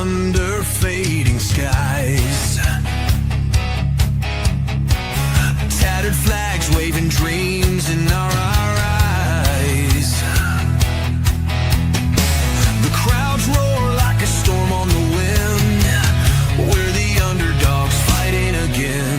under fading skies. Tattered flags waving dreams in our eyes. The crowds roar like a storm on the wind. We're the underdogs fighting again.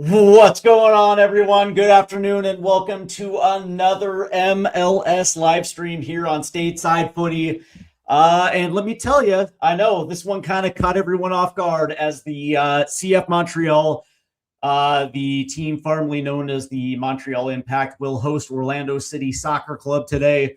What's going on, everyone? Good afternoon and welcome to another MLS live stream here on Stateside Footy. And let me tell you, I know this one kind of caught everyone off guard as the CF Montreal, the team formerly known as the Montreal Impact, will host Orlando City Soccer Club today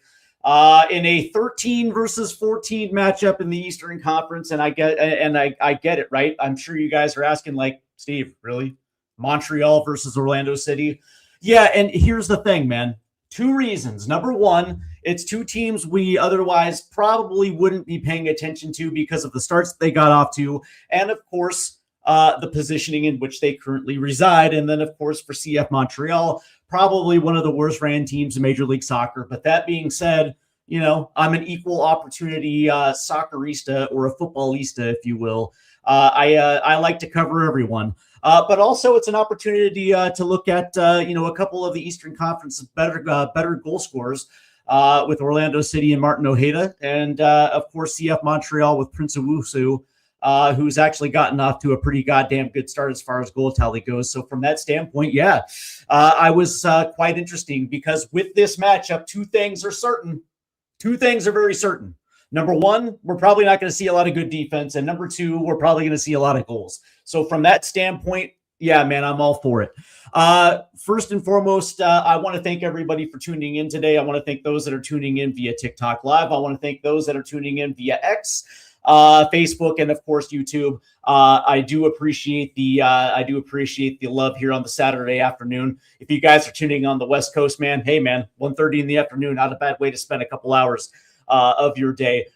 in a 13 versus 14 matchup in the Eastern Conference. And I get it, right? I'm sure you guys are asking, like, Steve, really? Montreal versus Orlando City. Yeah, and here's the thing, man. Two reasons. Number one, it's two teams we otherwise probably wouldn't be paying attention to because of the starts they got off to, and of course, the positioning in which they currently reside. And then, of course, for CF Montreal, probably one of the worst ran teams in Major League Soccer. But that being said, you know, I'm an equal opportunity soccerista, or a footballista, if you will. I like to cover everyone. But also it's an opportunity to look at, a couple of the Eastern Conference better goal scorers with Orlando City and Martin Ojeda. And, of course, CF Montreal with Prince Owusu, who's actually gotten off to a pretty goddamn good start as far as goal tally goes. So from that standpoint, yeah, I was quite interesting because with this matchup, two things are certain. Two things are very certain. Number one, we're probably not going to see a lot of good defense. And number two, we're probably going to see a lot of goals. So from that standpoint, yeah, man, I'm all for it. First and foremost, I want to thank everybody for tuning in today. I want to thank those that are tuning in via TikTok Live. I want to thank those that are tuning in via X, Facebook, and of course YouTube. I do appreciate the love here on the Saturday afternoon. If you guys are tuning on the West Coast, man, hey man, 1:30 in the afternoon, not a bad way to spend a couple hours of your day.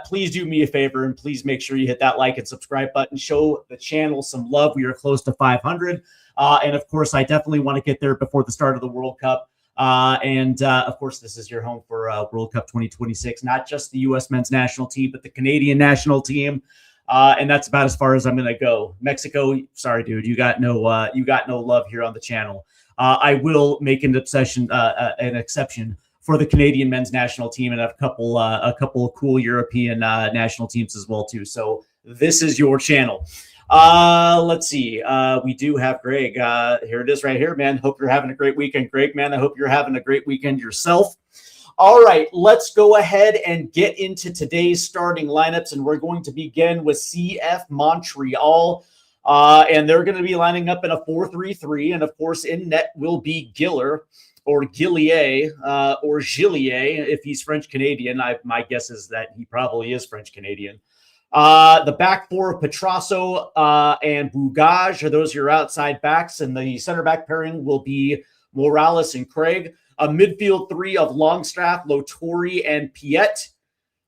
Please do me a favor and please make sure you hit that like and subscribe button. Show the channel some love. We are close to 500. And of course, I definitely want to get there before the start of the World Cup. Of course, this is your home for World Cup 2026, not just the U.S. men's national team, but the Canadian national team. And that's about as far as I'm going to go. Mexico, sorry, dude, you got no love here on the channel. I will make an exception for the Canadian men's national team, and a couple of cool European national teams as well too. So this is your channel. Let's see. We do have Greg. Here it is right here, man. Hope you're having a great weekend, Greg, man. I hope you're having a great weekend yourself. All right, let's go ahead and get into today's starting lineups, and we're going to begin with CF Montreal. And they're going to be lining up in a 4-3-3, and of course in net will be Giller, or Gillier, or Gillier, if he's French-Canadian. My guess is that he probably is French-Canadian. The back four of Petrasso and Bougage are those your outside backs, and the center back pairing will be Morales and Craig. A midfield three of Longstaff, Lotori, and Piet.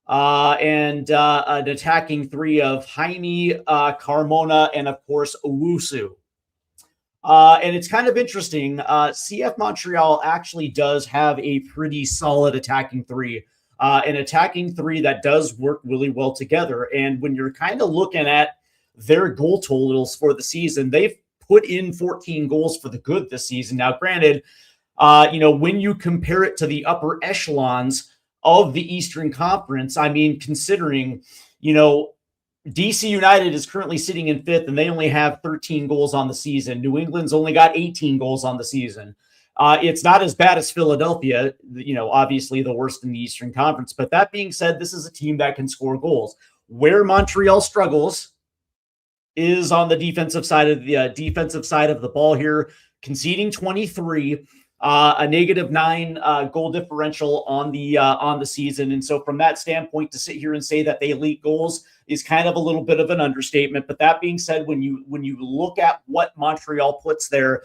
And an attacking three of Heine, Carmona, and of course Owusu. And it's kind of interesting. CF Montreal actually does have a pretty solid attacking three, an attacking three that does work really well together. And when you're kind of looking at their goal totals for the season, they've put in 14 goals for the good this season. Now, granted, when you compare it to the upper echelons of the Eastern Conference, I mean, considering, DC United is currently sitting in fifth, and they only have 13 goals on the season. New England's only got 18 goals on the season. It's not as bad as Philadelphia, obviously the worst in the Eastern Conference. But that being said, this is a team that can score goals. Where Montreal struggles is on the defensive side of the ball here, conceding 23. A -9 goal differential on the season. And so from that standpoint, to sit here and say that they leak goals is kind of a little bit of an understatement. But that being said, when you look at what Montreal puts there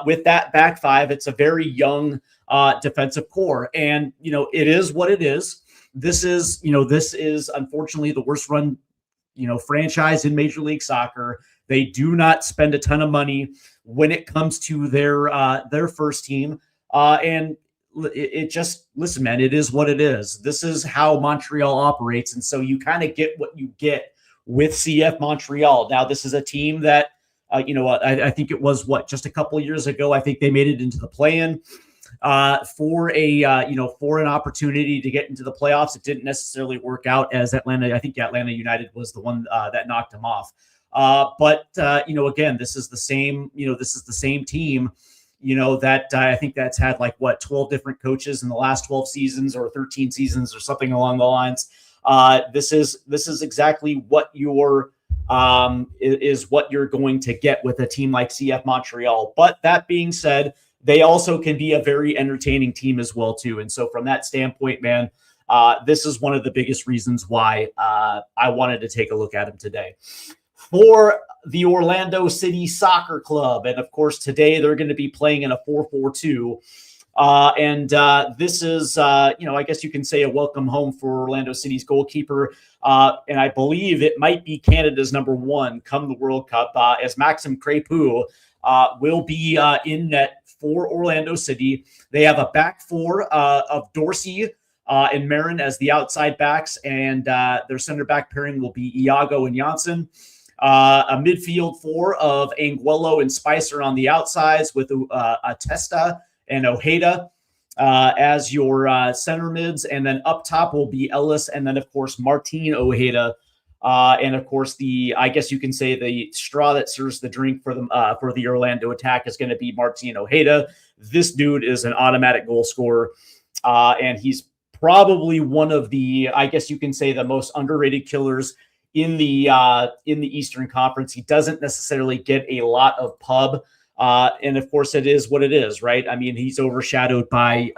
with that back five, it's a very young defensive core. And, it is what it is. This is unfortunately the worst run, franchise in Major League Soccer. They do not spend a ton of money when it comes to their first team. And it just, listen, man, it is what it is. This is how Montreal operates. And so you kind of get what you get with CF Montreal. Now, this is a team that, I think it was just a couple of years ago, I think they made it into the play-in for an opportunity to get into the playoffs. It didn't necessarily work out as I think Atlanta United was the one that knocked them off. But again, this is the same team, that I think that's had 12 different coaches in the last 12 seasons or 13 seasons or something along the lines. This is exactly what you're going to get with a team like CF Montreal. But that being said, they also can be a very entertaining team as well too. And so from that standpoint, man, this is one of the biggest reasons why I wanted to take a look at them today. For the Orlando City Soccer Club. And of course, today they're going to be playing in a 4-4-2. This is, I guess you can say a welcome home for Orlando City's goalkeeper. And I believe it might be Canada's number one come the World Cup, as Maxim Crépeau will be in net for Orlando City. They have a back four of Dorsey and Marin as the outside backs, and their center back pairing will be Iago and Janssen. A midfield four of Anguello and Spicer on the outsides with Atesta and Ojeda as your center mids. And then up top will be Ellis and then, of course, Martin Ojeda. And, of course, I guess you can say the straw that serves the drink for the Orlando attack is going to be Martin Ojeda. This dude is an automatic goal scorer, and he's probably one of the, I guess you can say, the most underrated killers in the Eastern Conference. He doesn't necessarily get a lot of pub, and of course it is what it is, right? I mean, he's overshadowed by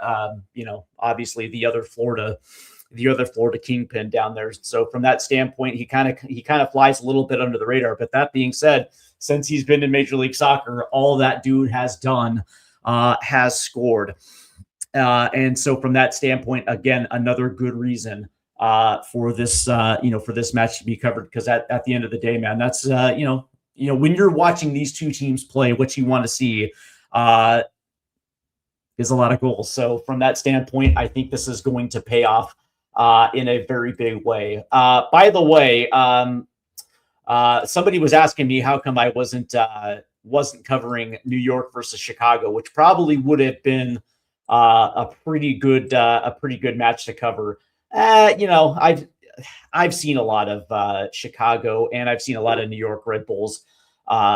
obviously the other Florida kingpin down there. So from that standpoint, he kind of flies a little bit under the radar. But that being said, since he's been in Major League Soccer, all that dude has done has scored. And so from that standpoint, again, another good reason for this match to be covered, because at the end of the day, man, that's when you're watching these two teams play, what you want to see is a lot of goals. So from that standpoint, I think this is going to pay off in a very big way. By the way, somebody was asking me how come I wasn't covering New York versus Chicago, which probably would have been a pretty good match to cover. I've seen a lot of Chicago, and I've seen a lot of New York Red Bulls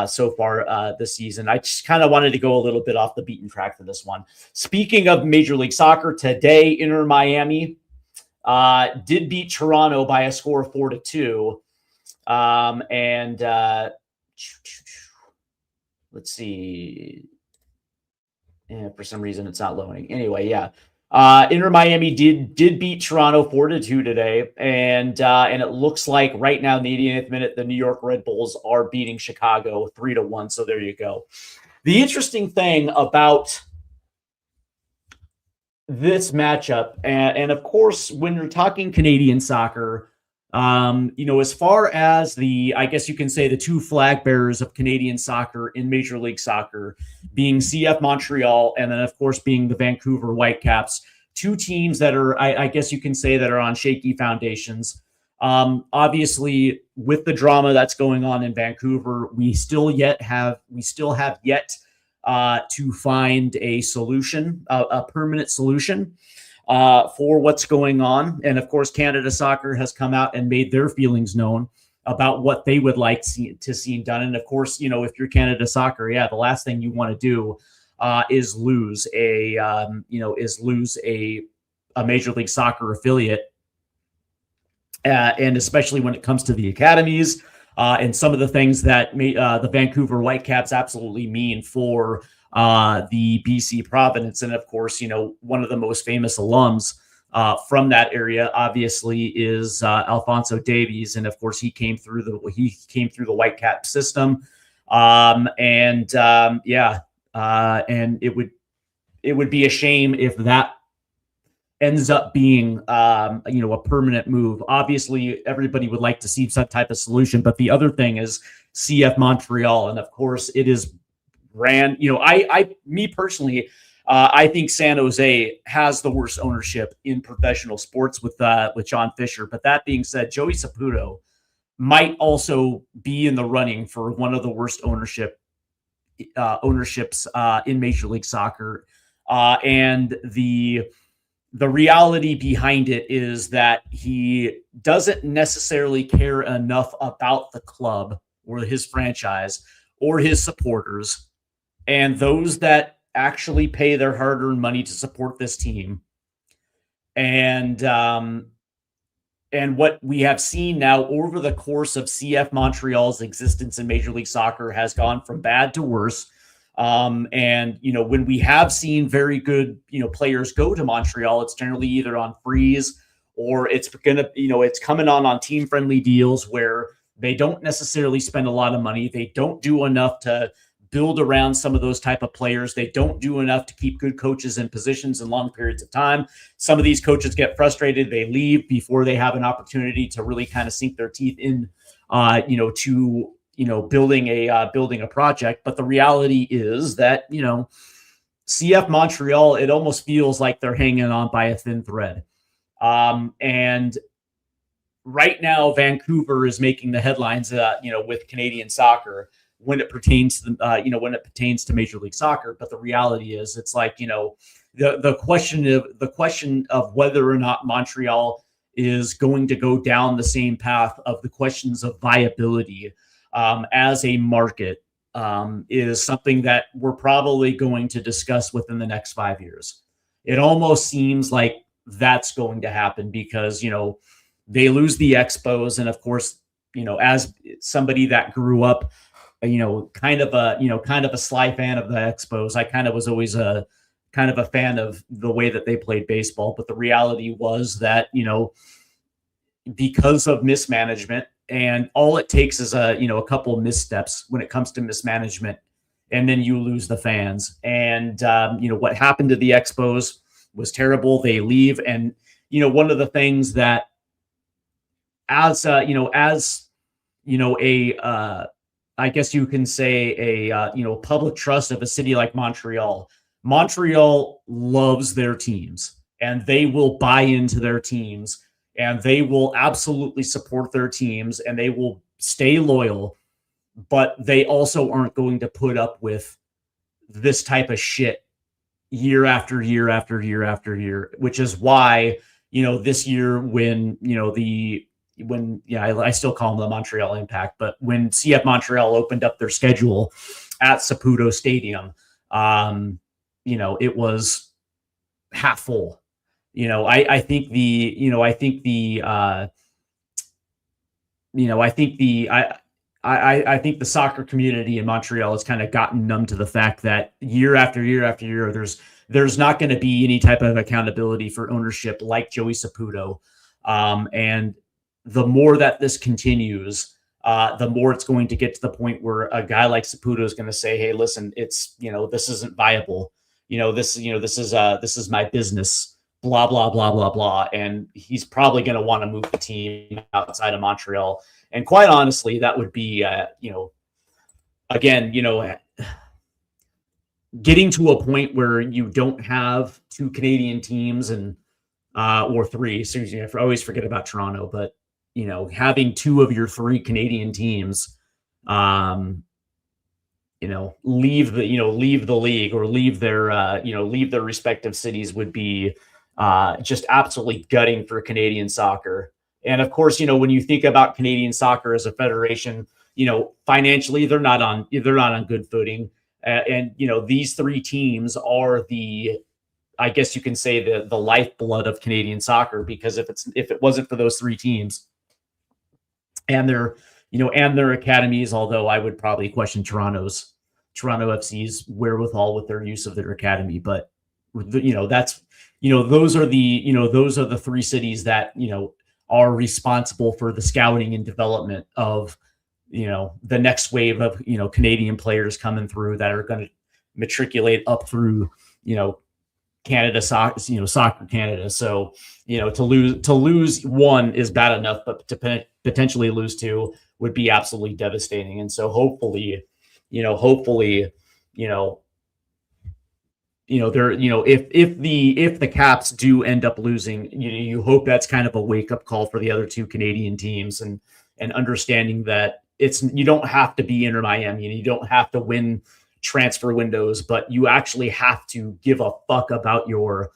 so far this season. I just kind of wanted to go a little bit off the beaten track for this one. Speaking of Major League Soccer, today Inter Miami did beat Toronto by a score of 4-2. Let's see. And for some reason, it's not loading. Anyway, yeah. Inter Miami did beat Toronto 4-2 today, and it looks like right now in the 80th minute, the New York Red Bulls are beating Chicago 3-1. So there you go. The interesting thing about this matchup, and of course, when you're talking Canadian soccer, As far as I guess you can say the two flag bearers of Canadian soccer in Major League Soccer being CF Montreal and then, of course, being the Vancouver Whitecaps, two teams that are, I guess you can say, that are on shaky foundations. Obviously, with the drama that's going on in Vancouver, we still have yet to find a solution, a permanent solution for what's going on. And of course, Canada Soccer has come out and made their feelings known about what they would like to see done. And of course, if you're Canada Soccer, the last thing you want to do is lose a Major League Soccer affiliate, and especially when it comes to the academies and some of the things that the Vancouver Whitecaps absolutely mean for the BC province. And of course, one of the most famous alums from that area obviously is Alphonso Davies, and of course he came through the Whitecap system, and it would be a shame if that ends up being a permanent move. Obviously, everybody would like to see some type of solution, but the other thing is CF Montreal, and of course it is ran. Me personally, I think San Jose has the worst ownership in professional sports with John Fisher. But that being said, Joey Saputo might also be in the running for one of the worst ownerships in Major League Soccer. And the reality behind it is that he doesn't necessarily care enough about the club or his franchise or his supporters and those that actually pay their hard-earned money to support this team. And what we have seen now over the course of CF Montreal's existence in Major League Soccer has gone from bad to worse. And when we have seen very good, players go to Montreal, it's generally either on freeze or it's coming on team-friendly deals where they don't necessarily spend a lot of money. They don't do enough to build around some of those type of players. They don't do enough to keep good coaches in positions in long periods of time. Some of these coaches get frustrated. They leave before they have an opportunity to really kind of sink their teeth in, to building a project. But the reality is that, CF Montreal, it almost feels like they're hanging on by a thin thread. And right now, Vancouver is making the headlines, with Canadian soccer when it pertains to Major League Soccer. But the reality is, it's like, the question of whether or not Montreal is going to go down the same path of the questions of viability as a market is something that we're probably going to discuss within the next 5 years. It almost seems like that's going to happen because, they lose the Expos. And of course, as somebody that grew up, kind of a sly fan of the Expos, I kind of was always a fan of the way that they played baseball. But the reality was that, because of mismanagement, and all it takes is a couple of missteps when it comes to mismanagement, and then you lose the fans. And what happened to the Expos was terrible. They leave, and one of the things that, I guess you can say a public trust of a city like Montreal. Montreal loves their teams, and they will buy into their teams, and they will absolutely support their teams, and they will stay loyal, but they also aren't going to put up with this type of shit year after year after year after year, which is why, this year I still call them the Montreal Impact, but when CF Montreal opened up their schedule at Saputo Stadium, it was half full. I think the soccer community in Montreal has kind of gotten numb to the fact that year after year after year, there's not going to be any type of accountability for ownership like Joey Saputo. And the more that this continues, the more it's going to get to the point where a guy like Saputo is going to say, "Hey, listen, it's this isn't viable. This is my business. blah, blah, blah, blah, blah. And he's probably going to want to move the team outside of Montreal. And quite honestly, that would be, again, getting to a point where you don't have two Canadian teams and or three. So I always forget about Toronto, but having two of your three Canadian teams, leave the league or leave their respective cities would be just absolutely gutting for Canadian soccer. And of course, when you think about Canadian soccer as a federation, financially they're not on good footing. And these three teams are I guess you can say the lifeblood of Canadian soccer, because if it wasn't for those three teams and their academies, although I would probably question Toronto FC's wherewithal with their use of their academy, but those are the three cities that are responsible for the scouting and development of the next wave of Canadian players coming through that are going to matriculate up through Canada soccer Canada. So to lose one is bad enough, but to potentially lose two would be absolutely devastating. And so hopefully if the Caps do end up losing, you hope that's kind of a wake up call for the other two Canadian teams, and understanding that you don't have to be Inter Miami and you don't have to win transfer windows, but you actually have to give a fuck about your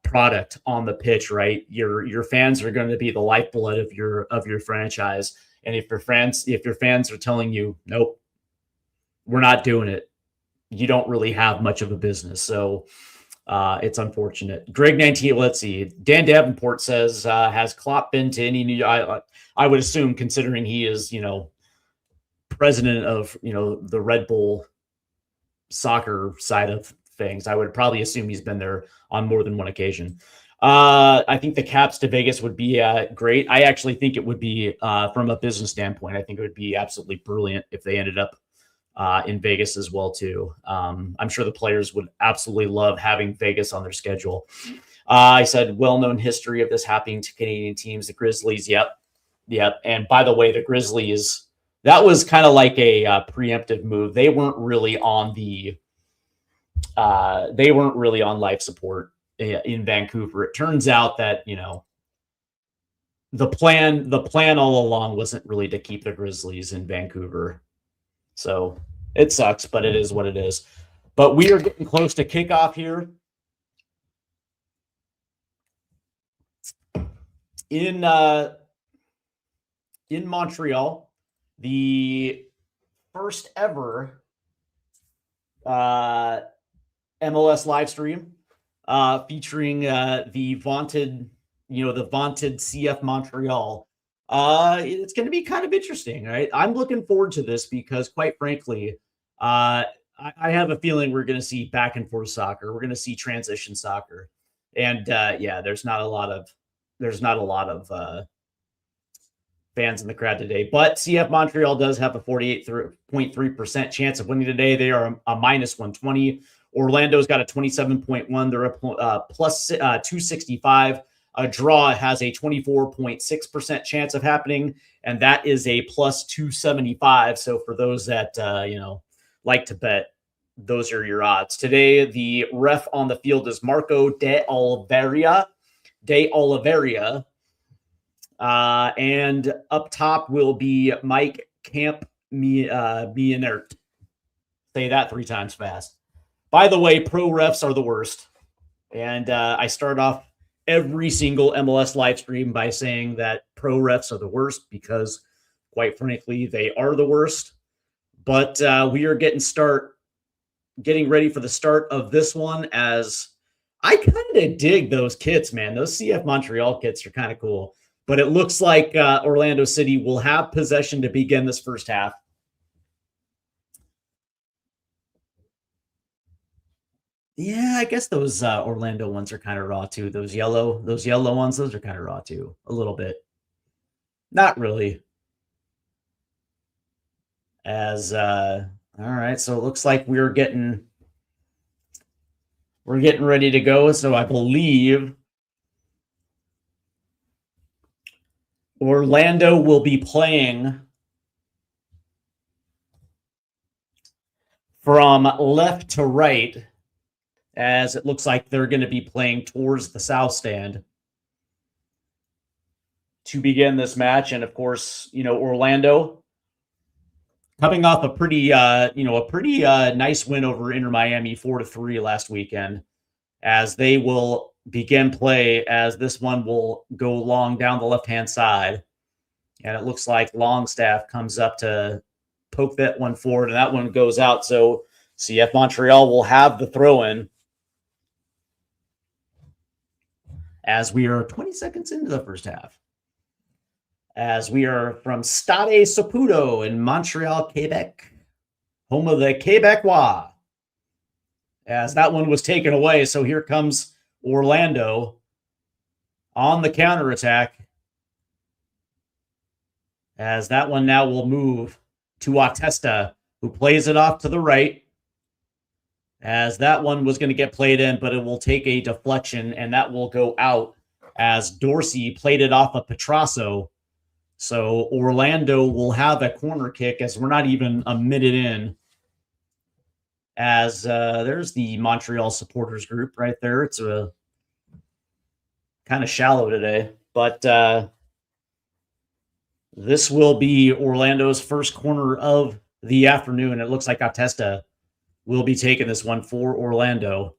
product on the pitch, right? Your fans are going to be the lifeblood of your franchise, and if your fans are telling you nope, we're not doing it, you don't really have much of a business. So it's unfortunate. Greg 19, let's see. Dan Davenport says, has Klopp been to any new? I would assume, considering he is president of the Red Bull soccer side of things, I would probably assume he's been there on more than one occasion. I think the Caps to Vegas would be great. I actually think it would be, from a business standpoint, I think it would be absolutely brilliant if they ended up in Vegas as well too. I'm sure the players would absolutely love having Vegas on their schedule. I said well-known history of this happening to Canadian teams. The Grizzlies, yep. And by the way, the Grizzlies, that was kind of like a preemptive move. They weren't really on life support in Vancouver. It turns out that the plan all along wasn't really to keep the Grizzlies in Vancouver. So it sucks, but it is what it is. But we are getting close to kickoff here. In Montreal, the first ever MLS live stream featuring the vaunted CF Montreal. It's going to be kind of interesting, right? I'm looking forward to this because, quite frankly, I have a feeling we're going to see back and forth soccer. We're going to see transition soccer, and there's not a lot of fans in the crowd today. But CF Montreal does have a 48.3% chance of winning today. They are a minus 120. Orlando's got a 27.1. They're a plus 265. A draw has a 24.6% chance of happening, and that is a plus 275. So for those that like to bet, those are your odds. Today, the ref on the field is Marco de Oliveira. And up top will be Mike Camp Mienert. Say that 3 times fast. By the way, pro refs are the worst. And I start off every single MLS live stream by saying that pro refs are the worst because, quite frankly, they are the worst. But we are getting ready for the start of this one, as I kind of dig those kits, man. Those CF Montreal kits are kind of cool. But it looks like Orlando City will have possession to begin this first half. Yeah, I guess those Orlando ones are kind of raw too. Those yellow ones, those are kind of raw too, a little bit. Not really. All right, so it looks like we're getting We're getting ready to go, so I believe Orlando will be playing from left to right, as it looks like they're going to be playing towards the south stand to begin this match. And of course, Orlando coming off a pretty nice win over Inter Miami 4-3 last weekend, as they will begin play, as this one will go long down the left-hand side. And it looks like Longstaff comes up to poke that one forward, and that one goes out. So CF Montreal will have the throw-in as we are 20 seconds into the first half. As we are from Stade Saputo in Montreal, Quebec, home of the Quebecois, as that one was taken away. So here comes Orlando on the counterattack, as that one now will move to Atesta, who plays it off to the right, as that one was going to get played in, but it will take a deflection, and that will go out as Dorsey played it off of Petrasso. So Orlando will have a corner kick, as we're not even a minute in, as there's the Montreal supporters group right there. It's a kind of shallow today, but this will be Orlando's first corner of the afternoon. It looks like Atesta will be taking this one for Orlando,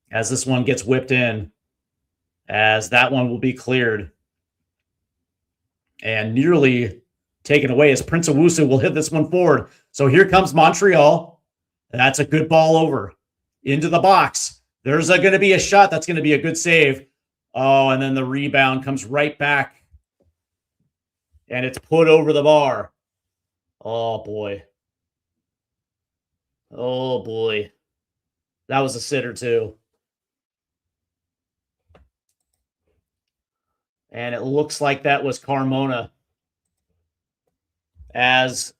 as this one gets whipped in, as that one will be cleared and nearly taken away, as Prince Owusu will hit this one forward. So here comes Montreal. That's a good ball over into the box. There's going to be a shot. That's going to be a good save. Oh, and then the rebound comes right back, and it's put over the bar. Oh, boy. Oh, boy. That was a sitter, too. And it looks like that was Carmona. As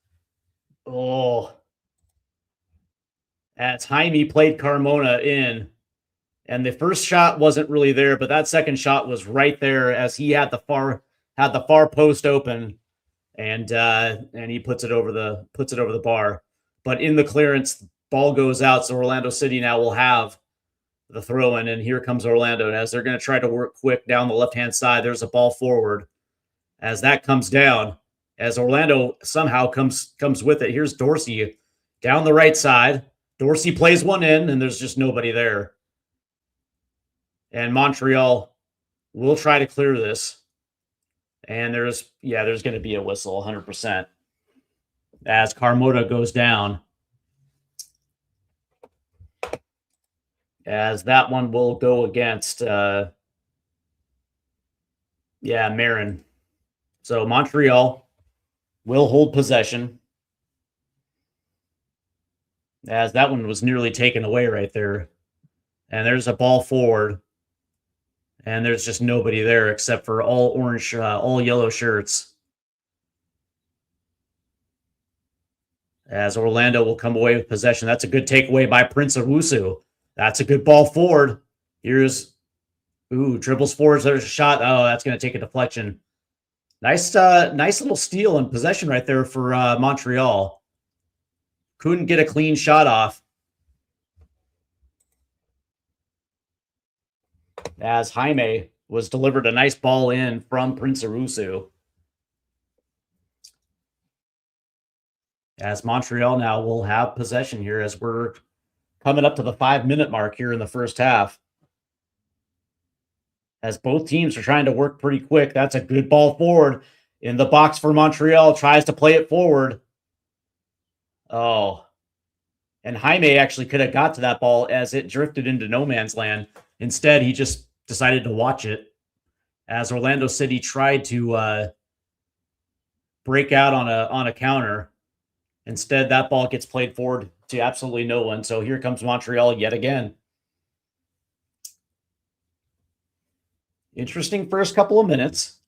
Jaime played Carmona in. And the first shot wasn't really there, but that second shot was right there, as he had the far post open, and he puts it over the bar. But in the clearance, ball goes out, so Orlando City now will have the throw in, and here comes Orlando. And as they're going to try to work quick down the left-hand side, there's a ball forward. As that comes down, as Orlando somehow comes with it. Here's Dorsey down the right side. Dorsey plays one in, and there's just nobody there. And Montreal will try to clear this. And there's going to be a whistle, 100%, as Carmona goes down. As that one will go against, Marin. So Montreal will hold possession, as that one was nearly taken away right there. And there's a ball forward, and there's just nobody there except for all yellow shirts. As Orlando will come away with possession. That's a good takeaway by Prince Owusu. That's a good ball forward. Here's, dribbles forward. There's a shot. Oh, that's going to take a deflection. Nice little steal and possession right there for Montreal. Couldn't get a clean shot off, as Jaime was delivered a nice ball in from Prince Owusu. As Montreal now will have possession here, as we're coming up to the 5-minute mark here in the first half, as both teams are trying to work pretty quick. That's a good ball forward in the box for Montreal. Tries to play it forward. Oh, and Jaime actually could have got to that ball, as it drifted into no man's land. Instead, he just decided to watch it, as Orlando City tried to break out on a counter. Instead, that ball gets played forward to absolutely no one. So here comes Montreal yet again. Interesting first couple of minutes.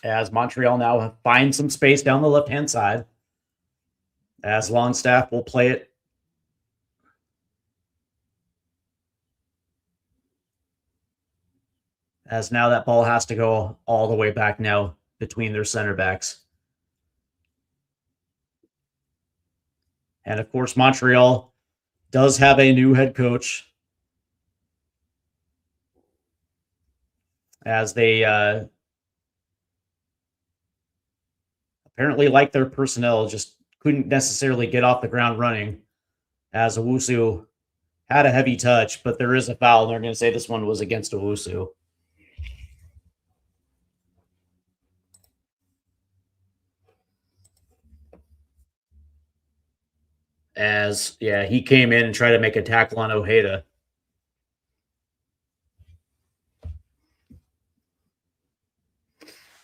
as Montreal now finds some space down the left-hand side, as Longstaff will play it. As now that ball has to go all the way back now between their center backs. And of course, Montreal does have a new head coach, as they apparently like their personnel, just couldn't necessarily get off the ground running, as Owusu had a heavy touch, but there is a foul, and they're going to say this one was against Owusu. As, yeah, he came in and tried to make a tackle on Ojeda.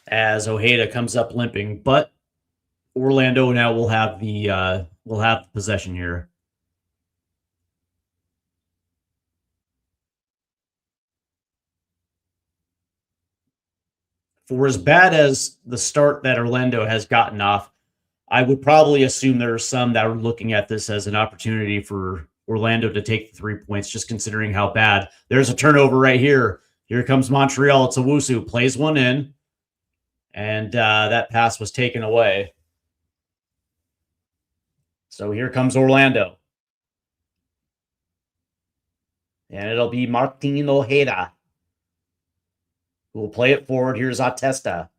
As Ojeda comes up limping, but Orlando now will have the possession here. For as bad as the start that Orlando has gotten off, I would probably assume there are some that are looking at this as an opportunity for Orlando to take the 3 points, just considering how bad. There's a turnover right here. Here comes Montreal. It's Owusu, plays one in, and that pass was taken away. So here comes Orlando. And it'll be Martin Ojeda who will play it forward. Here's Atesta.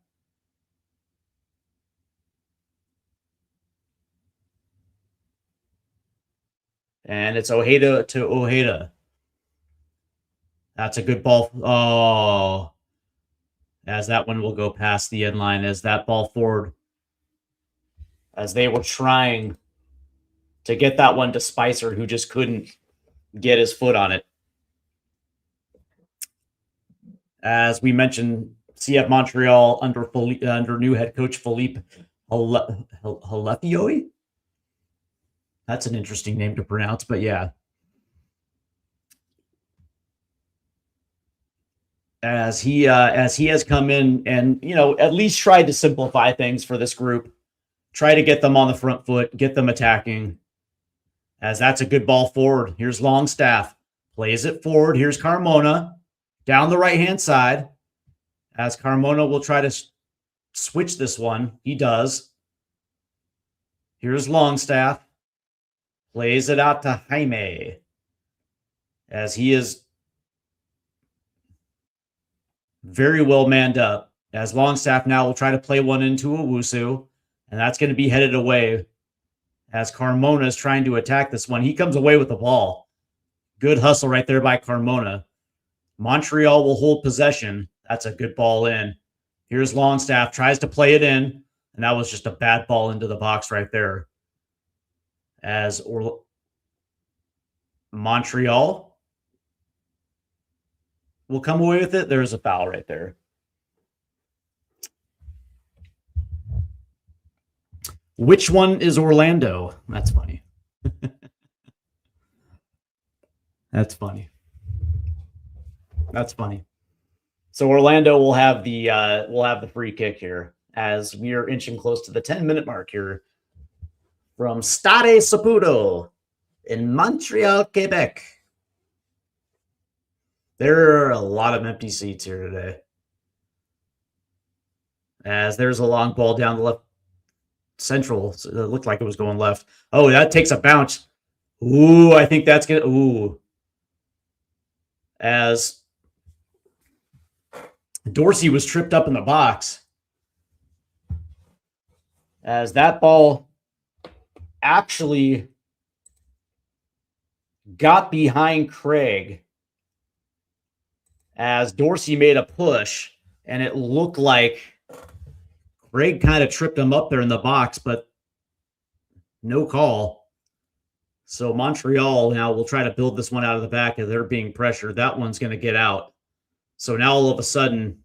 And it's Ojeda to Ojeda. That's a good ball. Oh, as that one will go past the end line, as that ball forward, as they were trying to get that one to Spicer, who just couldn't get his foot on it. As we mentioned, CF Montreal under new head coach Philippe Halefioi. That's an interesting name to pronounce, but yeah. As he has come in and, at least tried to simplify things for this group, try to get them on the front foot, get them attacking. As that's a good ball forward. Here's Longstaff, plays it forward. Here's Carmona down the right-hand side, as Carmona will try to switch this one. He does. Here's Longstaff. Plays it out to Jaime, as he is very well manned up. As Longstaff now will try to play one into Owusu, and that's going to be headed away. As Carmona is trying to attack this one, he comes away with the ball. Good hustle right there by Carmona. Montreal will hold possession. That's a good ball in. Here's Longstaff, tries to play it in, and that was just a bad ball into the box right there. As Montreal will come away with it. There's a foul right there. Which one is Orlando? That's funny. That's funny. That's funny. So Orlando will have the free kick here, as we are inching close to the 10-minute mark here from Stade Saputo in Montreal, Quebec. There are a lot of empty seats here today, as there's a long ball down the left central. So it looked like it was going left. Oh, that takes a bounce. Ooh, I think that's gonna. Ooh, as Dorsey was tripped up in the box, as that ball actually got behind Craig, as Dorsey made a push, and it looked like Craig kind of tripped him up there in the box, but no call. So Montreal now will try to build this one out of the back as they're being pressured. That one's going to get out. So now all of a sudden,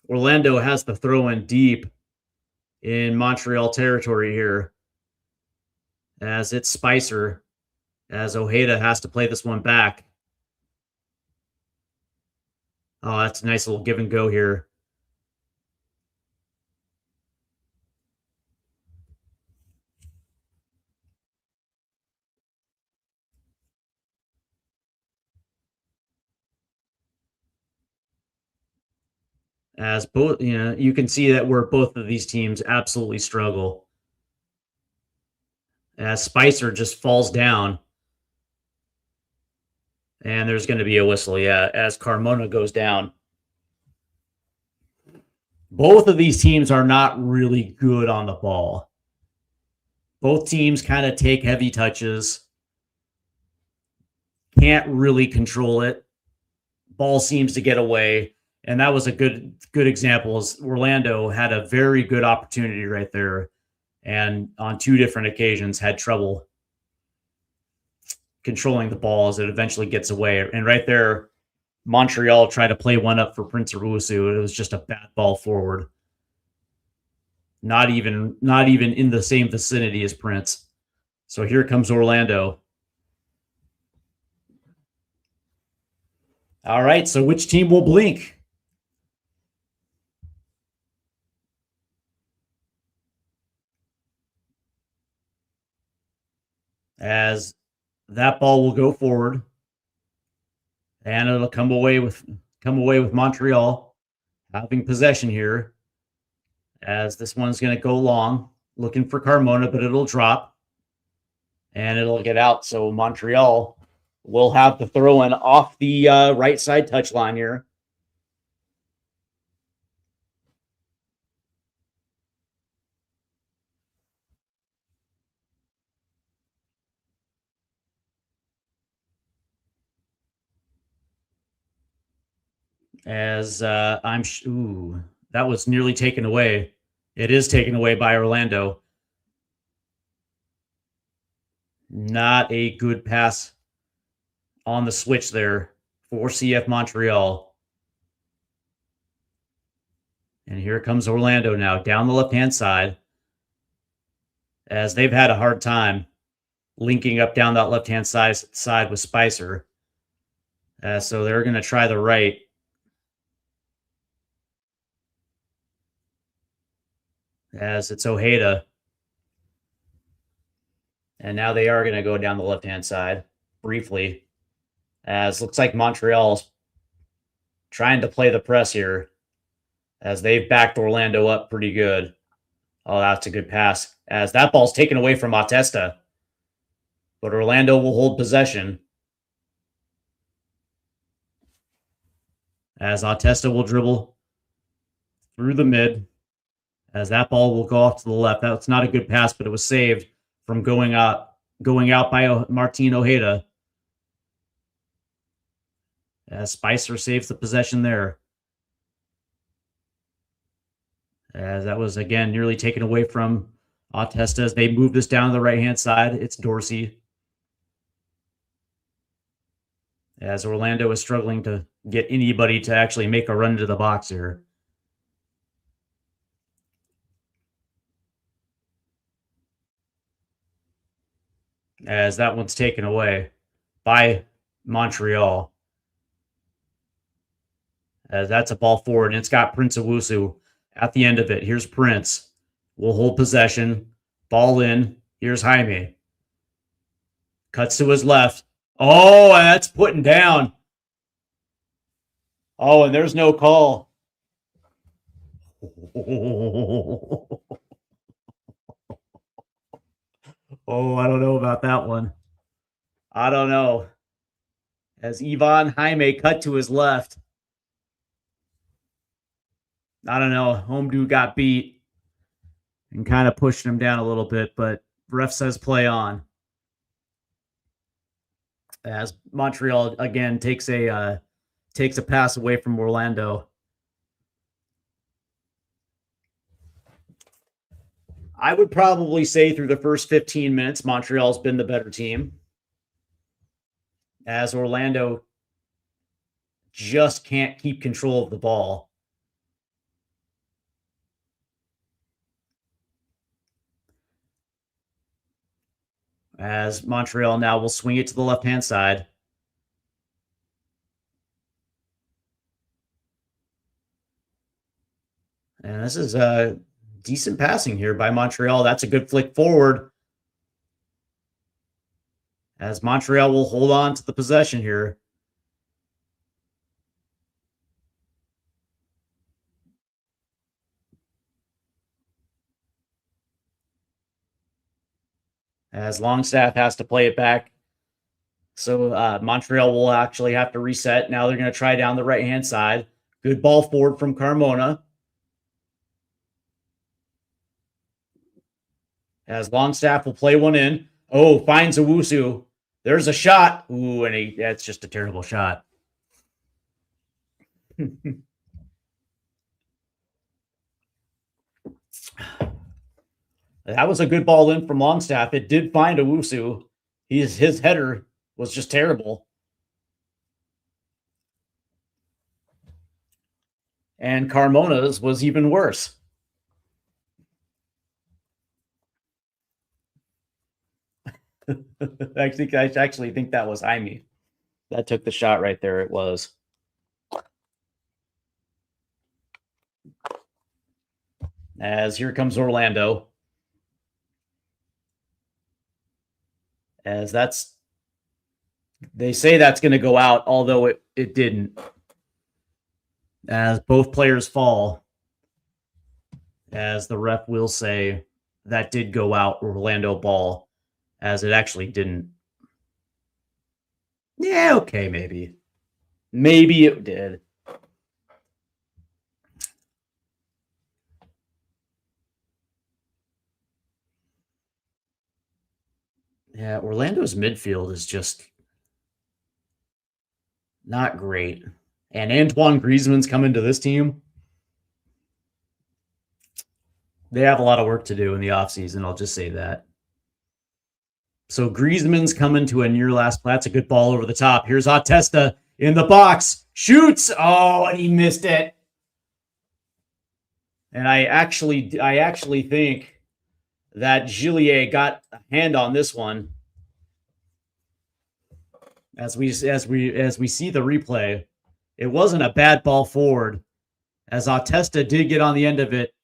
Orlando has the throw in deep in Montreal territory here, as it's Spicer, as Ojeda has to play this one back. Oh, that's a nice little give and go here. As both, you can see that where both of these teams absolutely struggle. As Spicer just falls down. And there's going to be a whistle, yeah, as Carmona goes down. Both of these teams are not really good on the ball. Both teams kind of take heavy touches. Can't really control it. Ball seems to get away. And that was a good example. As Orlando had a very good opportunity right there. And on two different occasions had trouble controlling the ball as it eventually gets away. And right there, Montreal tried to play one up for Prince Owusu. It was just a bad ball forward. Not even in the same vicinity as Prince. So here comes Orlando. All right, so which team will blink? As that ball will go forward, and it'll come away with Montreal having possession here. As this one's going to go long, looking for Carmona, but it'll drop, and it'll get out. So Montreal will have the throw in off the right side touchline here. As that was nearly taken away. It is taken away by Orlando. Not a good pass on the switch there for CF Montreal. And here comes Orlando now down the left-hand side, as they've had a hard time linking up down that left-hand side with Spicer. So they're going to try the right. As it's Ojeda. And now they are going to go down the left-hand side briefly. As looks like Montreal's trying to play the press here, as they've backed Orlando up pretty good. Oh, that's a good pass. As that ball's taken away from Atesta. But Orlando will hold possession. As Atesta will dribble through the mid. As that ball will go off to the left. That's not a good pass, but it was saved from going out by Martin Ojeda. As Spicer saves the possession there. As that was, again, nearly taken away from Atesta as they move this down to the right-hand side. It's Dorsey. As Orlando is struggling to get anybody to actually make a run into the box here. As that one's taken away by Montreal. As that's a ball forward, and it's got Prince Owusu at the end of it. Here's Prince. Will hold possession. Ball in. Here's Jaime. Cuts to his left. Oh, and that's putting down. Oh, and there's no call. Oh, I don't know about that one. I don't know. As Ivan Jaime cut to his left. I don't know. Home dude got beat and kind of pushed him down a little bit, but ref says play on. As Montreal again takes a pass away from Orlando. I would probably say through the first 15 minutes, Montreal's been the better team. As Orlando just can't keep control of the ball. As Montreal now will swing it to the left-hand side. And this is a decent passing here by Montreal. That's a good flick forward. As Montreal will hold on to the possession here. as Longstaff has to play it back. So Montreal will actually have to reset. Now they're going to try down the right-hand side. Good ball forward from Carmona. As Longstaff will play one in. Oh, finds Owusu. There's a shot. Ooh, and that's just a terrible shot. That was a good ball in from Longstaff. It did find Owusu. His header was just terrible. And Carmona's was even worse. I actually think that was Jaime. That took the shot right there. It was. As here comes Orlando. As they say that's going to go out, although it didn't. As both players fall, as the ref will say, that did go out, Orlando ball, as it actually didn't. Yeah, okay, maybe. Maybe it did. Yeah, Orlando's midfield is just not great. And Antoine Griezmann's coming to this team. They have a lot of work to do in the offseason, I'll just say that. So Griezmann's coming to a near last play. That's a good ball over the top. Here's Atesta in the box. Shoots! Oh, and he missed it. And I actually think that Gillier got a hand on this one. As we see the replay, it wasn't a bad ball forward, as Atesta did get on the end of it.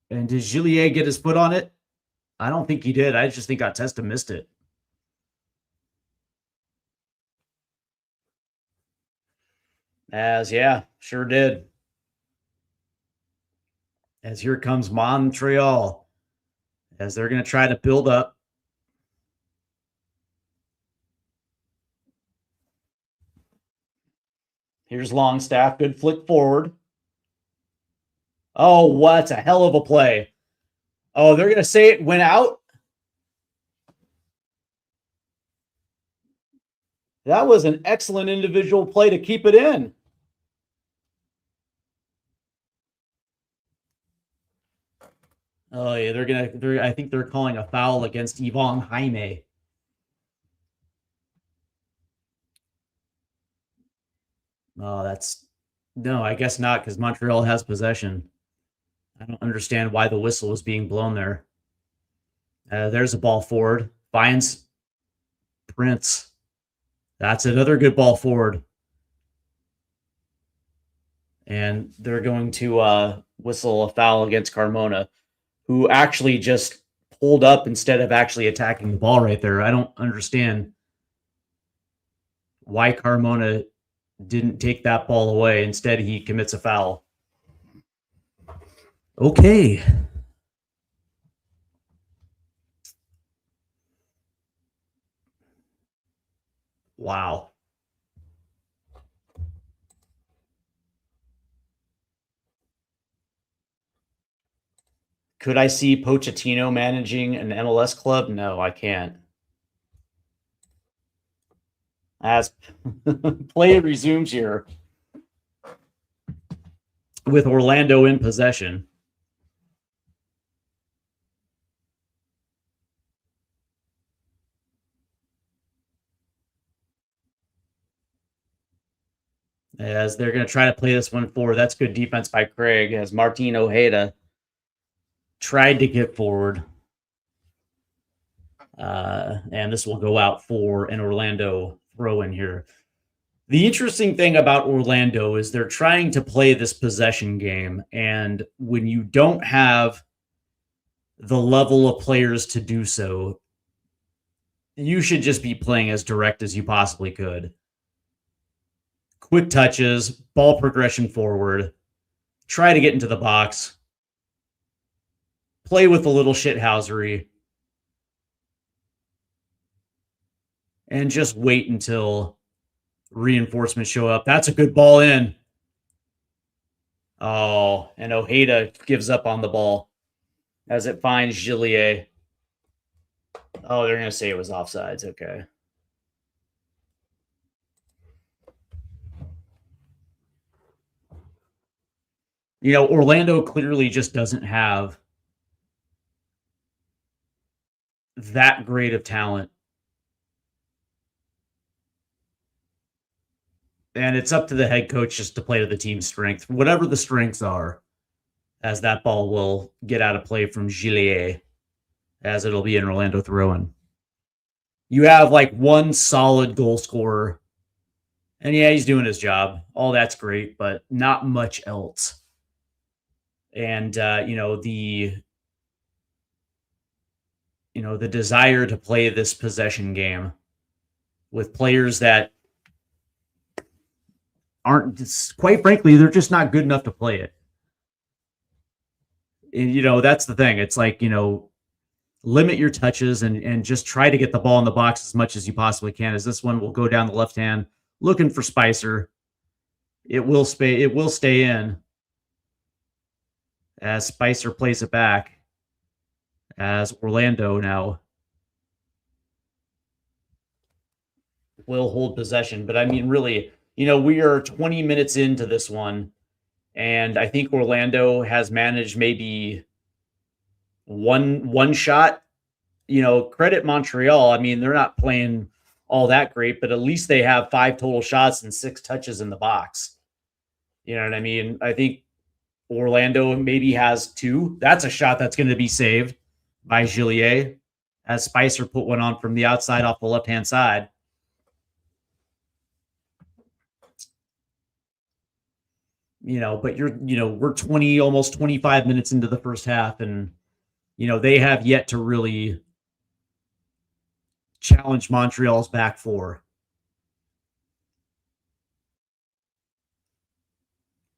And did Gillier get his foot on it? I don't think he did. I just think Atesta missed it. Yeah, sure did. As here comes Montreal, as they're going to try to build up. Here's Longstaff, good flick forward. Oh, what a hell of a play. Oh, they're going to say it went out? That was an excellent individual play to keep it in. Oh, yeah, I think they're calling a foul against Yvonne Jaime. Oh, no, I guess not, because Montreal has possession. I don't understand why the whistle was being blown there. There's a ball forward. Finds Prince. That's another good ball forward. And they're going to whistle a foul against Carmona, who actually just pulled up instead of actually attacking the ball right there. I don't understand why Carmona didn't take that ball away. Instead, he commits a foul. Okay. Wow. Could I see Pochettino managing an MLS club? No, I can't. As play resumes here with Orlando in possession. As they're going to try to play this one forward. That's good defense by Craig, as Martin Ojeda tried to get forward. And this will go out for an Orlando throw in here. The interesting thing about Orlando is they're trying to play this possession game. And when you don't have the level of players to do so, you should just be playing as direct as you possibly could. Quick touches, ball progression forward, try to get into the box, play with a little shithousery and just wait until reinforcements show up. That's a good ball in. Oh, and Ojeda gives up on the ball as it finds Gillier. Oh, they're going to say it was offsides. Okay. You know, Orlando clearly just doesn't have that great of talent. And it's up to the head coach just to play to the team's strength, whatever the strengths are, as that ball will get out of play from Gillier, as it'll be an Orlando throw-in. You have like one solid goal scorer, and yeah, he's doing his job. All that's great, but not much else. And the desire to play this possession game with players that aren't, quite frankly, they're just not good enough to play it. And, that's the thing. It's like, limit your touches and just try to get the ball in the box as much as you possibly can. As this one will go down the left hand, looking for Spicer. It will stay in as Spicer plays it back, as Orlando now will hold possession. But I mean, really, we are 20 minutes into this one, and I think Orlando has managed maybe one shot. Credit Montreal. I mean, they're not playing all that great, but at least they have 5 total shots and 6 touches in the box. You know what I mean? I think Orlando maybe has 2. That's a shot that's going to be saved by Gillier, as Spicer put one on from the outside off the left-hand side. But we're 20, almost 25 minutes into the first half, and, they have yet to really challenge Montreal's back four.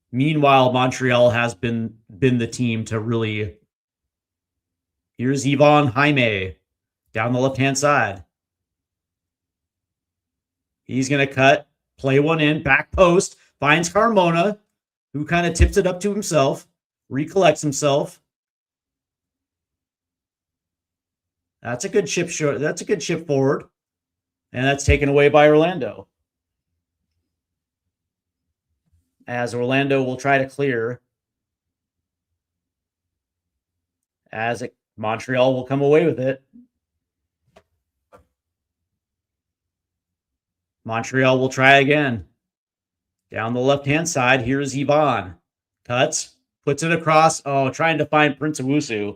Meanwhile, Montreal has been the team to really. Here's Yvonne Jaime down the left-hand side. He's going to cut, play one in, back post, finds Carmona, who kind of tips it up to himself, recollects himself. That's a good chip short. That's a good chip forward. And that's taken away by Orlando. As Orlando will try to clear. Montreal will come away with it. Montreal will try again. Down the left-hand side, here's Yvonne. Cuts, puts it across. Oh, trying to find Prince Owusu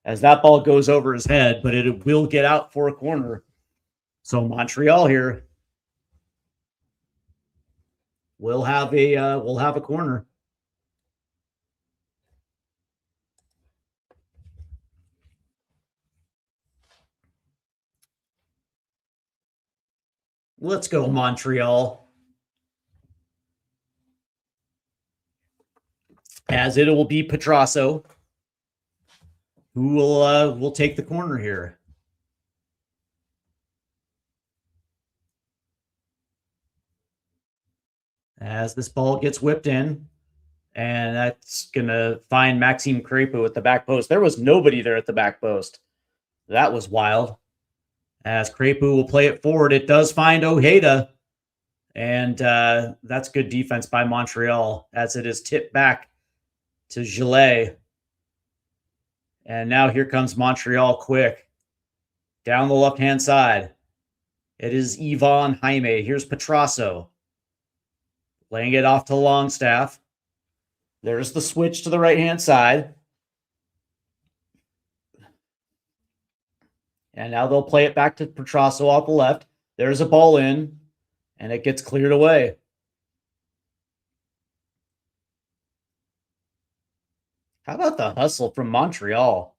as that ball goes over his head, but it will get out for a corner. So Montreal here will have a corner. Let's go, Montreal. As it will be Petrasso who will take the corner here. As this ball gets whipped in, and that's going to find Maxime Crepeau at the back post. There was nobody there at the back post. That was wild. As Crepeau will play it forward, it does find Ojeda. And that's good defense by Montreal as it is tipped back to Gillet. And now here comes Montreal quick. Down the left-hand side. It is Yvonne Jaime. Here's Petrasso. Laying it off to Longstaff. There's the switch to the right-hand side. And now they'll play it back to Petrasso off the left. There's a ball in, and it gets cleared away. How about the hustle from Montreal?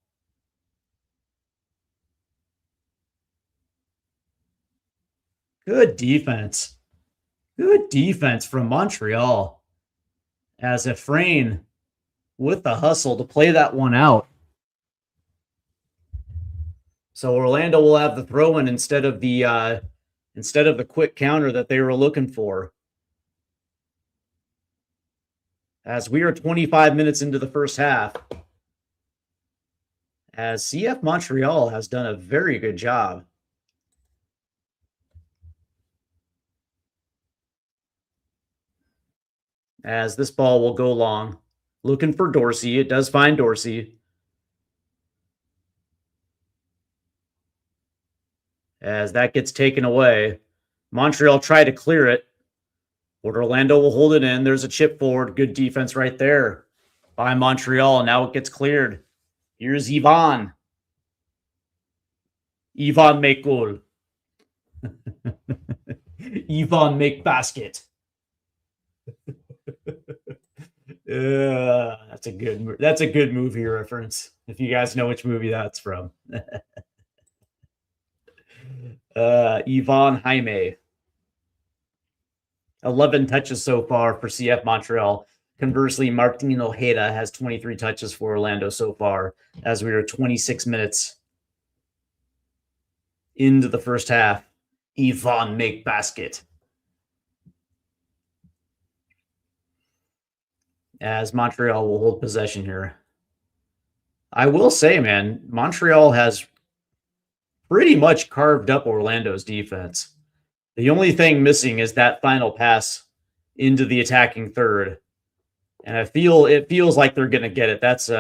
Good defense. Good defense from Montreal. As Efrain with the hustle to play that one out. So Orlando will have the throw in instead of the quick counter that they were looking for. As we are 25 minutes into the first half, as CF Montreal has done a very good job. As this ball will go long. Looking for Dorsey. It does find Dorsey. As that gets taken away. Montreal tried to clear it. But Orlando will hold it in. There's a chip forward. Good defense right there by Montreal. Now it gets cleared. Here's Ivan. Ivan make goal. Ivan make basket. That's a good movie reference. If you guys know which movie that's from. Ivan Jaime. 11 touches so far for CF Montreal. Conversely, Martin Ojeda has 23 touches for Orlando so far, as we are 26 minutes into the first half. Ivan make basket. As Montreal will hold possession here. I will say, man, Montreal has pretty much carved up Orlando's defense. The only thing missing is that final pass into the attacking third. And it feels like they're going to get it. That's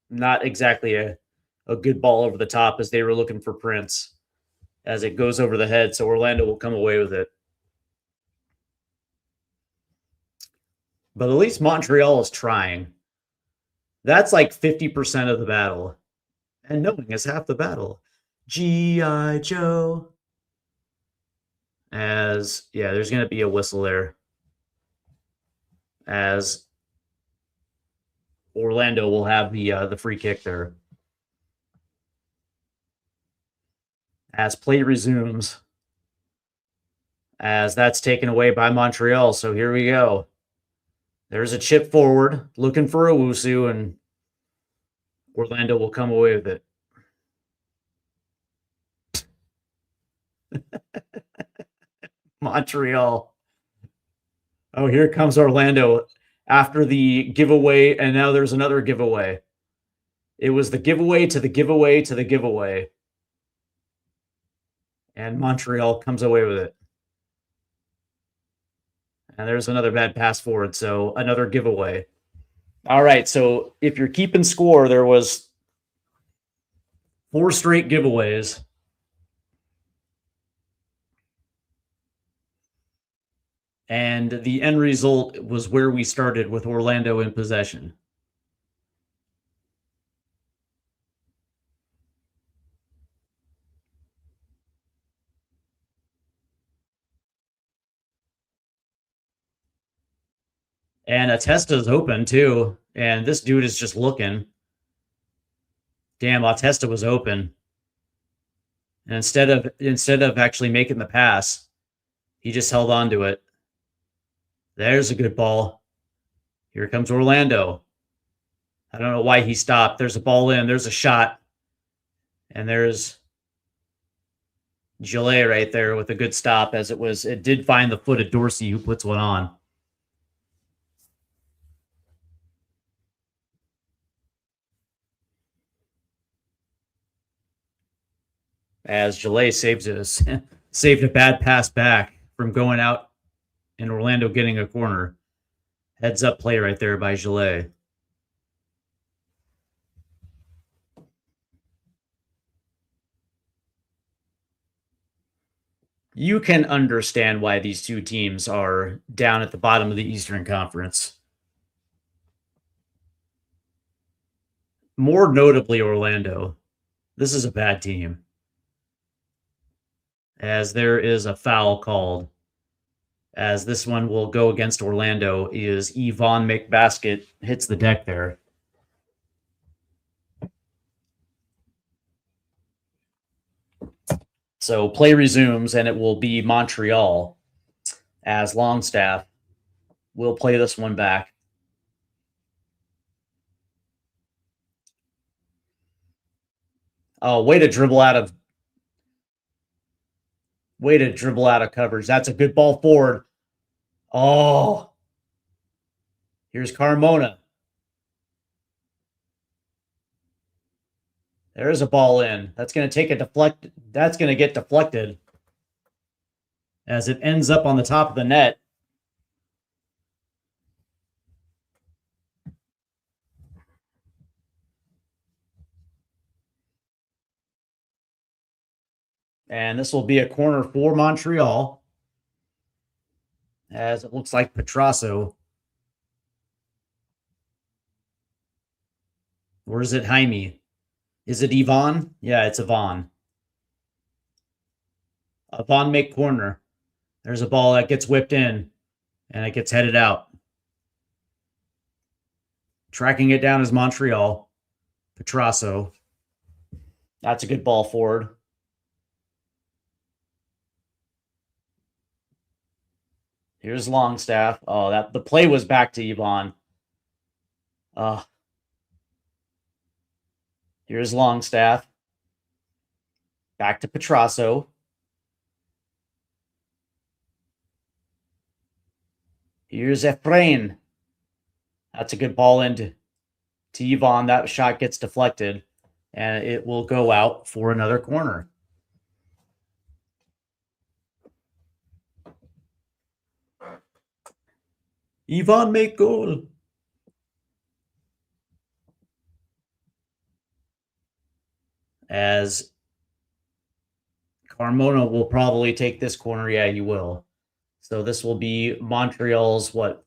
not exactly a good ball over the top, as they were looking for Prince, as it goes over the head. So Orlando will come away with it. But at least Montreal is trying. That's like 50% of the battle. And knowing is half the battle. G.I. Joe. As, yeah, there's going to be a whistle there. As Orlando will have the free kick there. As play resumes. As that's taken away by Montreal. So here we go. There's a chip forward, looking for Owusu, and Orlando will come away with it. Montreal. Oh, here comes Orlando after the giveaway, and now there's another giveaway. It was the giveaway to the giveaway to the giveaway. And Montreal comes away with it. And there's another bad pass forward, so another giveaway. All right, so if you're keeping score, there was 4 straight giveaways. And the end result was where we started, with Orlando in possession. And Atesta's open too. And this dude is just looking. Damn, Atesta was open. And instead of actually making the pass, he just held on to it. There's a good ball. Here comes Orlando. I don't know why he stopped. There's a ball in. There's a shot. And there's Gillet right there with a good stop, as it did find the foot of Dorsey, who puts one on. As Gillet saved a bad pass back from going out and Orlando getting a corner. Heads up play right there by Gillet. You can understand why these two teams are down at the bottom of the Eastern Conference. More notably, Orlando. This is a bad team. As there is a foul called. As this one will go against Orlando, is Ivan McBasket hits the deck there. So play resumes, and it will be Montreal, as Longstaff will play this one back. Oh, way to dribble out of coverage. That's a good ball forward. Oh, here's Carmona. There's a ball in. That's going to take a deflect. That's going to get deflected as it ends up on the top of the net. And this will be a corner for Montreal, as it looks like Petrasso. Or is it Jaime? Is it Yvonne? Yeah, it's Yvonne. Yvonne make corner. There's a ball that gets whipped in, and it gets headed out. Tracking it down is Montreal. Petrasso. That's a good ball forward. Here's Longstaff. Oh, the play was back to Yvonne. Here's Longstaff. Back to Petrasso. Here's Efrain. That's a good ball into Yvonne. That shot gets deflected, and it will go out for another corner. Yvonne make goal. As Carmona will probably take this corner. Yeah, he will. So this will be Montreal's, what,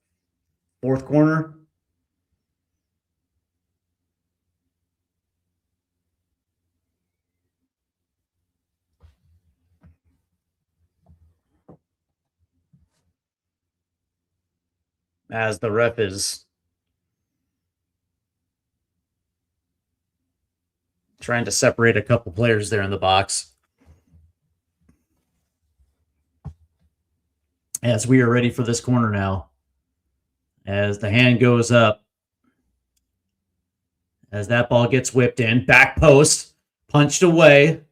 fourth corner? As the ref is trying to separate a couple players there in the box. As we are ready for this corner now. As the hand goes up. As that ball gets whipped in. Back post. Punched away.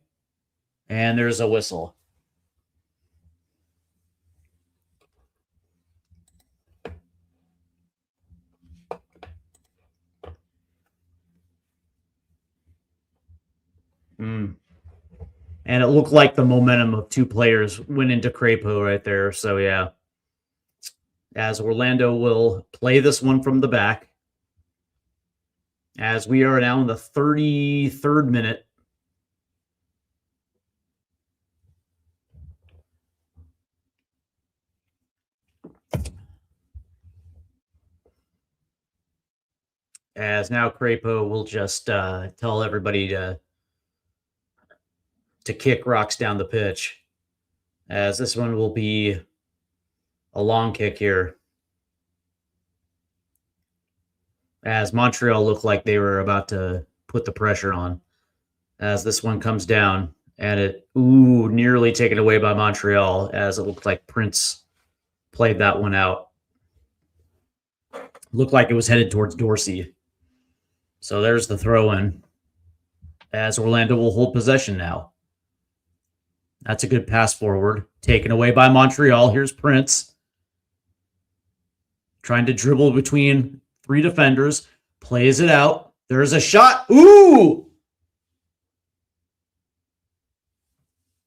And there's a whistle. And it looked like the momentum of two players went into Crapo right there. So, yeah. As Orlando will play this one from the back. As we are now in the 33rd minute. As now Crapo will just tell everybody to kick rocks down the pitch. As this one will be a long kick here. As Montreal looked like they were about to put the pressure on. As this one comes down, and it, nearly taken away by Montreal, as it looked like Prince played that one out. Looked like it was headed towards Dorsey. So there's the throw-in. As Orlando will hold possession now. That's a good pass forward. Taken away by Montreal. Here's Prince. Trying to dribble between three defenders. Plays it out. There's a shot. Ooh!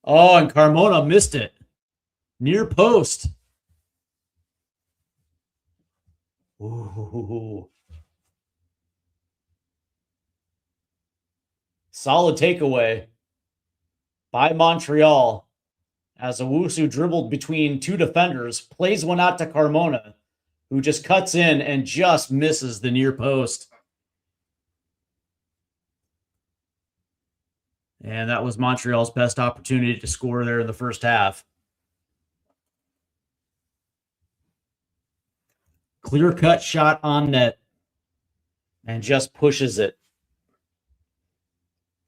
Oh, and Carmona missed it. Near post. Ooh. Solid takeaway by Montreal as Owusu dribbled between two defenders, plays one out to Carmona, who just cuts in and just misses the near post. And that was Montreal's best opportunity to score there in the first half. Clear-cut shot on net and just pushes it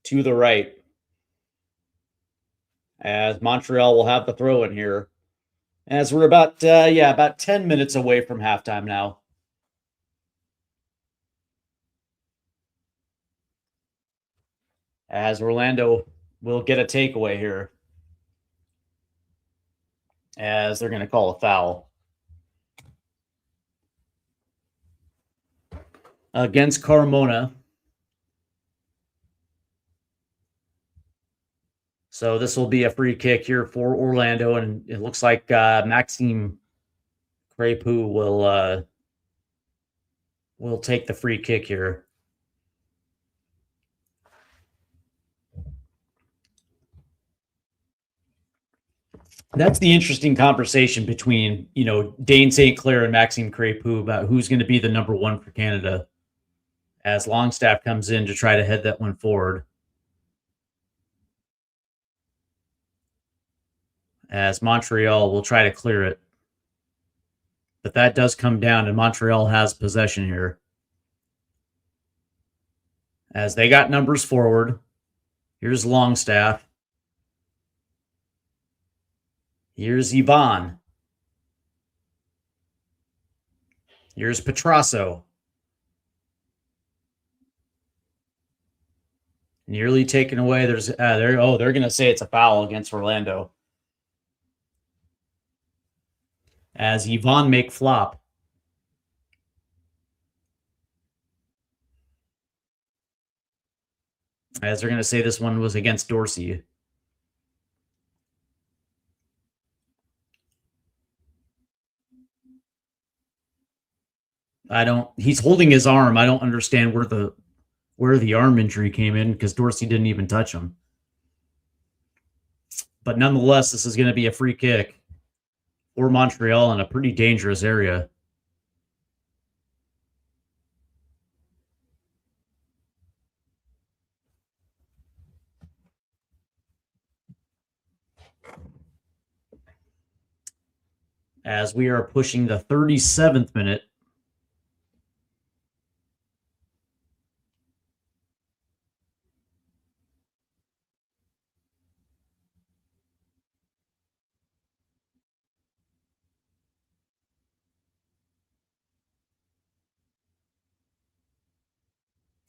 to the right. As Montreal will have the throw in here. As we're about 10 minutes away from halftime now. as Orlando will get a takeaway here, as they're going to call a foul against Carmona. So this will be a free kick here for Orlando, and it looks like Maxime Crepeau will take the free kick here. That's the interesting conversation between, Dane St. Clair and Maxime Crepeau about who's going to be the number one for Canada, as Longstaff comes in to try to head that one forward. As Montreal will try to clear it. But that does come down, and Montreal has possession here. As they got numbers forward. Here's Longstaff. Here's Yvonne. Here's Petrasso. Nearly taken away. They're going to say it's a foul against Orlando. As Yvonne make flop. As they're going to say this one was against Dorsey. He's holding his arm. I don't understand where the arm injury came in, because Dorsey didn't even touch him. But nonetheless, this is going to be a free kick for Montreal in a pretty dangerous area. As we are pushing the 37th minute.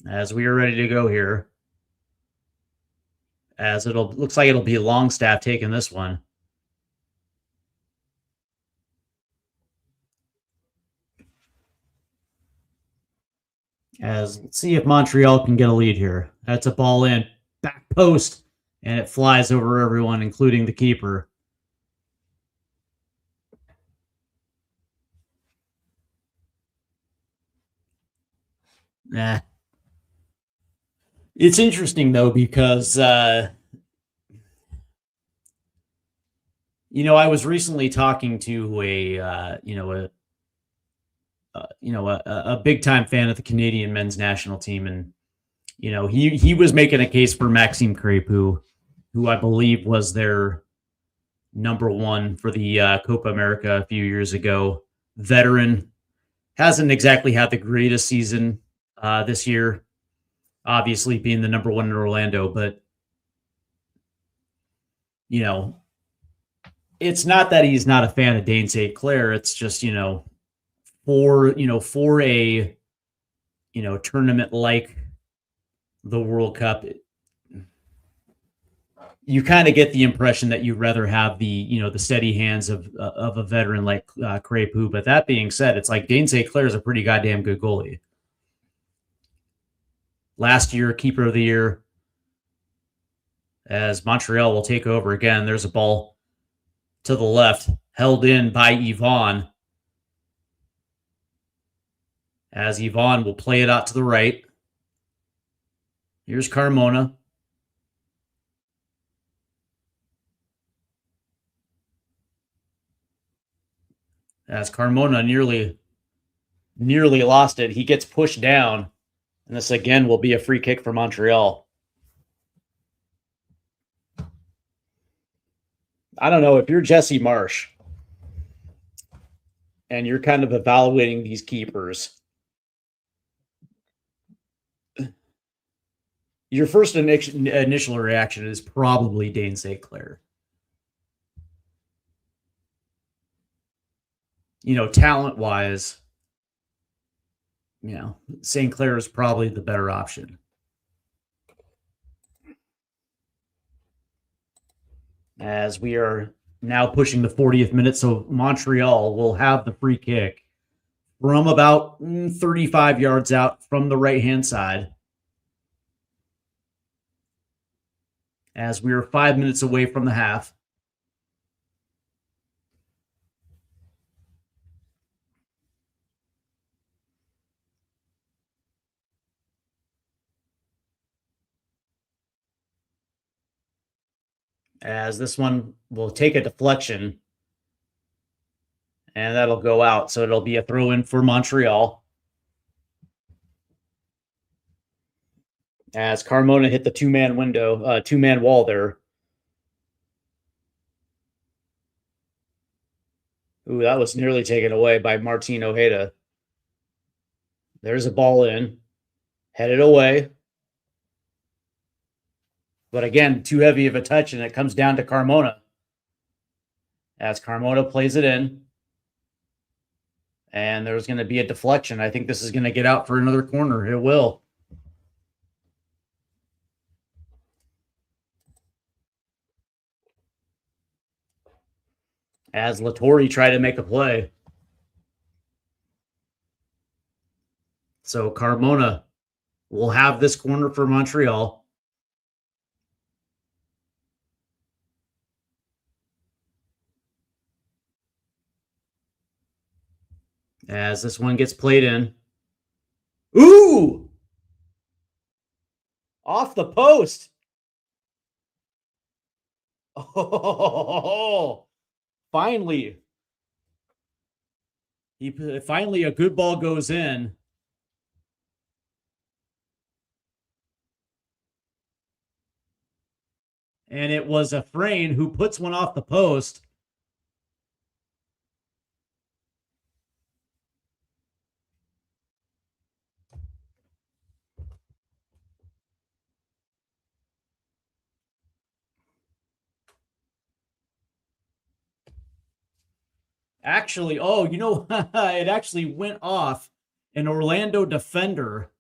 As we are ready to go here. As looks like it'll be Longstaff taking this one. As let's see if Montreal can get a lead here. That's a ball in, back post, and it flies over everyone, including the keeper. Nah. It's interesting though, because I was recently talking to a big time fan of the Canadian men's national team, and he was making a case for Maxime Crepeau, who I believe was their number one for the Copa America a few years ago. Veteran, hasn't exactly had the greatest season this year, obviously being the number one in Orlando, but it's not that he's not a fan of Dane St. Clair. It's just, for a tournament like the World Cup, you kind of get the impression that you'd rather have the steady hands of a veteran like Crepeau. But that being said, it's like Dane St. Clair is a pretty goddamn good goalie. Last year, keeper of the year. As Montreal will take over again. There's a ball to the left, held in by Yvonne. As Yvonne will play it out to the right. Here's Carmona. As Carmona nearly lost it. He gets pushed down. And this again will be a free kick for Montreal. I don't know, if you're Jesse Marsh and you're kind of evaluating these keepers, your first initial reaction is probably Dane St. Clair. Talent-wise, St. Clair is probably the better option. as we are now pushing the 40th minute. So Montreal will have the free kick from about 35 yards out from the right-hand side, as we are 5 minutes away from the half. As this one will take a deflection, and that'll go out. So it'll be a throw in for Montreal, as Carmona hit the two-man wall there. Ooh, that was nearly taken away by Martin Ojeda. There's a ball in, headed away. But again, too heavy of a touch, and it comes down to Carmona, as Carmona plays it in. And there's going to be a deflection. I think this is going to get out for another corner. It will. As Lattori tried to make a play. So Carmona will have this corner for Montreal. As this one gets played in. Ooh! Off the post. Oh, finally. Finally, a good ball goes in. And it was a Frayne who puts one off the post. Actually, oh, you know, it actually went off an Orlando defender.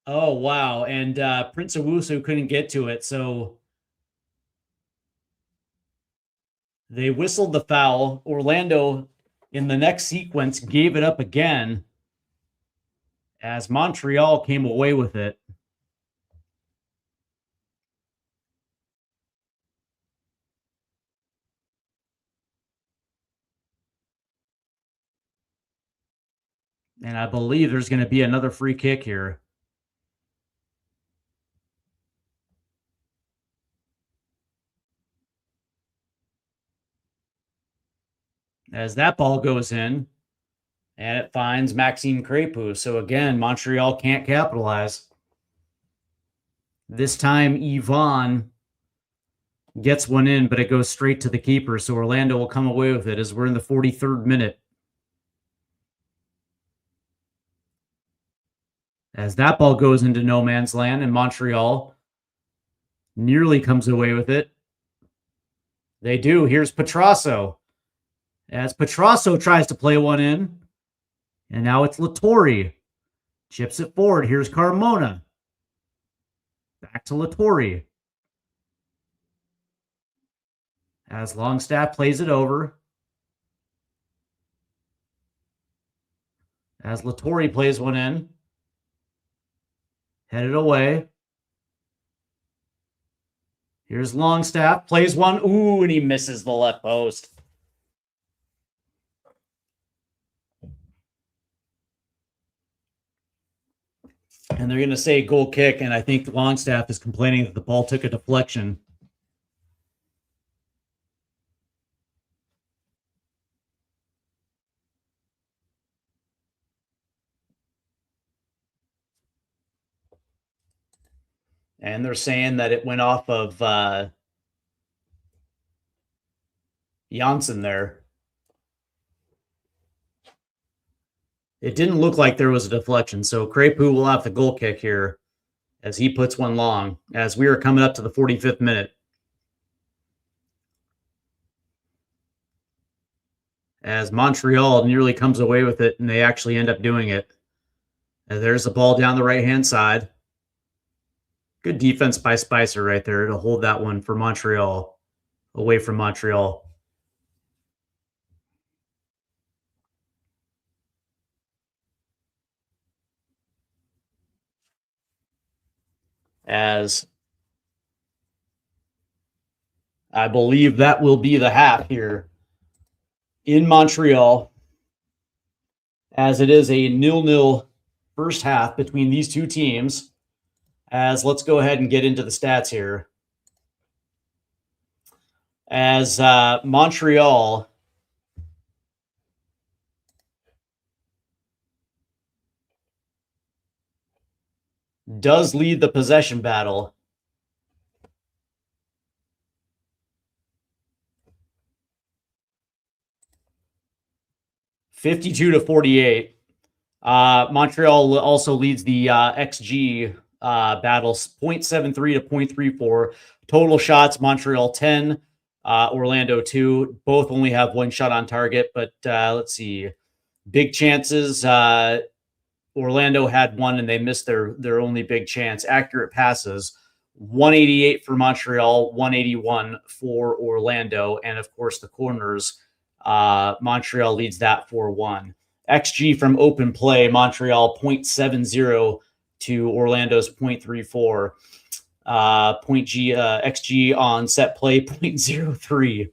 Oh, wow. And Prince Owusu couldn't get to it, so they whistled the foul. Orlando, in the next sequence, gave it up again, as Montreal came away with it. And I believe there's going to be another free kick here. As that ball goes in, and it finds Maxime Crépeau. So again, Montreal can't capitalize. This time, Yvonne gets one in, but it goes straight to the keeper. So Orlando will come away with it as we're in the 43rd minute. As that ball goes into no man's land, and Montreal nearly comes away with it. They do. Here's Petrasso. As Petrasso tries to play one in. And now it's Lattori. Chips it forward. Here's Carmona. Back to Lattori. As Longstaff plays it over. As Lattori plays one in. Headed away. Here's Longstaff. Plays one. Ooh, and he misses the left post. And they're going to say goal kick, and I think Longstaff is complaining that the ball took a deflection. And they're saying that it went off of Janssen there. It didn't look like there was a deflection, so Crépeau will have the goal kick here as he puts one long, as we are coming up to the 45th minute. As Montreal nearly comes away with it, and they actually end up doing it. And there's the ball down the right-hand side. Good defense by Spicer right there to hold that one for Montreal, away from Montreal. As I believe that will be the half here in Montreal, as it is a 0-0 first half between these two teams. As let's go ahead and get into the stats here. As Montreal does lead the possession battle. (52-48). Montreal also leads the XG battles, 0.73 to 0.34. Total shots, Montreal 10, Orlando 2. Both only have one shot on target, but let's see. Big chances, Orlando had one and they missed their only big chance. Accurate passes, 188 for Montreal, 181 for Orlando. And of course, the corners, Montreal leads that 4-1. XG from open play, Montreal 0.70 to Orlando's 0.34. XG on set play 0.03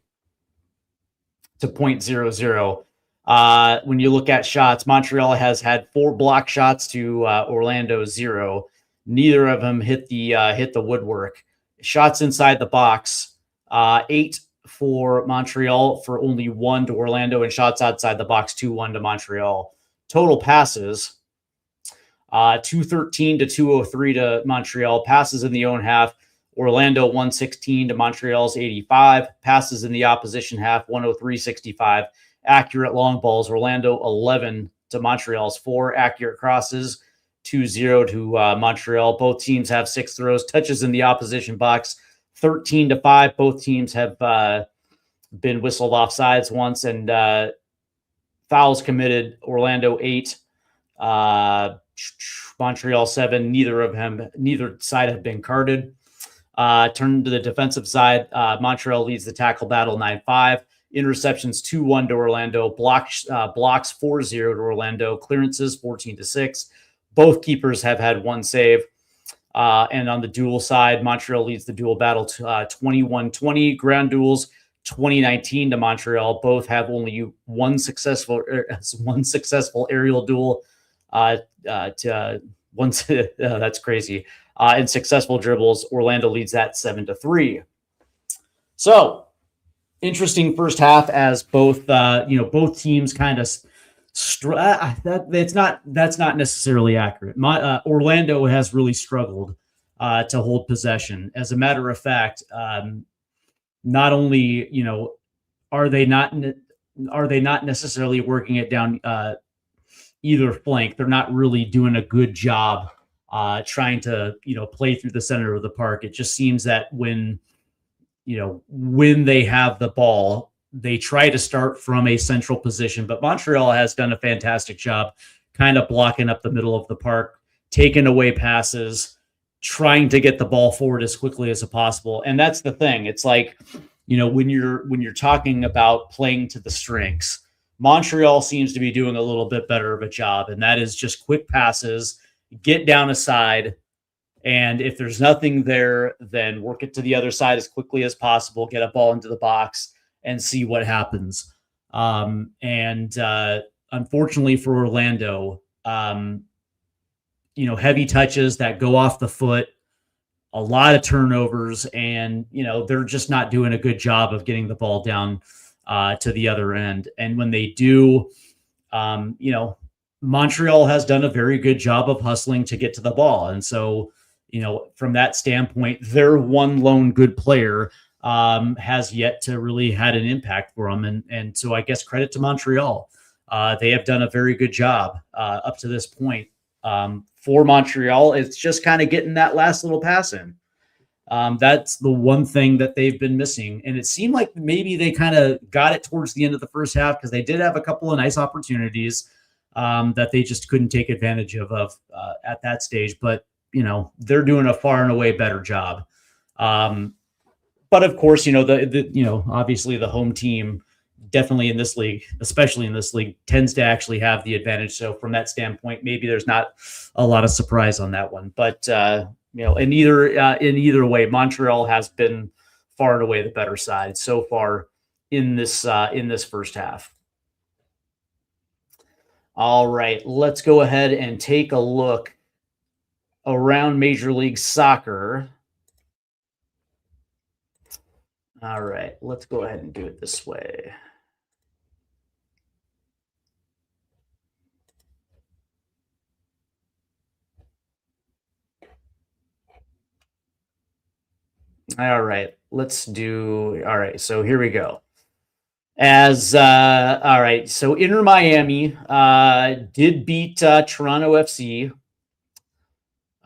to 0.00. When you look at shots, Montreal has had 4 block shots to Orlando's 0. Neither of them hit the woodwork. Shots inside the box, 8 for Montreal for only 1 to Orlando, and shots outside the box, 2-1 to Montreal. Total passes, 213 to 203 to Montreal. Passes in the own half, Orlando 116 to Montreal's 85. Passes in the opposition half, 103-65. Accurate long balls, Orlando 11 to Montreal's 4. Accurate crosses, 2-0 to Montreal. Both teams have 6 throws. Touches in the opposition box, 13-5. Both teams have been whistled off sides once, and fouls committed, Orlando 8, Montreal 7. Neither side have been carded. Turn to the defensive side. Montreal leads the tackle battle 9-5. Interceptions 2-1 to Orlando. Blocks 4-0 to Orlando. Clearances 14-6. Both keepers have had 1 save. And on the duel side, Montreal leads the duel battle 21-20. Ground duels 2019 to Montreal. Both have only one successful aerial duel. That's crazy. In successful dribbles, Orlando leads that 7-3. So interesting first half, as both teams kind of. That's not necessarily accurate. Orlando has really struggled to hold possession. As a matter of fact, not only are they not necessarily working it down either flank, they're not really doing a good job trying to play through the center of the park. It just seems that when they have the ball, they try to start from a central position, but Montreal has done a fantastic job kind of blocking up the middle of the park, taking away passes, trying to get the ball forward as quickly as possible. And that's the thing. It's like, when you're talking about playing to the strengths, Montreal seems to be doing a little bit better of a job, and that is just quick passes, get down a side, and if there's nothing there, then work it to the other side as quickly as possible, get a ball into the box, and see what happens. Unfortunately for Orlando, heavy touches that go off the foot, a lot of turnovers, and they're just not doing a good job of getting the ball down to the other end. And when they do, Montreal has done a very good job of hustling to get to the ball. And so, from that standpoint, their one lone good player has yet to really had an impact for them. And so I guess credit to Montreal. They have done a very good job up to this point. For Montreal, it's just kind of getting that last little pass in. That's the one thing that they've been missing. And it seemed like maybe they kind of got it towards the end of the first half, because they did have a couple of nice opportunities that they just couldn't take advantage of at that stage. But they're doing a far and away better job. But of course, obviously the home team definitely in this league, especially in this league, tends to actually have the advantage. So from that standpoint, maybe there's not a lot of surprise on that one. But in either way, Montreal has been far and away the better side so far in this first half. All right, let's go ahead and take a look around Major League Soccer. All right, let's go ahead and do it this way. All right, so here we go. All right, so Inter Miami did beat Toronto FC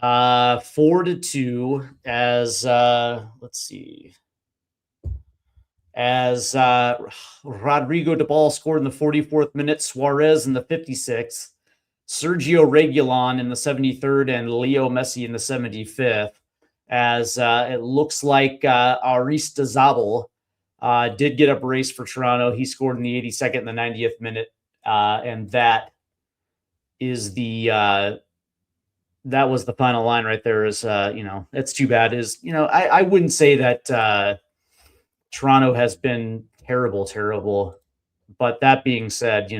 4-2 as let's see. As Rodrigo de Ball scored in the 44th minute, Suarez in the 56th, Sergio Reguilon in the 73rd, and Leo Messi in the 75th. As it looks like Aristizabal did get a brace for Toronto. He scored in the 82nd and the 90th minute, and that was the final line right there. It's too bad. I wouldn't say that Toronto has been terrible, but that being said,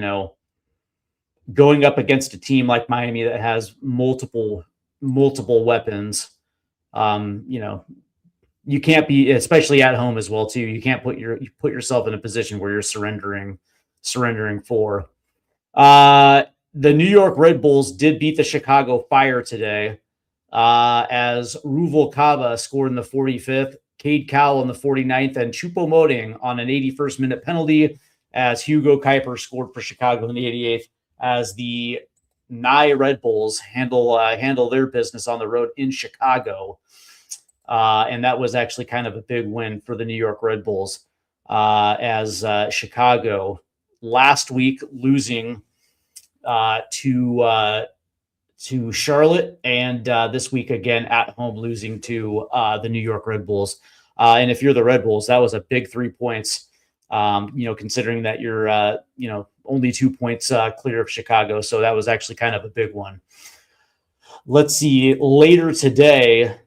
going up against a team like Miami that has multiple weapons, you can't be, especially at home as well too. You can't put yourself in a position where you're surrendering for. The New York Red Bulls did beat the Chicago Fire today, as Ruvalcaba scored in the 45th, Cade Cowell in the 49th, and Choupo-Moting on an 81st minute penalty, as Hugo Kuiper scored for Chicago in the 88th, as the Nye Red Bulls handle their business on the road in Chicago. And that was actually kind of a big win for the New York Red Bulls, as Chicago last week losing to Charlotte, and this week again at home losing to the New York Red Bulls. And if you're the Red Bulls, that was a big 3 points, considering that you're only 2 points clear of Chicago. So that was actually kind of a big one. Let's see, later today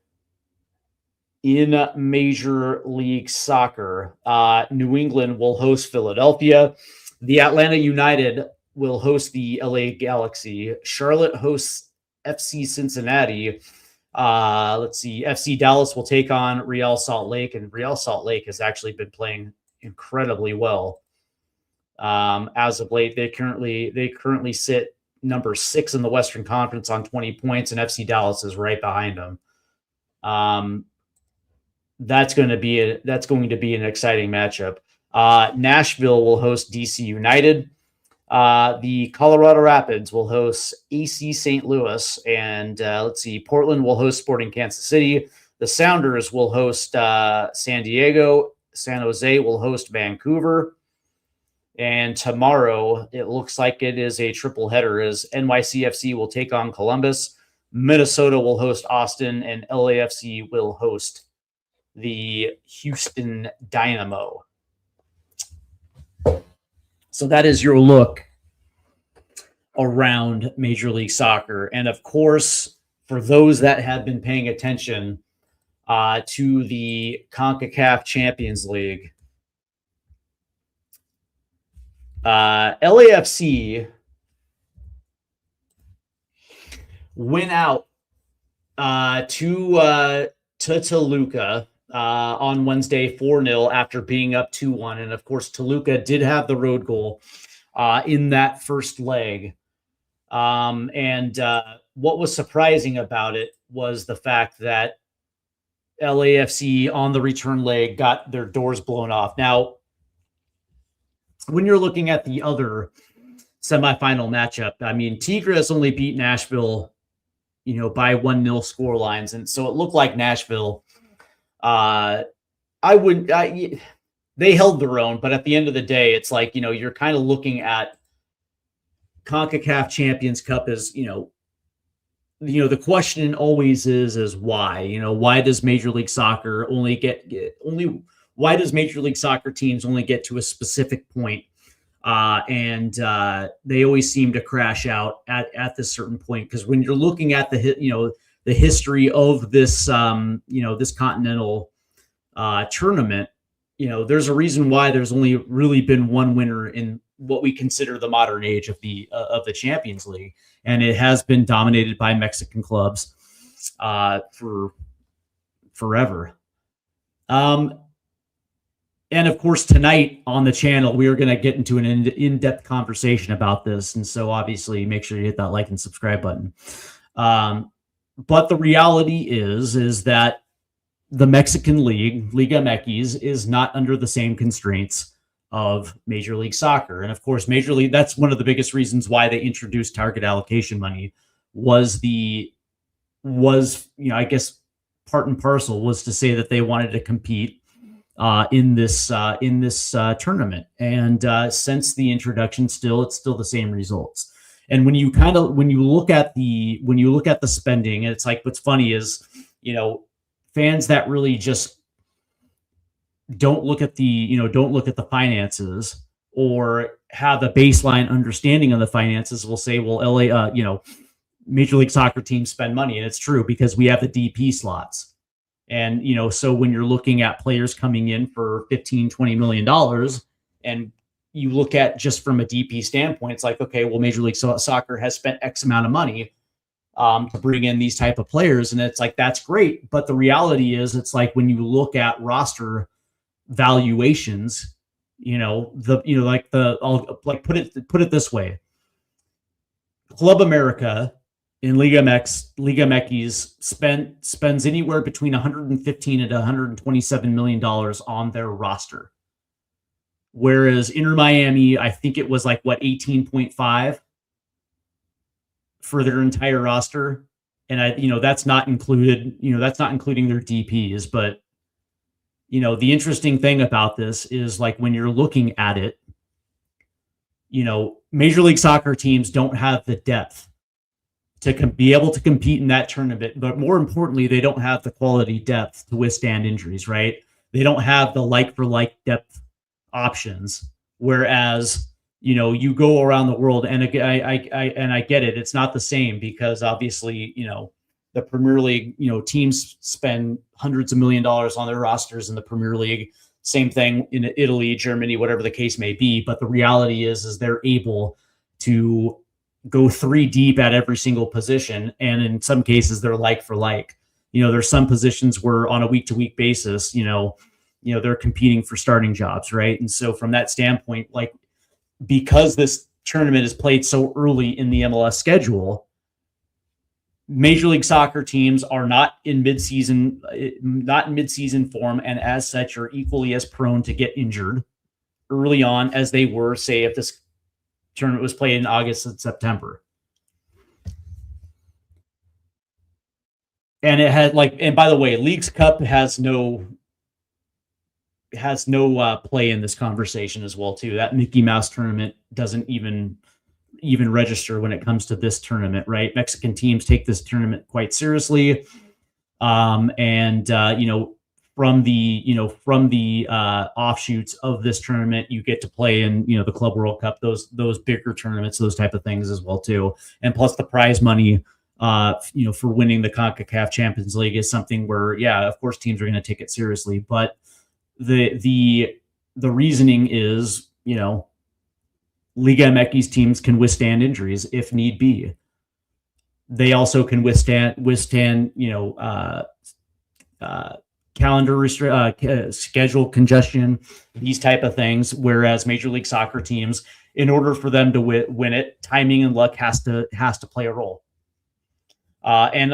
in Major League Soccer, New England will host Philadelphia. The Atlanta United will host the LA Galaxy. Charlotte hosts FC Cincinnati. Let's see, FC Dallas will take on Real Salt Lake, and Real Salt Lake has actually been playing incredibly well as of late. They currently sit number 6 in the Western Conference on 20 points, and FC Dallas is right behind them. That's going to be an exciting matchup. Nashville will host DC United. The Colorado Rapids will host AC St. Louis, and let's see, Portland will host Sporting Kansas City. The Sounders will host San Diego. San Jose will host Vancouver. And tomorrow, it looks like it is a triple header, as NYCFC will take on Columbus, Minnesota will host Austin, and LAFC will host the Houston Dynamo. So that is your look around Major League Soccer. And of course, for those that have been paying attention to the CONCACAF Champions League, LAFC went out to Toluca on Wednesday 4-0 after being up 2-1. And of course, Toluca did have the road goal in that first leg. And what was surprising about it was the fact that LAFC on the return leg got their doors blown off. Now, when you're looking at the other semifinal matchup, I mean, Tigres only beat Nashville, by 1-0 score lines. And so it looked like Nashville, they held their own, but at the end of the day, it's like, you're kind of looking at CONCACAF Champions Cup as, the question always is why? Why does Major League Soccer why does Major League Soccer teams only get to a specific point? And they always seem to crash out at this certain point. Because when you're looking at the history of this, this continental tournament, there's a reason why there's only really been one winner in what we consider the modern age of the Champions League, and it has been dominated by Mexican clubs for forever. And of course, tonight on the channel, we are going to get into an in-depth conversation about this. And so obviously make sure you hit that like and subscribe button. But the reality is that the Mexican League, Liga MX, is not under the same constraints of Major League Soccer. And of course, Major League, that's one of the biggest reasons why they introduced target allocation money was, I guess part and parcel was to say that they wanted to compete in this tournament. And since the introduction, it's still the same results. And when you look at the spending, and it's like, what's funny is, fans that really just don't look at the finances or have a baseline understanding of the finances will say, well, Major League Soccer teams spend money. And it's true, because we have the DP slots. And, so when you're looking at players coming in for $15-20 million, and you look at just from a DP standpoint, it's like, okay, well, Major League Soccer has spent X amount of money to bring in these type of players. And it's like, that's great. But the reality is, it's like, when you look at roster valuations, I'll put it this way. Club America in Liga MX spends anywhere between $115 and $127 million on their roster. Whereas Inter Miami, I think it was 18.5 for their entire roster. And that's not including their DPs. But, the interesting thing about this is, when you're looking at it, Major League Soccer teams don't have the depth to be able to compete in that tournament. But more importantly, they don't have the quality depth to withstand injuries, right? They don't have the like-for-like depth options. Whereas, you go around the world, and I get it. It's not the same, because obviously, the Premier League, teams spend hundreds of $millions on their rosters in the Premier League. Same thing in Italy, Germany, whatever the case may be. But the reality is they're able to go 3 deep at every single position. And in some cases, they're like for like. There's some positions where on a week-to-week basis, they're competing for starting jobs, right? And so from that standpoint, because this tournament is played so early in the MLS schedule, Major League Soccer teams are not in mid-season form, and as such are equally as prone to get injured early on as they were, say, if this tournament was played in August and September. And it had and by the way, Leagues Cup has no play in this conversation as well too. That Mickey Mouse tournament doesn't even register when it comes to this tournament, right? Mexican teams take this tournament quite seriously. From the offshoots of this tournament, you get to play in, the Club World Cup, those bigger tournaments, those type of things as well too. And plus the prize money, for winning the CONCACAF Champions League is something where, yeah, of course teams are going to take it seriously. But the reasoning is, Liga MX teams can withstand injuries if need be. They also can withstand schedule congestion, these type of things. Whereas Major League Soccer teams, in order for them to win it, timing and luck has to play a role. And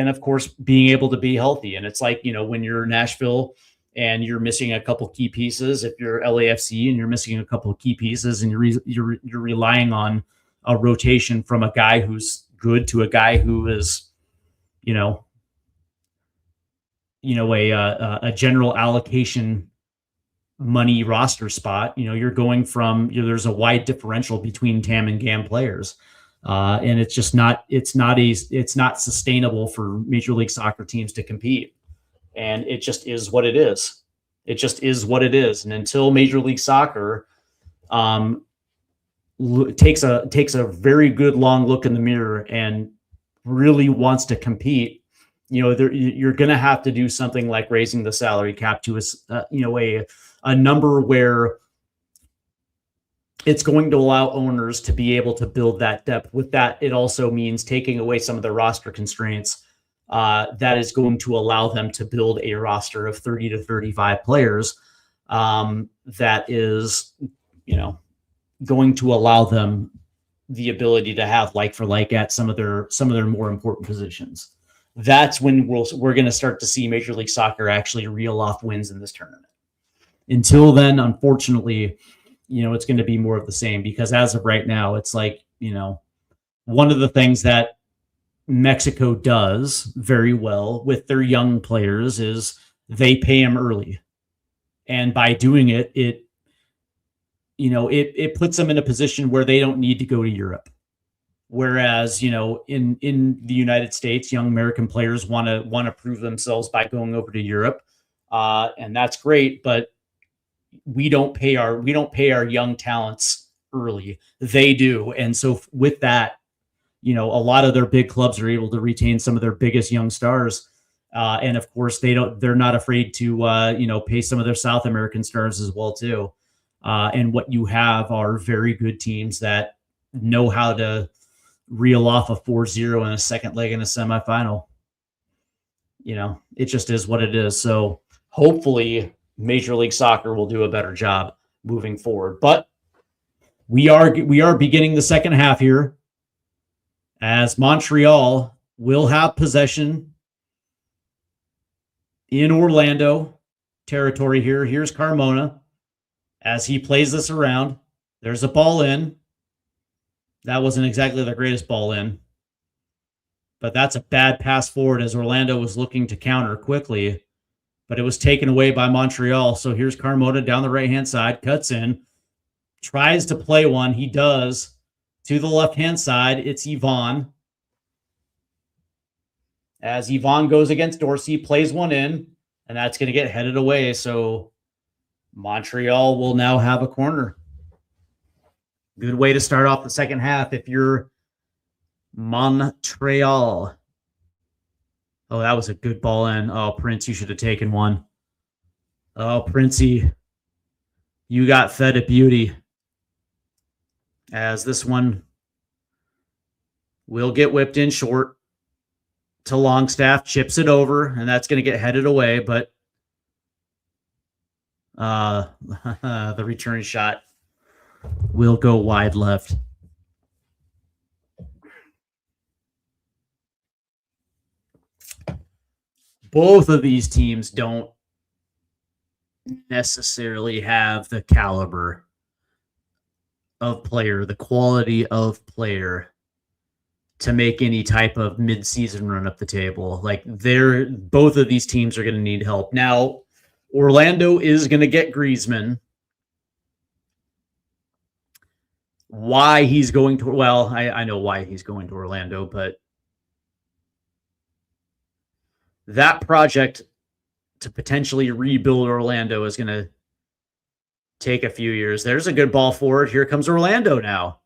of course, being able to be healthy. And it's like, when you're Nashville and you're missing a couple key pieces, if you're LAFC and you're missing a couple of key pieces, and you're relying on a rotation from a guy who's good to a guy who is, a general allocation money roster spot, you're going from, there's a wide differential between TAM and GAM players. And it's just not sustainable for Major League Soccer teams to compete. And it just is what it is. It just is what it is. And until Major League Soccer takes a very good long look in the mirror and really wants to compete, you're going to have to do something like raising the salary cap to a number where it's going to allow owners to be able to build that depth. With that, it also means taking away some of the roster constraints that is going to allow them to build a roster of 30 to 35 players that is, going to allow them the ability to have like for like at some of their more important positions. That's when we're going to start to see Major League Soccer actually reel off wins in this tournament. Until then, unfortunately, it's going to be more of the same, because as of right now, it's like, one of the things that Mexico does very well with their young players is they pay them early. And by doing it, it puts them in a position where they don't need to go to Europe. Whereas, in the United States, young American players want to prove themselves by going over to Europe. And that's great, but we don't pay our young talents early. They do. And so with that, a lot of their big clubs are able to retain some of their biggest young stars. And of course they're not afraid to, pay some of their South American stars as well too. And what you have are very good teams that know how to reel off a 4-0 in a second leg in a semifinal. It just is what it is. So hopefully Major League Soccer will do a better job moving forward. But we are beginning the second half here, as Montreal will have possession in Orlando territory here. Here's Carmona as he plays this around. There's a ball in. That wasn't exactly the greatest ball in, but that's a bad pass forward as Orlando was looking to counter quickly, but it was taken away by Montreal. So here's Carmona down the right-hand side, cuts in, tries to play one. He does. To the left-hand side, it's Yvonne. As Yvonne goes against Dorsey, plays one in, and that's going to get headed away. So Montreal will now have a corner. Good way to start off the second half if you're Montreal. Oh, that was a good ball in. Oh, Prince, you should have taken one. Oh, Princey, you got fed a beauty. As this one will get whipped in short to Longstaff, chips it over, and that's going to get headed away, but the return shot will go wide left. Both of these teams don't necessarily have the caliber of player, the quality of player to make any type of mid-season run up the table. Like both of these teams are going to need help. Now, Orlando is going to get Griezmann. Why he's going to, well, I know why he's going to Orlando, but that project to potentially rebuild Orlando is going to take a few years. There's a good ball forward. Here comes Orlando now.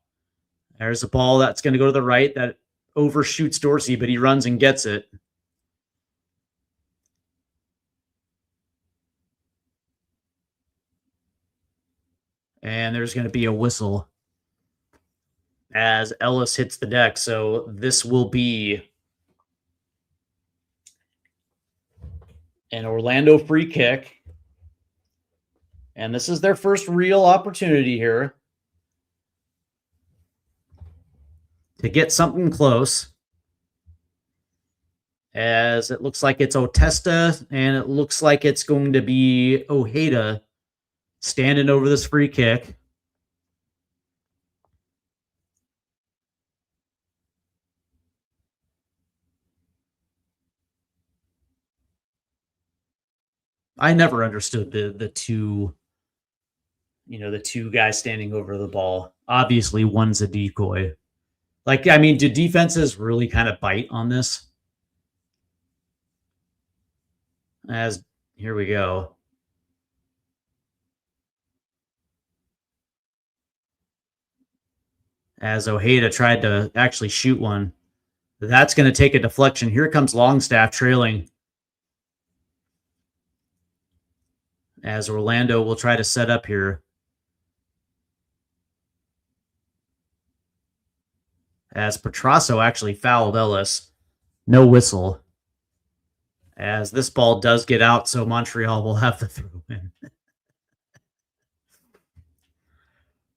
There's a ball that's going to go to the right that overshoots Dorsey, but he runs and gets it. And there's going to be a whistle as Ellis hits the deck. So this will be an Orlando free kick. And this is their first real opportunity here to get something close. As it looks like it's Otesta, and it looks like it's going to be Ojeda standing over this free kick. I never understood the two, the two guys standing over the ball. Obviously, one's a decoy. Like, I mean, do defenses really kind of bite on this? As here we go. As Ojeda tried to actually shoot one. That's going to take a deflection. Here comes Longstaff trailing. As Orlando will try to set up here. As Petrasso actually fouled Ellis. No whistle. As this ball does get out, so Montreal will have the throw in.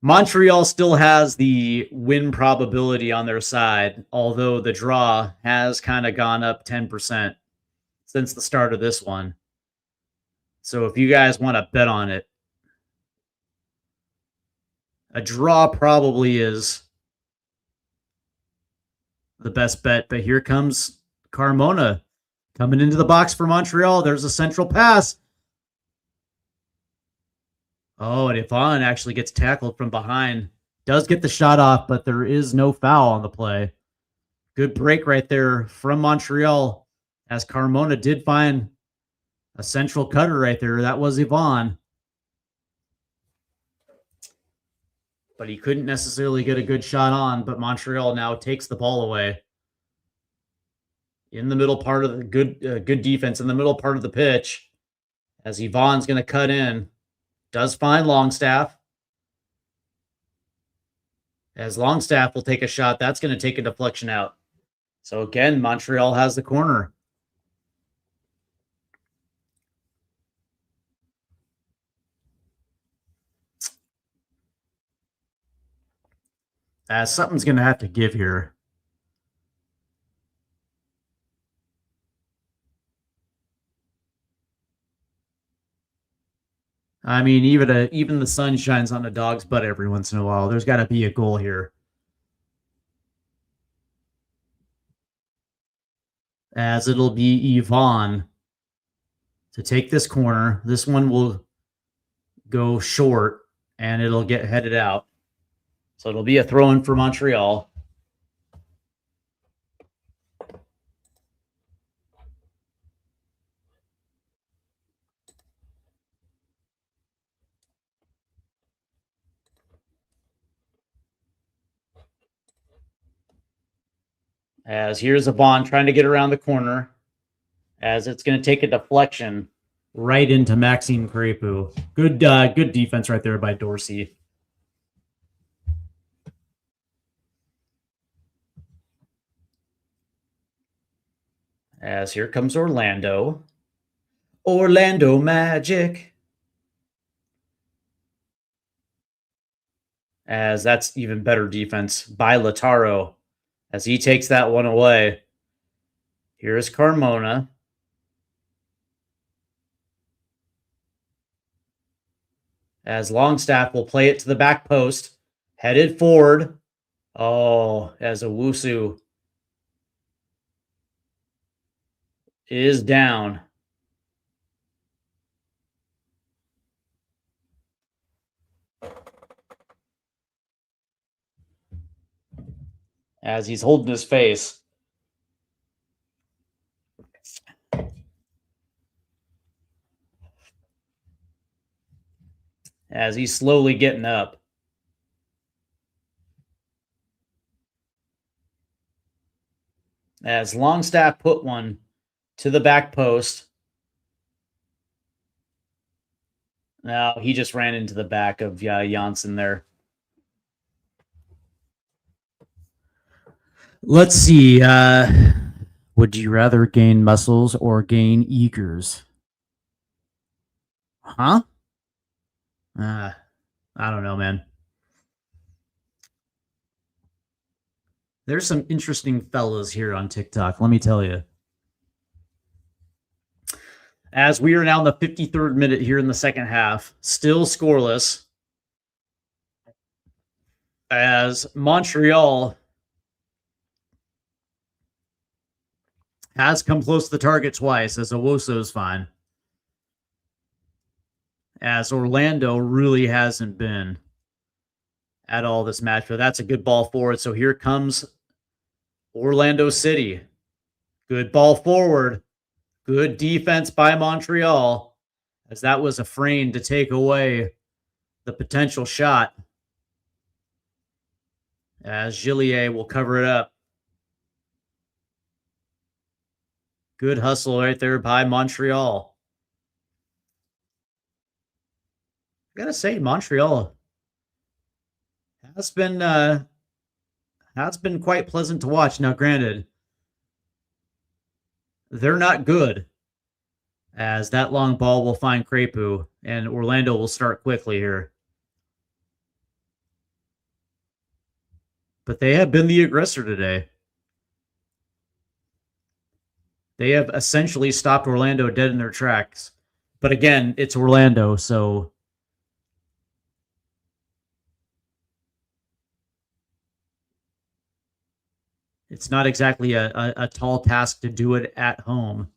Montreal still has the win probability on their side, although the draw has kind of gone up 10% since the start of this one. So if you guys want to bet on it, a draw probably is the best bet. But here comes Carmona coming into the box for Montreal. There's a central pass. Oh, and Yvonne actually gets tackled from behind. Does get the shot off, but there is no foul on the play. Good break right there from Montreal, as Carmona did find a central cutter right there. That was Yvonne. But he couldn't necessarily get a good shot on, but Montreal now takes the ball away. In the middle part of the good defense in the middle part of the pitch, as Yvonne's going to cut in. Does find Longstaff. As Longstaff will take a shot, that's going to take a deflection out. So again, Montreal has the corner. Something's going to have to give here. I mean, even the sun shines on a dog's butt every once in a while. There's got to be a goal here. As it'll be Yvonne to take this corner. This one will go short, and it'll get headed out. So it'll be a throw-in for Montreal. As here's Yvonne trying to get around the corner. As it's going to take a deflection right into Maxime Crepeau. Good defense right there by Dorsey. As here comes Orlando. Orlando Magic. As that's even better defense by Lautaro. As he takes that one away. Here's Carmona. As Longstaff will play it to the back post. Headed forward. Oh, as Owusu is down. As he's holding his face. As he's slowly getting up. As Longstaff put one to the back post. Now he just ran into the back of Janssen there. Let's see. Would you rather gain muscles or gain eagers? Huh? I don't know, man. There's some interesting fellas here on TikTok, let me tell you. As we are now in the 53rd minute here in the second half, still scoreless. As Montreal has come close to the target twice, as Owusu's fine. As Orlando really hasn't been at all this match, but that's a good ball forward. So here comes Orlando City. Good ball forward. Good defense by Montreal, as that was a frame to take away the potential shot. As Gillier will cover it up. Good hustle right there by Montreal. I gotta say, Montreal has been quite pleasant to watch. Now, granted, they're not good, as that long ball will find Crepu, and Orlando will start quickly here. But they have been the aggressor today. They have essentially stopped Orlando dead in their tracks. But again, it's Orlando, so it's not exactly a tall task to do it at home.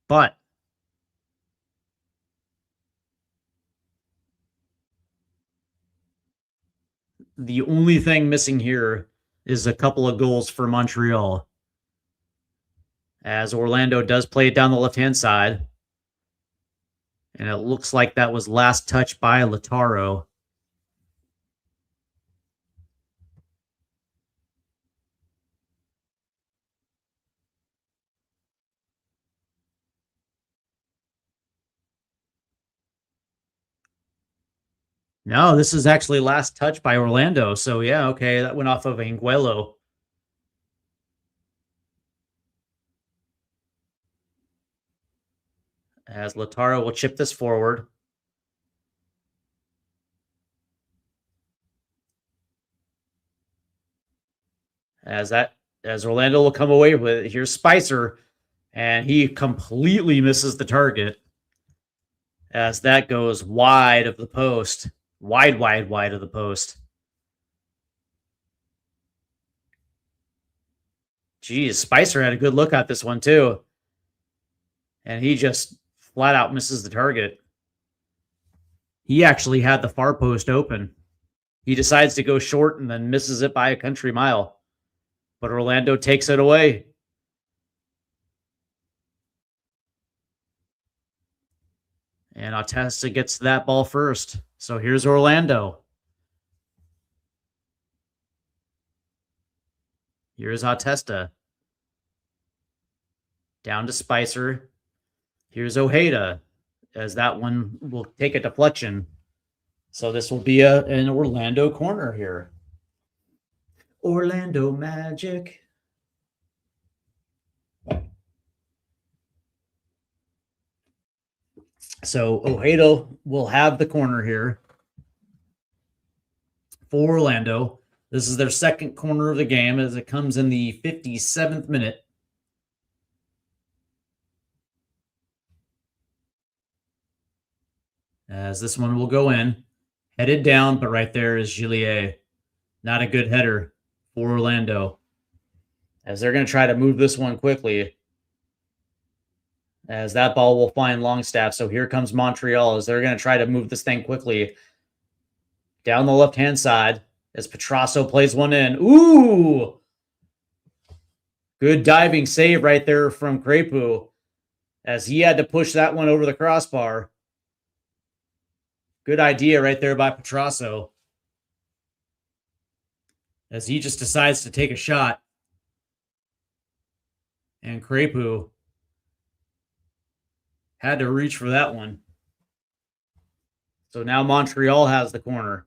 But the only thing missing here is a couple of goals for Montreal, as Orlando does play it down the left-hand side. And it looks like that was last touch by Lautaro. No, this is actually last touch by Orlando. So, yeah, okay, that went off of Anguello. As Lautaro will chip this forward. As Orlando will come away with it. Here's Spicer, and he completely misses the target, as that goes wide of the post. Wide of the post. Geez, Spicer had a good look at this one too. And he just flat out misses the target. He actually had the far post open. He decides to go short and then misses it by a country mile. But Orlando takes it away. And Atesta gets that ball first. So here's Orlando. Here's Atesta. Down to Spicer. Here's Ojeda, as that one will take a deflection. So this will be an Orlando corner here. Orlando Magic. So Ojeda will have the corner here for Orlando. This is their second corner of the game, as it comes in the 57th minute. As this one will go in. Headed down, but right there is Gillier. Not a good header for Orlando, as they're going to try to move this one quickly, as that ball will find Longstaff. So here comes Montreal, as they're going to try to move this thing quickly down the left-hand side, as Petrasso plays one in. Ooh! Good diving save right there from Crepu, as he had to push that one over the crossbar. Good idea right there by Petrasso, as he just decides to take a shot. And Crepu had to reach for that one. So now Montreal has the corner.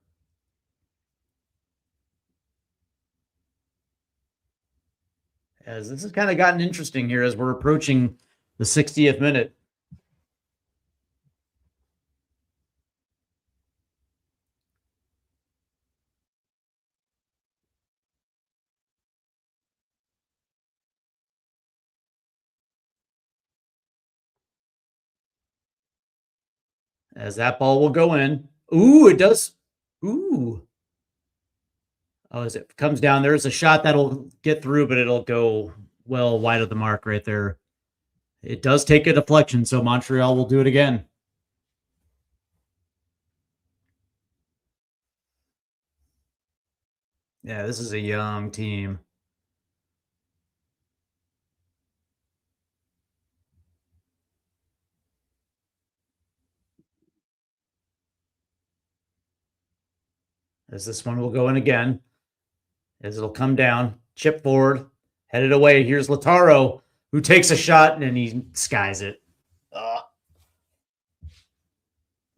As this has kind of gotten interesting here as we're approaching the 60th minute. As that ball will go in. Ooh, it does. Ooh. Oh, as it comes down, there's a shot that'll get through, but it'll go well wide of the mark right there. It does take a deflection, so Montreal will do it again. Yeah, this is a young team. As this one will go in again. As it'll come down, chip forward, headed away. Here's Lautaro, who takes a shot and he skies it.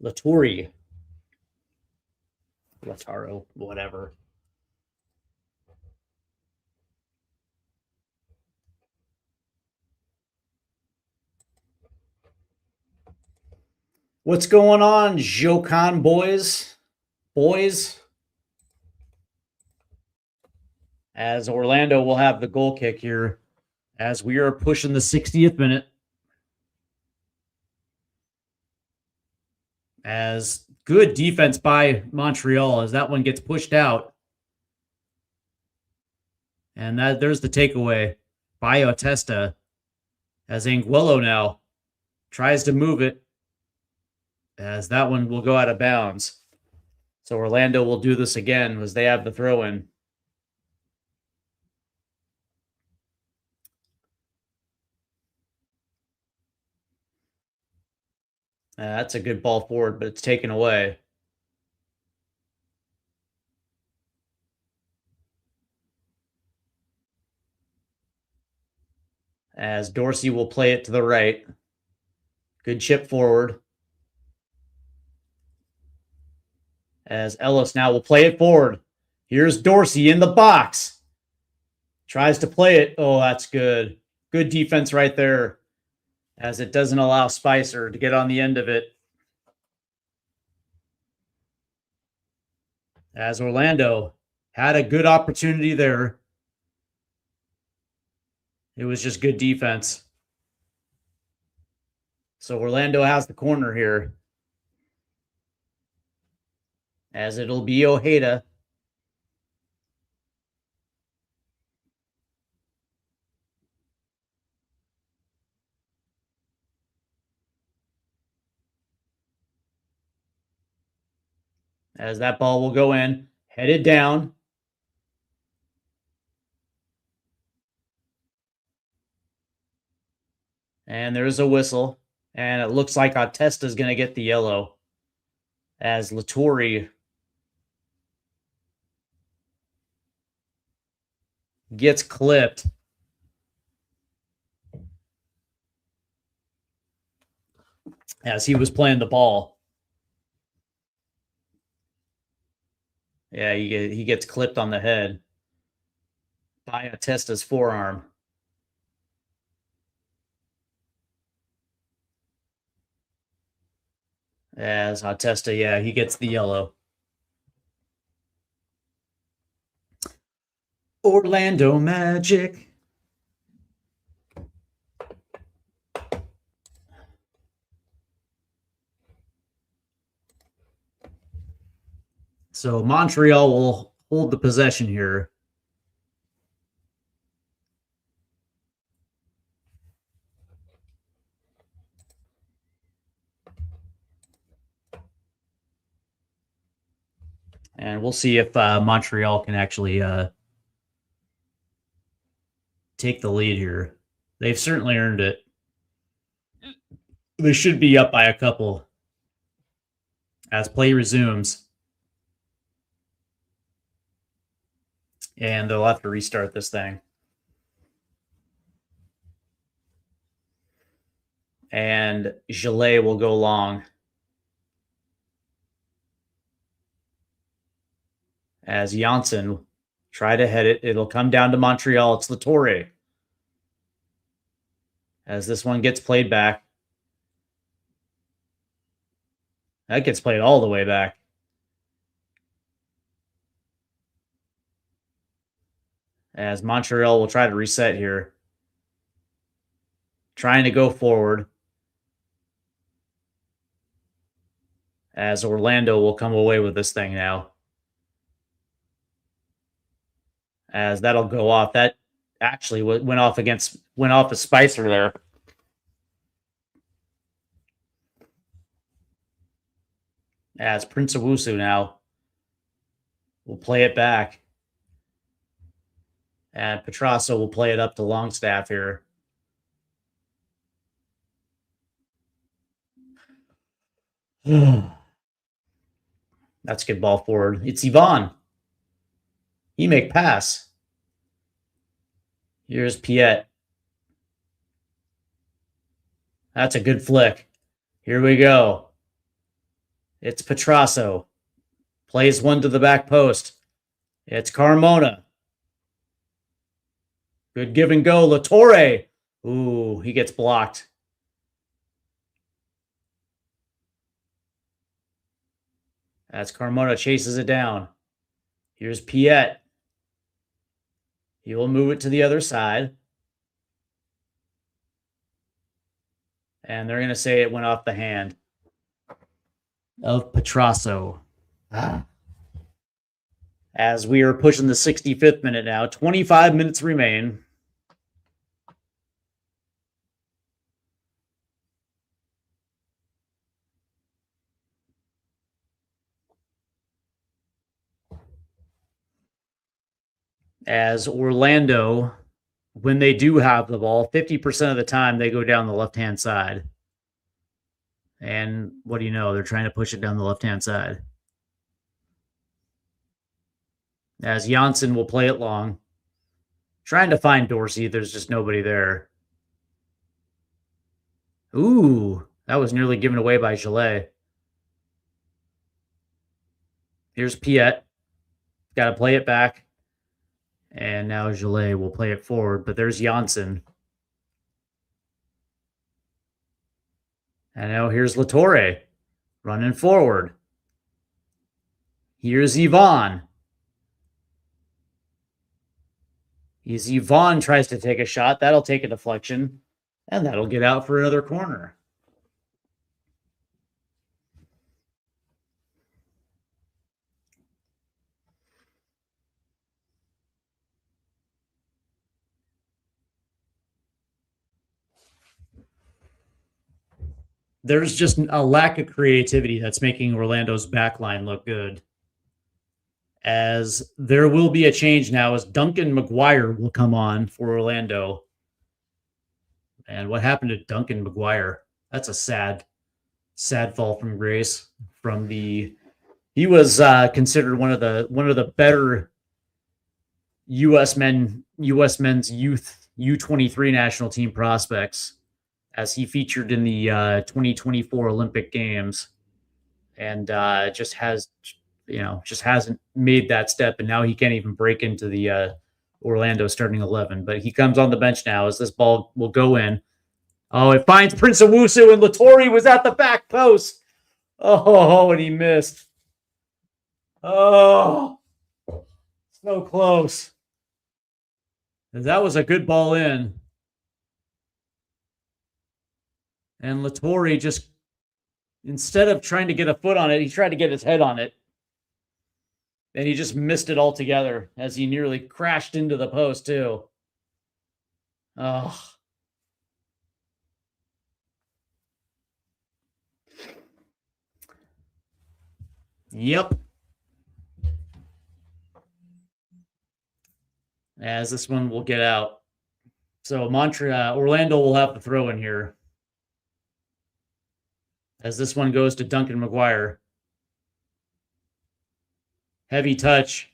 Lattori. Lautaro, whatever. What's going on, Jokan boys? Boys. As Orlando will have the goal kick here as we are pushing the 60th minute. As good defense by Montreal as that one gets pushed out. And there's the takeaway by Otesta as Anguello now tries to move it as that one will go out of bounds. So Orlando will do this again as they have the throw in. That's a good ball forward, but it's taken away. As Dorsey will play it to the right. Good chip forward. As Ellis now will play it forward. Here's Dorsey in the box. Tries to play it. Oh, that's good. Good defense right there. As it doesn't allow Spicer to get on the end of it. As Orlando had a good opportunity there. It was just good defense. So Orlando has the corner here. As it'll be Ojeda. As that ball will go in, headed down. And there's a whistle. And it looks like Otesta's going to get the yellow. As Lattori gets clipped. As he was playing the ball. Yeah, he gets clipped on the head by Otesta's forearm. As Otesta, yeah, he gets the yellow. Orlando Magic. So Montreal will hold the possession here. And we'll see if Montreal can actually take the lead here. They've certainly earned it. They should be up by a couple as play resumes. And they'll have to restart this thing. And Gillet will go long. As Janssen try to head it. It'll come down to Montreal. It's Latore. As this one gets played back. That gets played all the way back. As Montreal will try to reset here. Trying to go forward. As Orlando will come away with this thing now. As that'll go off. That actually went off a Spicer there. As Prince Owusu now will play it back. And Petrasso will play it up to Longstaff here. That's a good ball forward. It's Yvonne. He make pass. Here's Piet. That's a good flick. Here we go. It's Petrasso. Plays one to the back post. It's Carmona. Good give and go. Latorre. Ooh, he gets blocked. As Carmona chases it down. Here's Piet. He will move it to the other side. And they're going to say it went off the hand of Petrasso. As we are pushing the 65th minute now, 25 minutes remain. As Orlando, when they do have the ball, 50% of the time they go down the left-hand side. And what do you know? They're trying to push it down the left-hand side. As Janssen will play it long. Trying to find Dorsey. There's just nobody there. Ooh, that was nearly given away by Gillet. Here's Piet. Got to play it back. And now Gillet will play it forward, but there's Janssen. And now here's Latorre running forward. Here's Yvonne. Yvonne tries to take a shot. That'll take a deflection, and that'll get out for another corner. There's just a lack of creativity that's making Orlando's backline look good. As there will be a change now as Duncan McGuire will come on for Orlando. And what happened to Duncan McGuire? That's a sad fall from grace. He was considered one of the better U.S. men's youth U23 national team prospects, as he featured in the 2024 Olympic Games, and just hasn't made that step, and now he can't even break into the Orlando starting 11. But he comes on the bench now as this ball will go in. Oh, it finds Prince Owusu, and Latorre was at the back post. Oh, and he missed. Oh, so close. That was a good ball in. And Latorre just, instead of trying to get a foot on it, he tried to get his head on it. And he just missed it altogether as he nearly crashed into the post, too. Oh. Yep. As this one will get out. So Orlando will have the throw in here. As this one goes to Duncan McGuire. Heavy touch.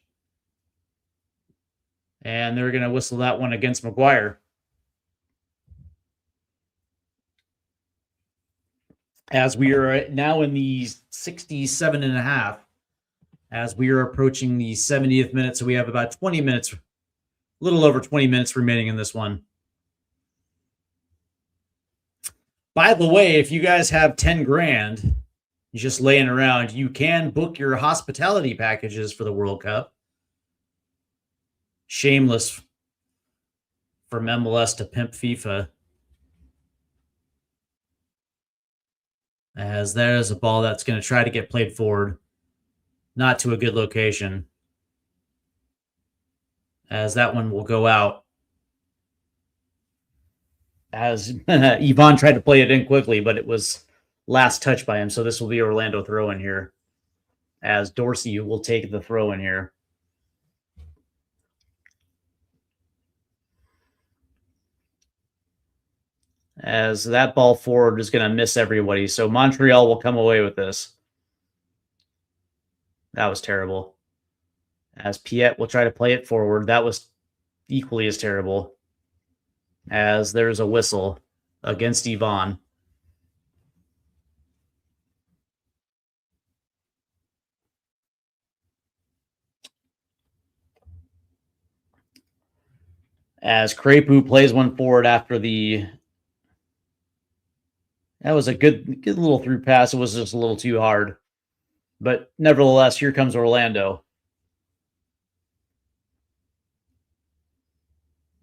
And they're going to whistle that one against McGuire. As we are now in the 67.5, as we are approaching the 70th minute. So we have about 20 minutes, a little over 20 minutes remaining in this one. By the way, if you guys have 10 grand just laying around, you can book your hospitality packages for the World Cup. Shameless from MLS to pimp FIFA. As there is a ball that's going to try to get played forward. Not to a good location. As that one will go out. As Yvonne tried to play it in quickly, but it was last touch by him. So this will be Orlando throw in here. As Dorsey will take the throw in here. as that ball forward is going to miss everybody. So Montreal will come away with this. That was terrible. As Piet will try to play it forward. That was equally as terrible. As there's a whistle against Yvonne. As Crepu plays one forward after the... That was a good little through pass. It was just a little too hard. But nevertheless, here comes Orlando.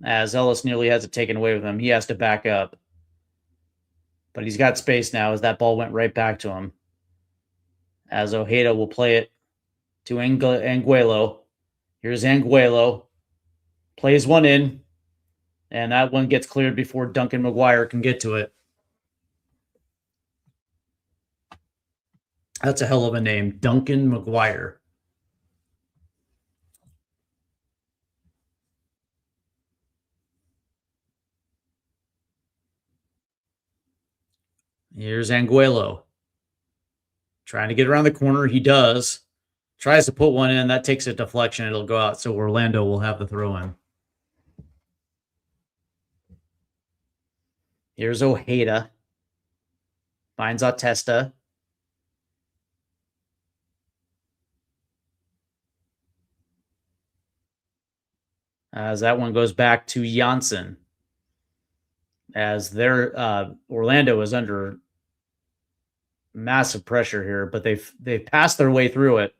As Ellis nearly has it taken away with him. He has to back up. But he's got space now as that ball went right back to him. As Ojeda will play it to Anguelo. Here's Anguelo. Plays one in. And that one gets cleared before Duncan McGuire can get to it. That's a hell of a name, Duncan McGuire. Here's Anguelo. Trying to get around the corner. He does. Tries to put one in. That takes a deflection. It'll go out, so Orlando will have the throw in. Here's Ojeda. Finds Atesta. As that one goes back to Janssen. As their Orlando is under massive pressure here, but they've passed their way through it.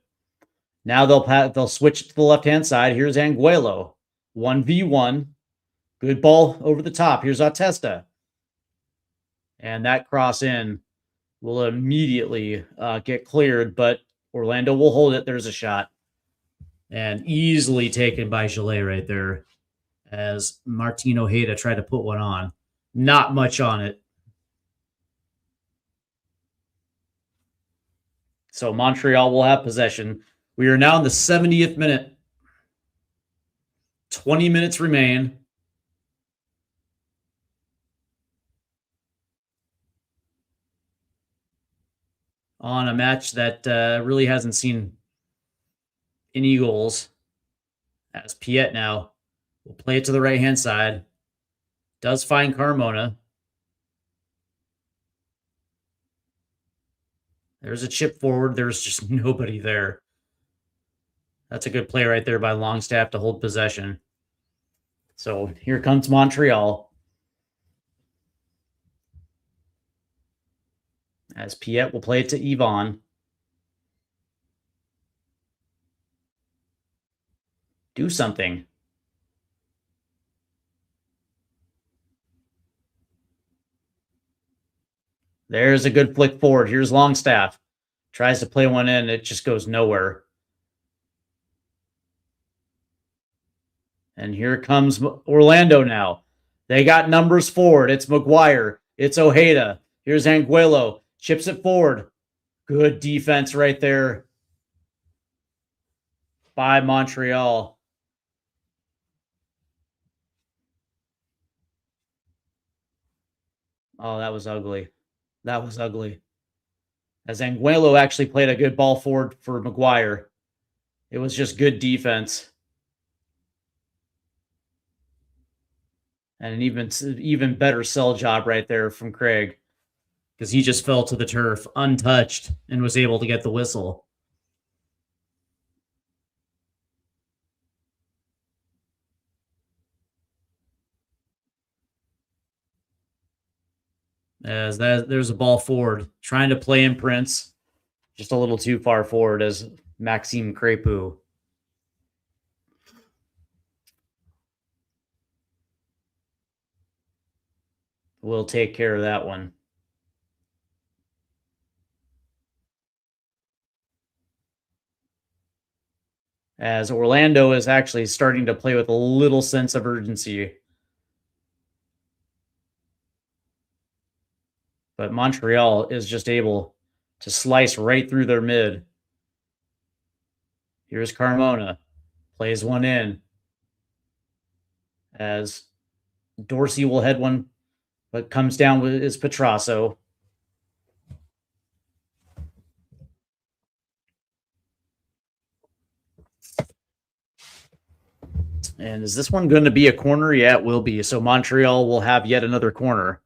Now they'll switch to the left-hand side. Here's Anguelo. 1v1. Good ball over the top. Here's Atesta. And that cross in will immediately get cleared, but Orlando will hold it. There's a shot. And easily taken by Gillet right there as Martin Ojeda tried to put one on. Not much on it. So Montreal will have possession. We are now in the 70th minute. 20 minutes remain. On a match that really hasn't seen any goals. As Piet now will play it to the right-hand side. Does find Carmona. There's a chip forward. There's just nobody there. That's a good play right there by Longstaff to hold possession. So here comes Montreal. As Piet will play it to Yvonne. Do something. There's a good flick forward. Here's Longstaff. Tries to play one in. It just goes nowhere. And here comes Orlando now. They got numbers forward. It's McGuire. It's Ojeda. Here's Anguelo. Chips it forward. Good defense right there by Montreal. Oh, that was ugly. That was ugly. As Anguelo actually played a good ball forward for McGuire. It was just good defense. And an even better sell job right there from Craig. Because he just fell to the turf untouched and was able to get the whistle. As there's a ball forward. Trying to play in Prince. Just a little too far forward as Maxime Crepu. Will take care of that one. As Orlando is actually starting to play with a little sense of urgency. But Montreal is just able to slice right through their mid. Here's Carmona. Plays one in. As Dorsey will head one but comes down with is Petrasso. And is this one going to be a corner? Yeah, it will be. So Montreal will have yet another corner,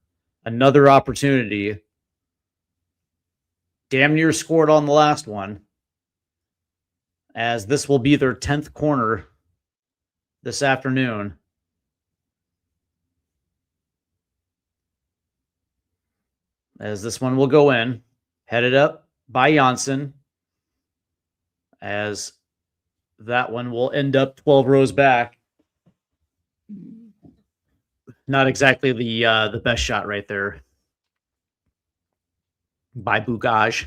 another opportunity. Damn near scored on the last one, as this will be their 10th corner this afternoon. As this one will go in, headed up by Janssen, as that one will end up 12 rows back. Not exactly the best shot right there by Bugaj.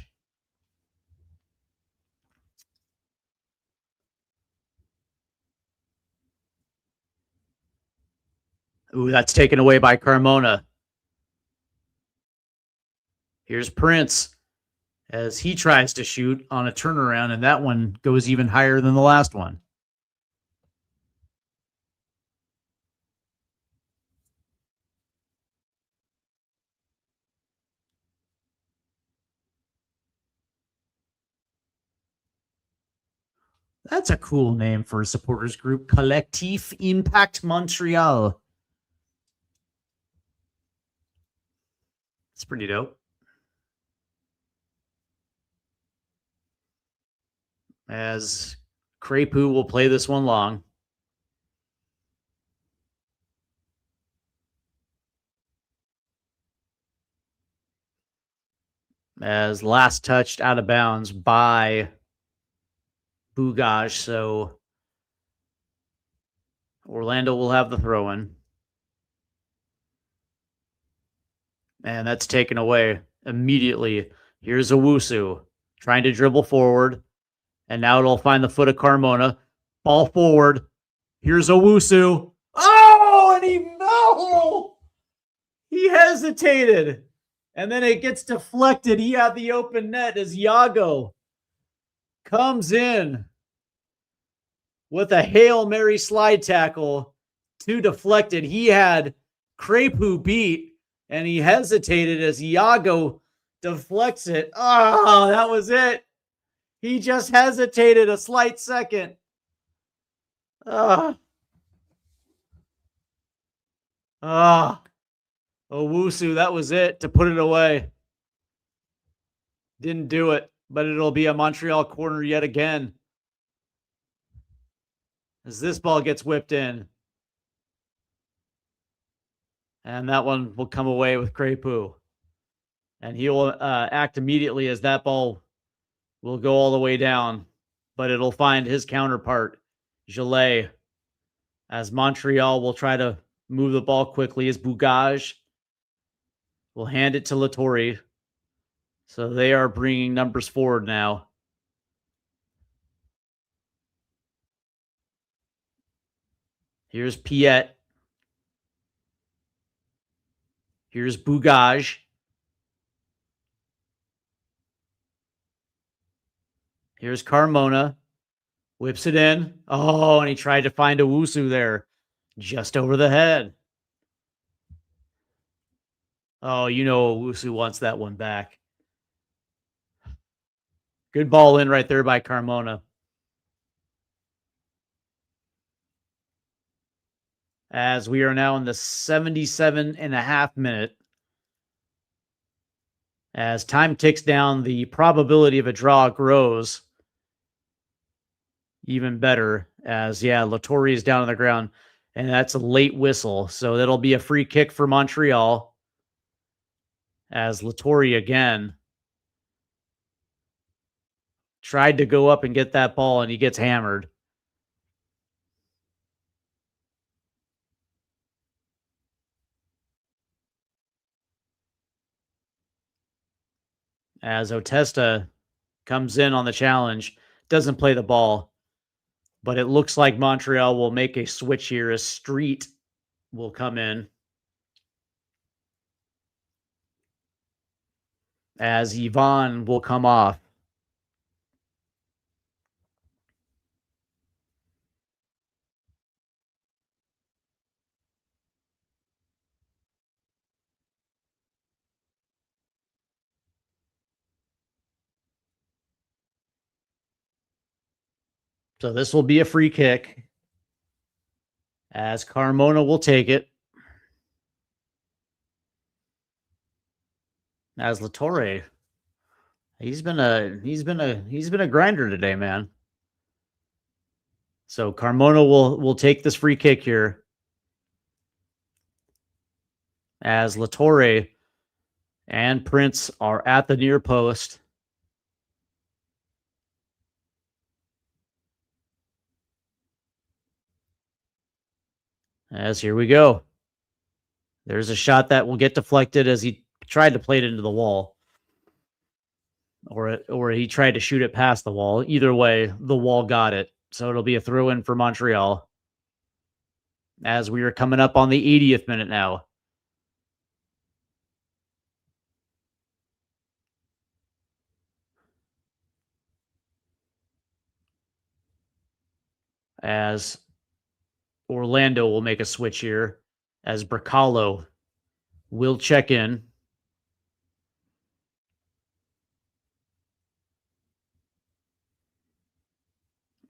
Ooh, that's taken away by Carmona. Here's Prince as he tries to shoot on a turnaround, and that one goes even higher than the last one. That's a cool name for a supporters group. Collectif Impact Montreal. It's pretty dope. As Crepu will play this one long. As last touched out of bounds by Bugaj. So Orlando will have the throw in. And that's taken away immediately. Here's Owusu trying to dribble forward. And now it'll find the foot of Carmona. Ball forward. Here's Owusu. Oh, and he hesitated. And then it gets deflected. He had the open net as Iago comes in with a Hail Mary slide tackle to deflect it. He had Crepu beat, and he hesitated as Iago deflects it. Oh, that was it. He just hesitated a slight second. Owusu, that was it to put it away. Didn't do it, but it'll be a Montreal corner yet again. As this ball gets whipped in. And that one will come away with Crepu. And he will act immediately as that ball will go all the way down. But it'll find his counterpart, Gillet, as Montreal will try to move the ball quickly as Bugaj will hand it to Lattori. So they are bringing numbers forward now. Here's Piet. Here's Bugaj. Here's Carmona. Whips it in. Oh, and he tried to find Owusu there. Just over the head. Oh, you know Owusu wants that one back. Good ball in right there by Carmona. As we are now in the 77.5 minute. As time ticks down, the probability of a draw grows even better. As, Lattori is down on the ground, and that's a late whistle. So that'll be a free kick for Montreal. As Lattori again tried to go up and get that ball, and he gets hammered. As Otesta comes in on the challenge, doesn't play the ball, but it looks like Montreal will make a switch here as Street will come in. As Yvonne will come off. So this will be a free kick, as Carmona will take it. As Latorre, he's been a grinder today, man. So Carmona will take this free kick here, as Latorre and Prince are at the near post. As here we go. There's a shot that will get deflected, as he tried to play it into the wall. Or he tried to shoot it past the wall. Either way, the wall got it. So it'll be a throw in for Montreal, as we are coming up on the 80th minute now. As Orlando will make a switch here, as Bracalo will check in.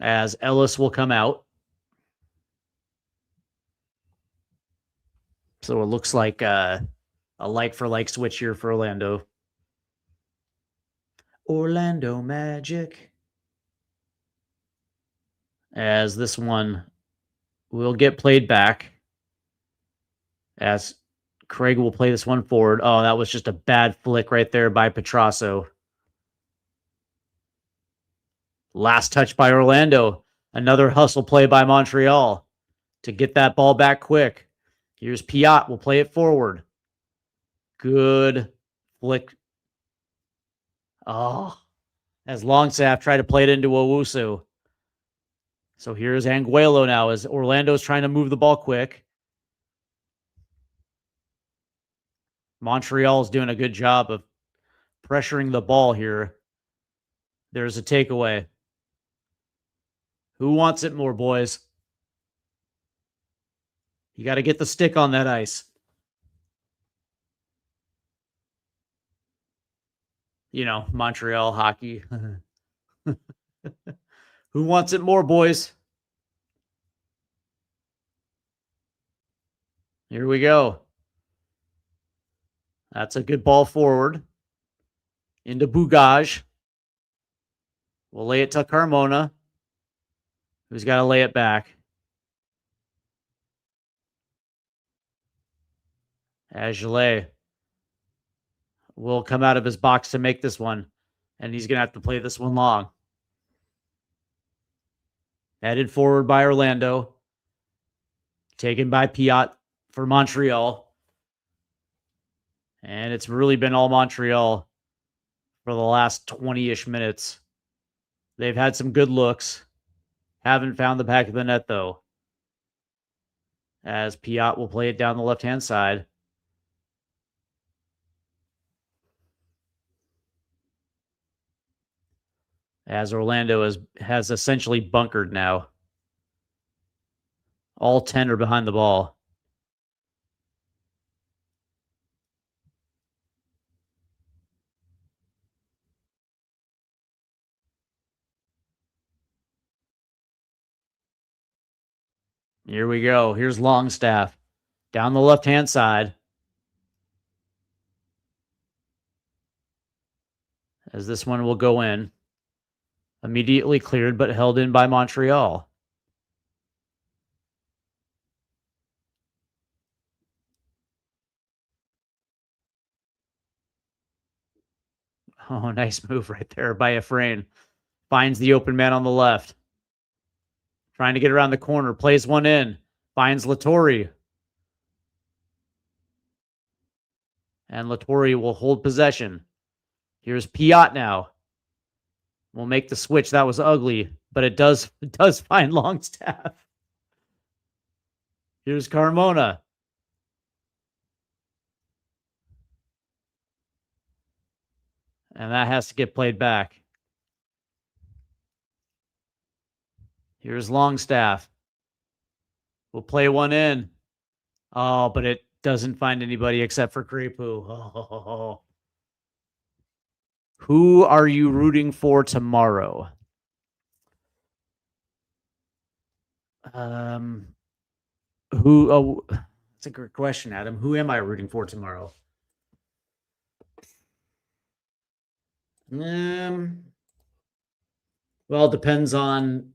As Ellis will come out. So it looks like a like-for-like switch here for Orlando. Orlando Magic. As this one will get played back, as Craig will play this one forward. Oh, that was just a bad flick right there by Petrasso. Last touch by Orlando. Another hustle play by Montreal to get that ball back quick. Here's Piat. Will play it forward. Good flick. Oh, as Longstaff tried to play it into Owusu. So here's Anguelo now, as Orlando's trying to move the ball quick. Montreal's doing a good job of pressuring the ball here. There's a takeaway. Who wants it more, boys? You got to get the stick on that ice. You know, Montreal hockey. Who wants it more, boys? Here we go. That's a good ball forward. Into Bugaj. We'll lay it to Carmona, who's got to lay it back. Agelet will come out of his box to make this one, and he's going to have to play this one long. Headed forward by Orlando. Taken by Piat for Montreal. And it's really been all Montreal for the last 20-ish minutes. They've had some good looks. Haven't found the back of the net, though. As Piat will play it down the left-hand side. As Orlando has essentially bunkered now. All 10 are behind the ball. Here we go. Here's Longstaff down the left-hand side. As this one will go in. Immediately cleared, but held in by Montreal. Oh, nice move right there by Efrain. Finds the open man on the left. Trying to get around the corner. Plays one in. Finds Latorre. And Latorre will hold possession. Here's Piat now. We'll make the switch. That was ugly, but it does find Longstaff. Here's Carmona. And that has to get played back. Here's Longstaff. We'll play one in. Oh, but it doesn't find anybody except for Crepu. Oh. Who are you rooting for tomorrow? Who? Oh, that's a good question, Adam. Who am I rooting for tomorrow? Well, it depends on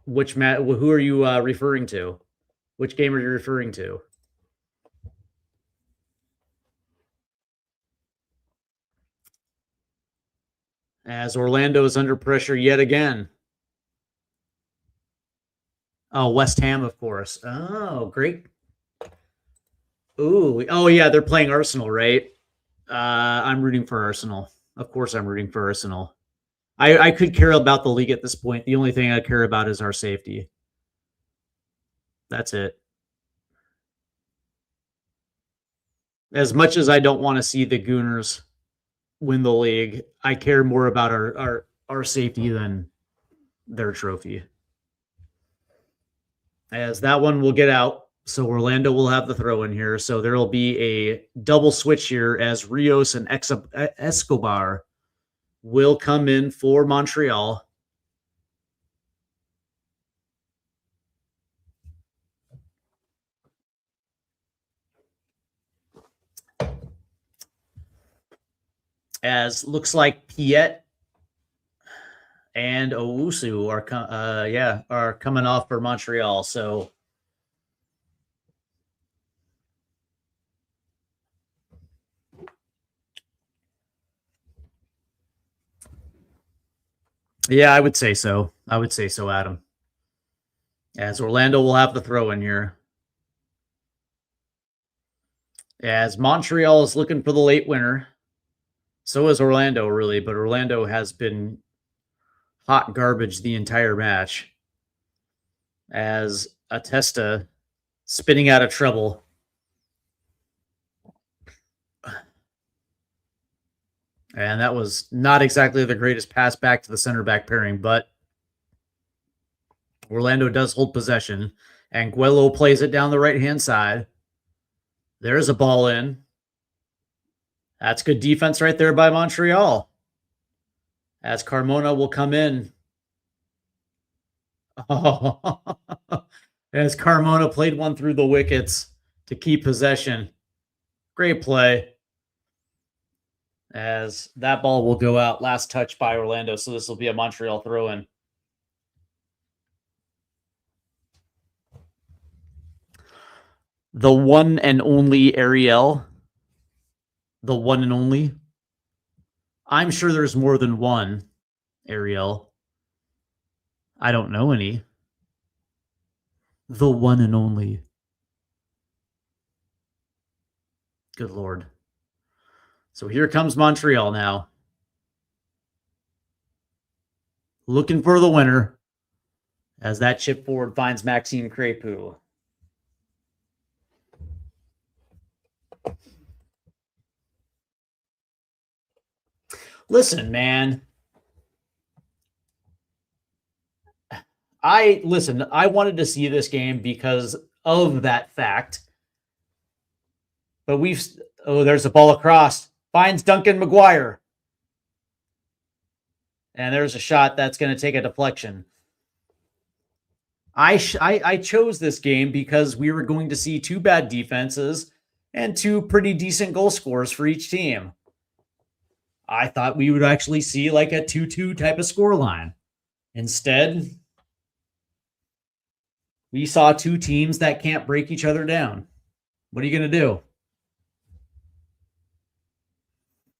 which match. Who are you referring to? Which game are you referring to? As Orlando is under pressure yet again. Oh, West Ham, of course. Oh, great. Ooh, oh yeah, they're playing Arsenal, right? I'm rooting for Arsenal. Of course, I'm rooting for Arsenal. I could care about the league at this point. The only thing I care about is our safety. That's it. As much as I don't want to see the Gooners win the league, I care more about our safety than their trophy. As that one will get out, so Orlando will have the throw in here. So there will be a double switch here as Rios and Escobar will come in for Montreal. As looks like Piet and Owusu are coming off for Montreal. So yeah, I would say so. Adam. As Orlando will have the throw in here. As Montreal is looking for the late winner. So is Orlando, really, but Orlando has been hot garbage the entire match. As Atesta spinning out of trouble. And that was not exactly the greatest pass back to the center back pairing, but Orlando does hold possession. And Guello plays it down the right-hand side. There's a ball in. That's good defense right there by Montreal. As Carmona will come in. Oh. As Carmona played one through the wickets to keep possession. Great play. As that ball will go out. Last touch by Orlando. So this will be a Montreal throw-in. The one and only Ariel. The one and only. I'm sure there's more than one Ariel. I don't know any. The one and only. Good Lord. So here comes Montreal now. Looking for the winner. As that chip forward finds Maxime Crépeau. Listen, man. I wanted to see this game because of that fact. But there's a ball across. Finds Duncan McGuire. And there's a shot that's going to take a deflection. I chose this game because we were going to see two bad defenses and two pretty decent goal scorers for each team. I thought we would actually see like a 2-2 type of scoreline. Instead, we saw two teams that can't break each other down. What are you going to do?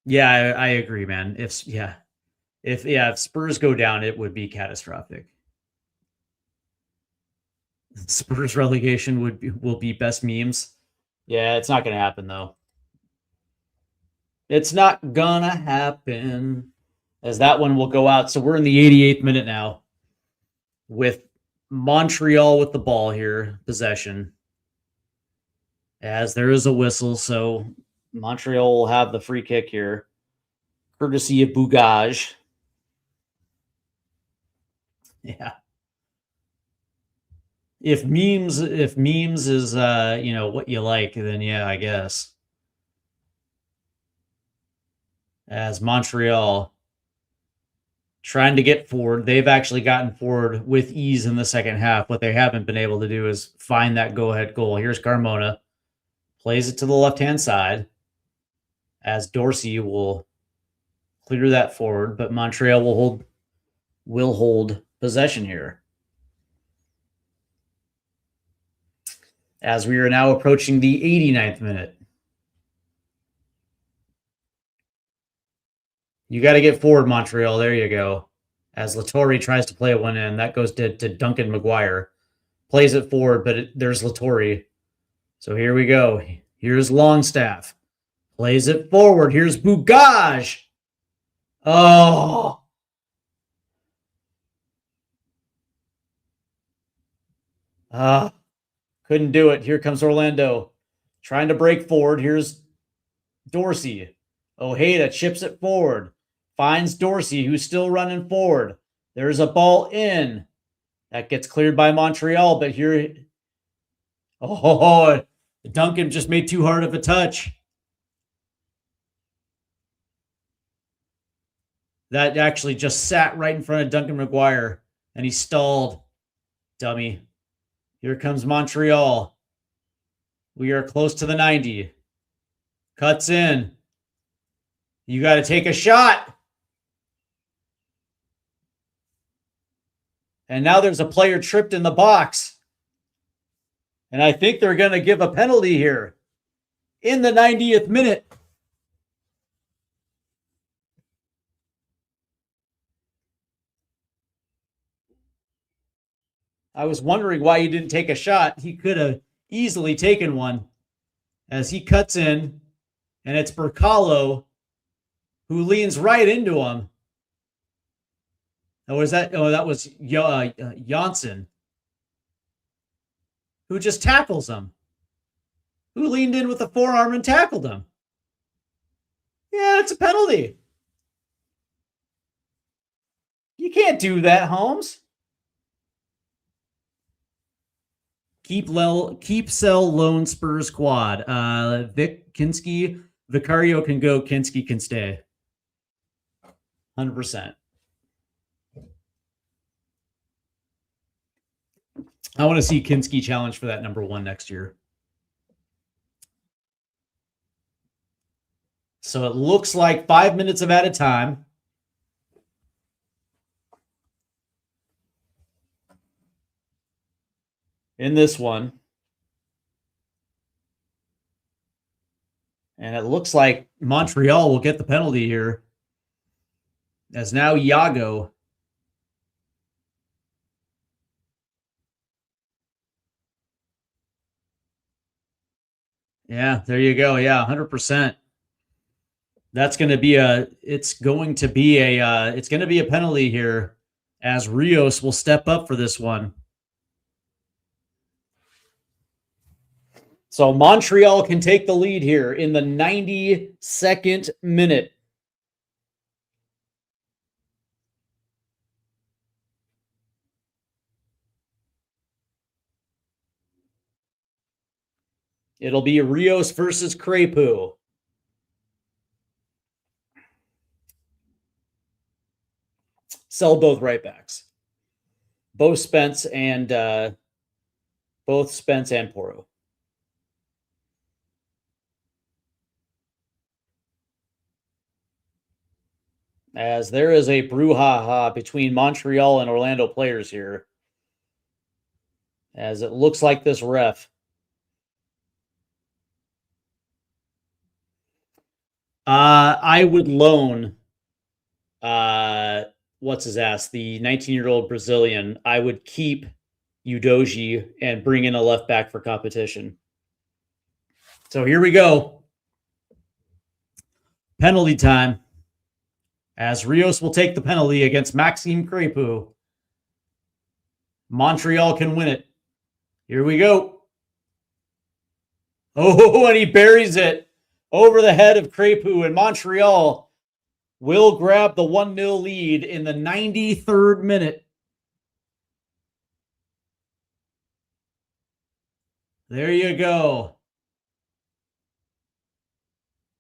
Yeah, I agree, man. If Spurs go down, it would be catastrophic. Spurs relegation will be best memes. Yeah, it's not going to happen though. It's not gonna happen. As that one will go out. So we're in the 88th minute now with Montreal with the ball here, possession. As there is a whistle, so Montreal will have the free kick here, courtesy of Bougage. Yeah. If memes is what you like, then yeah, I guess. As Montreal trying to get forward. They've actually gotten forward with ease in the second half. What they haven't been able to do is find that go-ahead goal. Here's Carmona. Plays it to the left-hand side as Dorsey will clear that forward, but Montreal will hold possession here. As we are now approaching the 89th minute. You got to get forward, Montreal. There you go. As Latore tries to play one in, that goes to Duncan McGuire. Plays it forward, but there's Latore. So here we go. Here's Longstaff. Plays it forward. Here's Bugaj. Oh. Couldn't do it. Here comes Orlando. Trying to break forward. Here's Dorsey. Ojeda chips it forward. Finds Dorsey, who's still running forward. There's a ball in. That gets cleared by Montreal, but here... Oh, Duncan just made too hard of a touch. That actually just sat right in front of Duncan McGuire, and he stalled. Dummy. Here comes Montreal. We are close to the 90. Cuts in. You got to take a shot. And now there's a player tripped in the box. And I think they're going to give a penalty here in the 90th minute. I was wondering why he didn't take a shot. He could have easily taken one as he cuts in, and it's Bercalo who leans right into him. Or was that? Oh, that was Janssen, who just tackles him. Who leaned in with the forearm and tackled him. Yeah, it's a penalty. You can't do that, Holmes. Keep sell loan Spurs quad. Vic Kinski, Vicario can go, Kinski can stay. 100%. I want to see Kinski challenge for that number 1 next year. So it looks like 5 minutes of added time. In this one. And it looks like Montreal will get the penalty here. As now Iago. Yeah, there you go. Yeah, 100%. That's going to be it's going to be a penalty here as Rios will step up for this one. So Montreal can take the lead here in the 92nd minute. It'll be Rios versus Crepeau. Sell both right backs. Both Spence and Porro. As there is a brouhaha between Montreal and Orlando players here. As it looks like this ref. I would loan what's his ass, the 19-year-old Brazilian. I would keep Udoji and bring in a left back for competition. So here we go. Penalty time. As Rios will take the penalty against Maxime Crepeau. Montreal can win it. Here we go. Oh, and he buries it over the head of Crepeau, and Montreal will grab the 1-0 lead in the 93rd minute. There you go.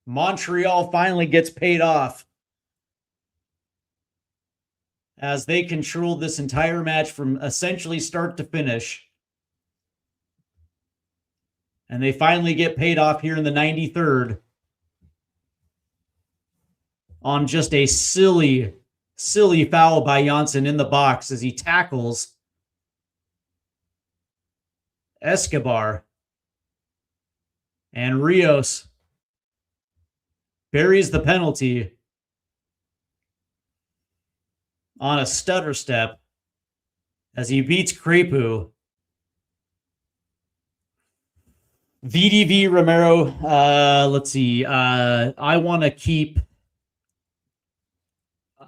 Montreal finally gets paid off. as they controlled this entire match from essentially start to finish. And they finally get paid off here in the 93rd on just a silly foul by Janssen in the box as he tackles Escobar. And Rios buries the penalty on a stutter step as he beats Crepu. VDV Romero, let's see. I want to keep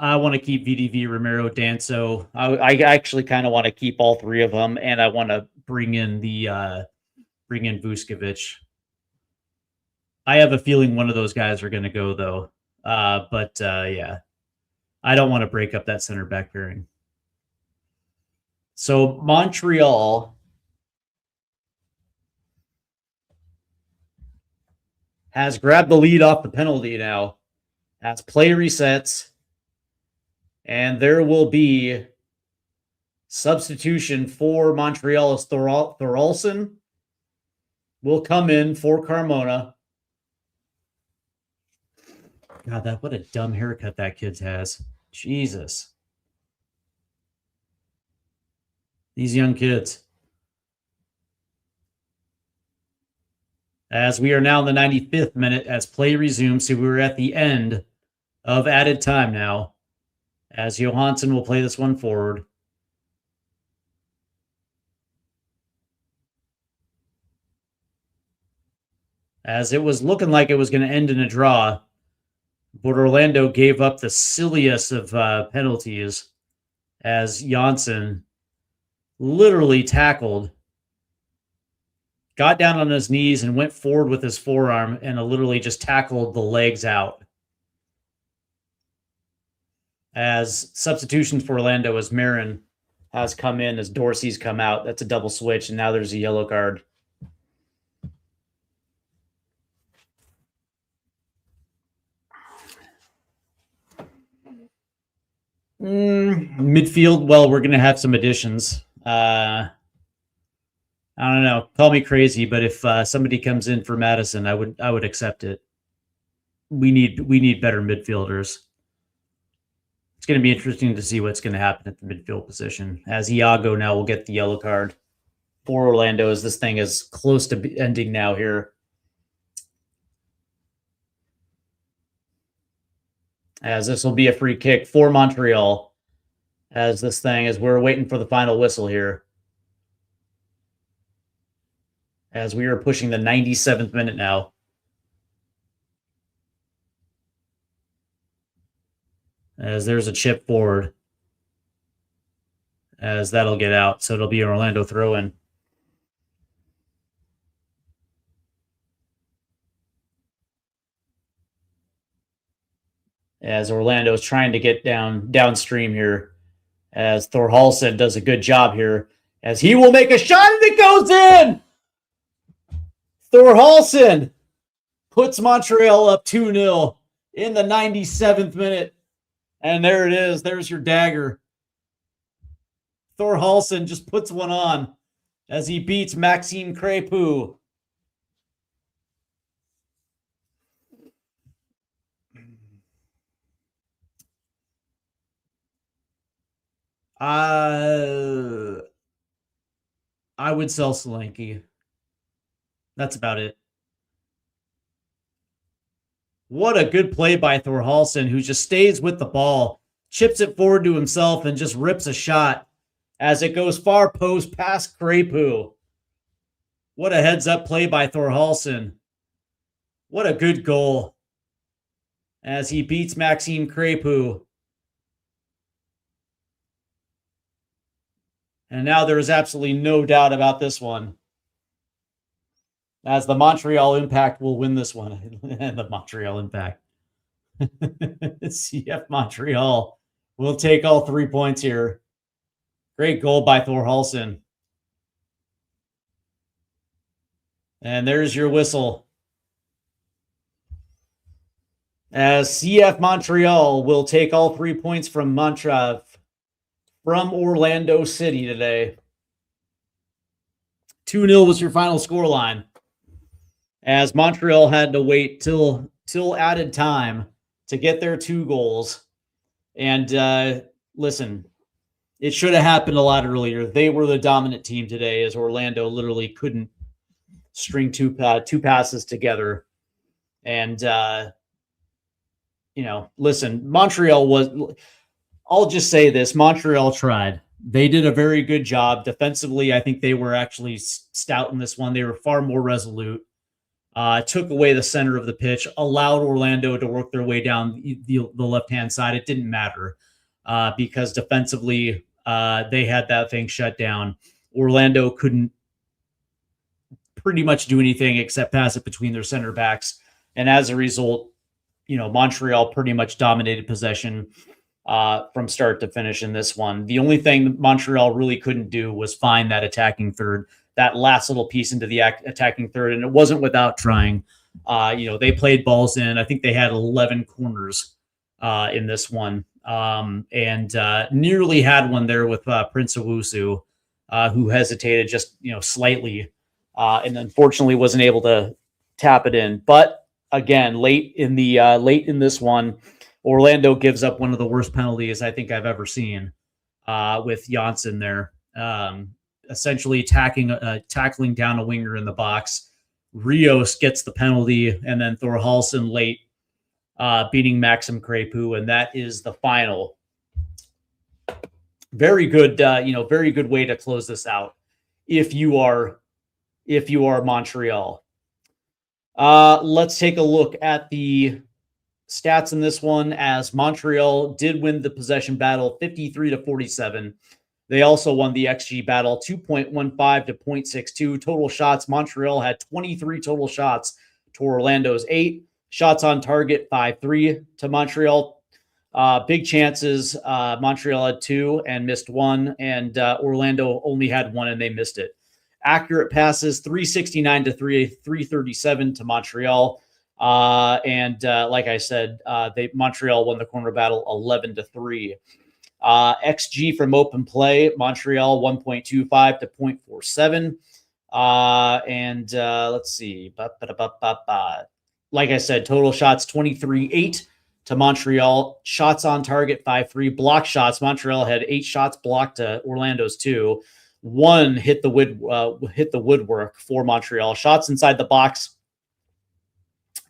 VDV Romero, Danso. I actually kind of want to keep all three of them, and I want to bring in Vuskovic. I have a feeling one of those guys are going to go though. But yeah, I don't want to break up that center back pairing. So Montreal has grabbed the lead off the penalty now as play resets. And there will be substitution for Montreal as Thoralson will come in for Carmona. God, what a dumb haircut that kid has. Jesus. These young kids. As we are now in the 95th minute as play resumes. So we're at the end of added time now. As Johansson will play this one forward. As it was looking like it was going to end in a draw. But Orlando gave up the silliest of penalties as Janssen literally tackled, got down on his knees and went forward with his forearm and literally just tackled the legs out. As substitution for Orlando as Marin has come in, as Dorsey's come out. That's a double switch, and now there's a yellow card. Midfield, well, we're going to have some additions. I don't know. Call me crazy, but if somebody comes in for Madison, I would accept it. We need better midfielders. It's going to be interesting to see what's going to happen at the midfield position. As Iago now will get the yellow card for Orlando as this thing is close to ending now here. As this will be a free kick for Montreal. As this thing, as we're waiting for the final whistle here. As we are pushing the 97th minute now. As there's a chip forward. As that'll get out. So it'll be an Orlando throw-in. As Orlando is trying to get downstream here. As Thorhalsen does a good job here. As he will make a shot and it goes in! Thorhalsen puts Montreal up 2-0 in the 97th minute. And there it is. There's your dagger. Thorhalsen just puts one on as he beats Maxime Crepu. I would sell Solanke. That's about it. What a good play by Thorhalsen, who just stays with the ball, chips it forward to himself, and just rips a shot as it goes far post past Crepu. What a heads-up play by Thorhalsen. What a good goal as he beats Maxime Crepu. And now there is absolutely no doubt about this one. As the Montreal Impact will win this one. The Montreal Impact. CF Montreal will take all 3 points here. Great goal by Thorhalsen. And there's your whistle. As CF Montreal will take all 3 points from Montrave. 3-0. from Orlando City today. 2-0 was your final scoreline, as Montreal had to wait till added time to get their 2 goals. And listen, it should have happened a lot earlier. They were the dominant team today, as Orlando literally couldn't string two passes together. And listen, Montreal was. I'll just say this: Montreal tried. They did a very good job defensively. I think they were actually stout in this one. They were far more resolute. Took away the center of the pitch, allowed Orlando to work their way down the left-hand side. It didn't matter because defensively they had that thing shut down. Orlando couldn't pretty much do anything except pass it between their center backs. And as a result, Montreal pretty much dominated possession from start to finish in this one. The only thing Montreal really couldn't do was find that attacking third, that last little piece into the attacking third, and it wasn't without trying. They played balls in. I think they had 11 corners in this one, and nearly had one there with Prince Owusu, who hesitated just slightly, and unfortunately wasn't able to tap it in. But again, late in this one, Orlando gives up one of the worst penalties I think I've ever seen with Janssen there. Essentially tackling down a winger in the box. Rios gets the penalty, and then Thorhalsen late beating Maxim Crepeau, and that is the final. Very good, very good way to close this out if you are Montreal. Let's take a look at the stats in this one, as Montreal did win the possession battle 53-47. They also won the XG battle 2.15 to 0.62. Total shots, Montreal had 23 total shots to Orlando's 8. Shots on target, 5-3 to Montreal. Big chances, Montreal had 2 and missed 1, and Orlando only had 1 and they missed it. Accurate passes, 369 to 337 to Montreal. Like I said, Montreal won the corner battle 11-3. XG from open play, Montreal 1.25 to 0.47. Let's see. Like I said, total shots 23-8 to Montreal. Shots on target 5-3. Block shots, Montreal had 8 shots blocked to Orlando's 2. 1 hit the woodwork for Montreal. Shots inside the box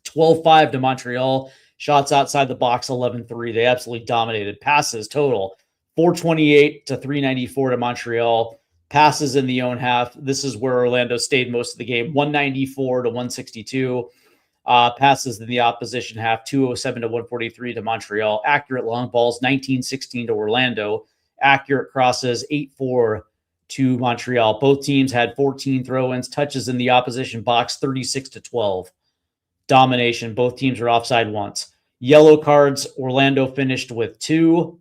12-5 to Montreal. Shots outside the box 11-3. They absolutely dominated. Passes total 428 to 394 to Montreal. Passes in the own half. This is where Orlando stayed most of the game. 194 to 162. Passes in the opposition half, 207 to 143 to Montreal. Accurate long balls, 19-16 to Orlando. Accurate crosses, 8-4 to Montreal. Both teams had 14 throw-ins. Touches in the opposition box, 36 to 12. Domination. Both teams were offside once. Yellow cards, Orlando finished with 2.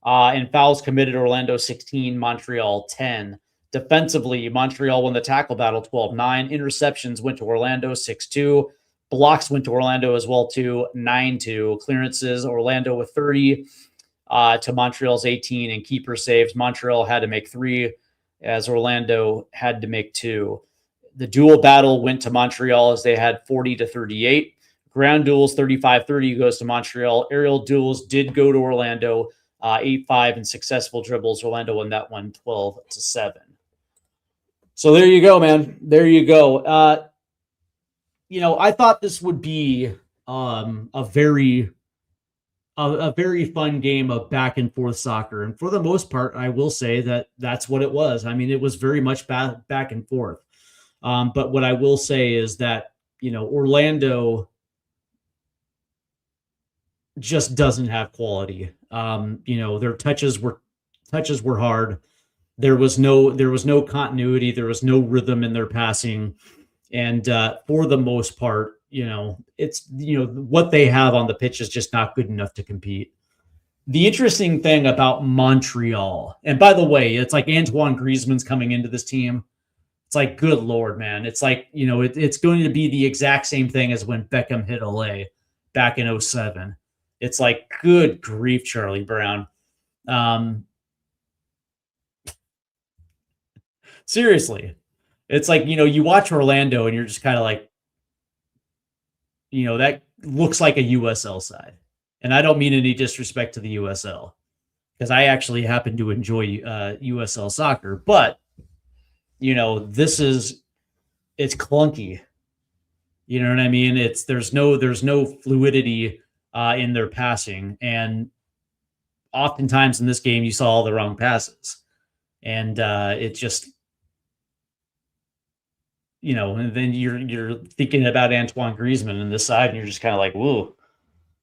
And fouls committed, Orlando 16, Montreal 10. Defensively, Montreal won the tackle battle 12-9. Interceptions went to Orlando 6-2. Blocks went to Orlando as well too, 9-2. Clearances, Orlando with 30 to Montreal's 18. And keeper saves, Montreal had to make 3 as Orlando had to make 2. The duel battle went to Montreal as they had 40 to 38. Ground duels 35-30 goes to Montreal. Aerial duels did go to Orlando 8-5, and successful dribbles. Orlando won that one 12-7. So there you go, man. There you go. I thought this would be a very fun game of back and forth soccer, and for the most part, I will say that that's what it was. I mean, it was very much back and forth. But what I will say is that Orlando just doesn't have quality. Their touches were hard. There was no continuity. There was no rhythm in their passing. And for the most part, it's what they have on the pitch is just not good enough to compete. The interesting thing about Montreal, and by the way, it's like Antoine Griezmann's coming into this team. It's like, good Lord, man. It's like, it's going to be the exact same thing as when Beckham hit LA back in 2007. It's like, good grief, Charlie Brown. Seriously. It's like, you watch Orlando and you're just kind of like, that looks like a USL side. And I don't mean any disrespect to the USL, because I actually happen to enjoy USL soccer, but it's clunky. You know what I mean? There's no fluidity in their passing, and oftentimes in this game you saw all the wrong passes, and it just and then you're thinking about Antoine Griezmann on this side, and you're just kind of like, whoa,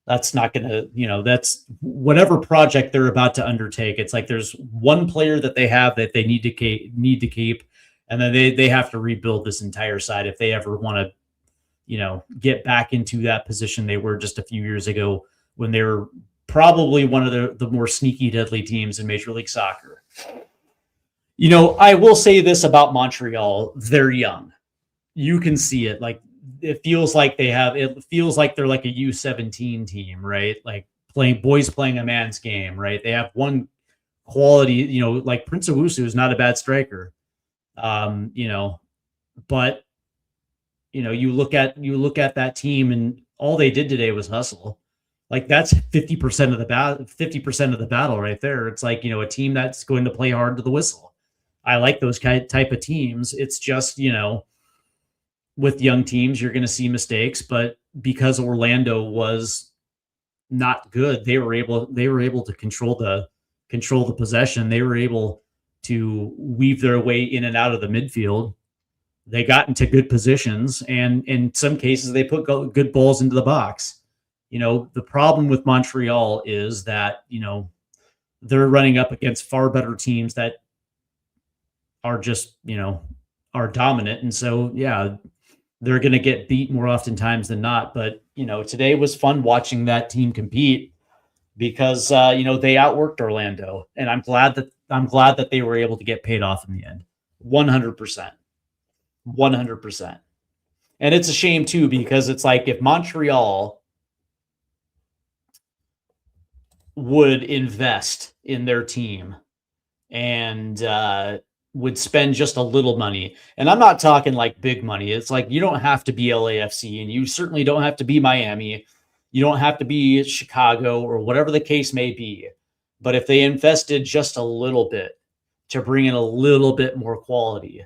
that's not gonna, that's whatever project they're about to undertake. It's like there's one player that they have that they need to keep, and then they have to rebuild this entire side if they ever want to, get back into that position they were just a few years ago, when they were probably one of the more sneaky, deadly teams in Major League Soccer. I will say this about Montreal: they're young. You can see it. Like, it feels like they're like a U17 team, right? Like playing a man's game, right? They have one quality, like Prince Owusu is not a bad striker. But you look at that team, and all they did today was hustle. Like, that's 50% of the battle, 50% of the battle right there. It's like, a team that's going to play hard to the whistle. I like those type of teams. It's just, with young teams, you're going to see mistakes, but because Orlando was not good, they were able to control the possession. They were able to weave their way in and out of the midfield. They got into good positions, and in some cases they put good balls into the box. The problem with Montreal is that, they're running up against far better teams that are just, are dominant. And so, yeah, they're going to get beat more oftentimes than not. But, today was fun watching that team compete, because, they outworked Orlando, and I'm glad that they were able to get paid off in the end. 100%. 100%. And it's a shame too, because it's like, if Montreal would invest in their team and would spend just a little money, and I'm not talking like big money. It's like, you don't have to be LAFC, and you certainly don't have to be Miami. You don't have to be Chicago, or whatever the case may be. But if they invested just a little bit to bring in a little bit more quality,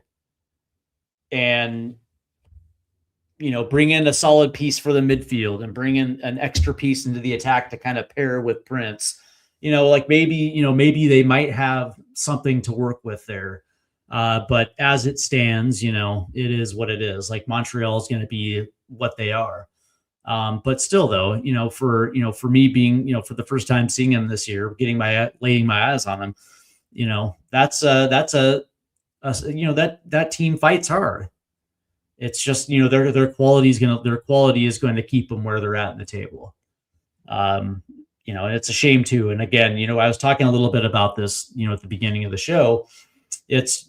and bring in a solid piece for the midfield, and bring in an extra piece into the attack to kind of pair with Prince, like maybe they might have something to work with there. But as it stands, it is what it is. Like, Montreal is going to be what they are. But still, though, for me being, for the first time seeing them this year, laying my eyes on them, that team fights hard. It's just, their quality is going to keep them where they're at in the table. And it's a shame too. And again, I was talking a little bit about this, at the beginning of the show. It's,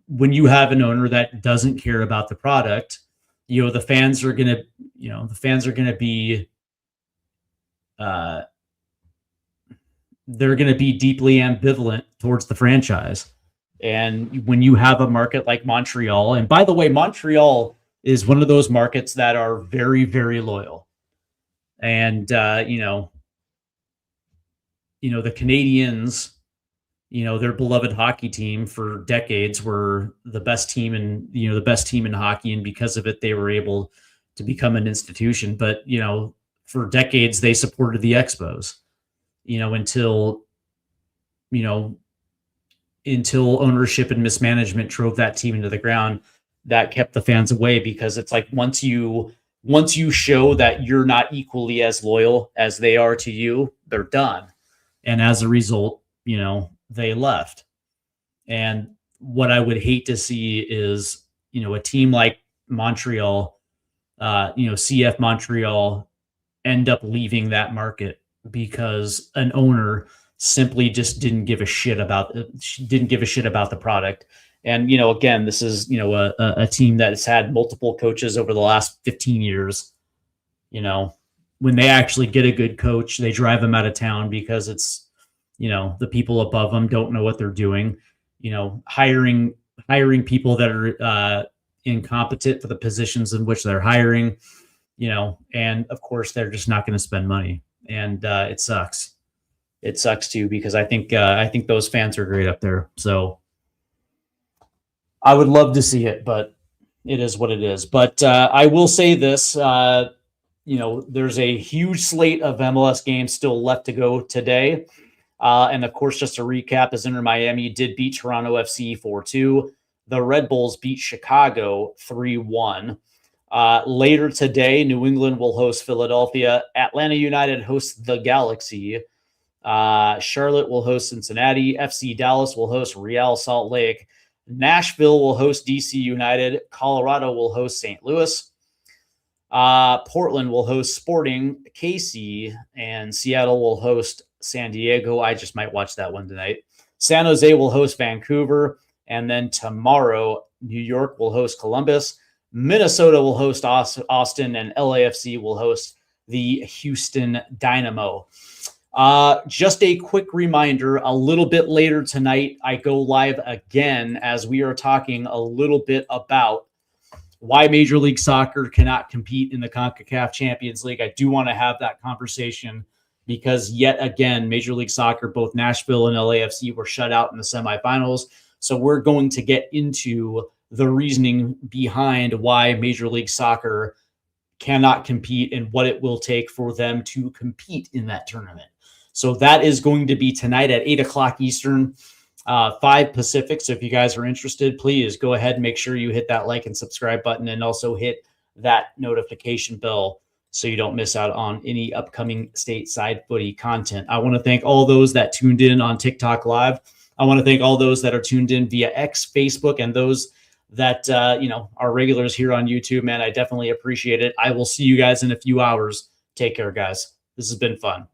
when you have an owner that doesn't care about the product, the fans are going to be, they're going to be deeply ambivalent towards the franchise. And when you have a market like Montreal, and by the way, Montreal is one of those markets that are very, very loyal. And, the Canadians, their beloved hockey team for decades were the best team in hockey. And because of it, they were able to become an institution. But, for decades, they supported the Expos, until ownership and mismanagement drove that team into the ground. That kept the fans away, because it's like, once you show that you're not equally as loyal as they are to you, they're done. And as a result, they left. And what I would hate to see is, a team like Montreal, CF Montreal, end up leaving that market because an owner simply just didn't give a shit about the product. And, again, this is, a team that has had multiple coaches over the last 15 years. When they actually get a good coach, they drive them out of town because it's, the people above them don't know what they're doing. Hiring hiring people that are incompetent for the positions in which they're hiring, and of course they're just not going to spend money, and it sucks. It sucks too, because I think those fans are great up there. So I would love to see it, but it is what it is. But I will say this, there's a huge slate of MLS games still left to go today. And of course, just to recap, as Inter Miami did beat Toronto FC 4-2. The Red Bulls beat Chicago 3-1. Later today, New England will host Philadelphia. Atlanta United hosts the Galaxy. Charlotte will host Cincinnati. FC Dallas will host Real Salt Lake. Nashville will host DC United. Colorado will host St. Louis. Portland will host Sporting KC, and Seattle will host San Diego. I just might watch that one tonight. San Jose will host Vancouver, and then tomorrow, New York will host Columbus. Minnesota will host Austin, and LAFC will host the Houston Dynamo. Just a quick reminder, a little bit later tonight, I go live again as we are talking a little bit about why Major League Soccer cannot compete in the CONCACAF Champions League. I do want to have that conversation because yet again, Major League Soccer, both Nashville and LAFC were shut out in the semifinals. So we're going to get into the reasoning behind why Major League Soccer cannot compete and what it will take for them to compete in that tournament. So that is going to be tonight at 8 o'clock Eastern, 5 Pacific. So if you guys are interested, please go ahead and make sure you hit that like and subscribe button and also hit that notification bell so you don't miss out on any upcoming stateside footy content. I want to thank all those that tuned in on TikTok Live. I want to thank all those that are tuned in via X, Facebook, and those that are regulars here on YouTube. Man, I definitely appreciate it. I will see you guys in a few hours. Take care, guys. This has been fun.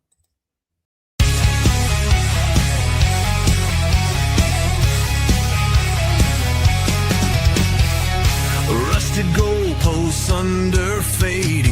Rusted goalposts under fading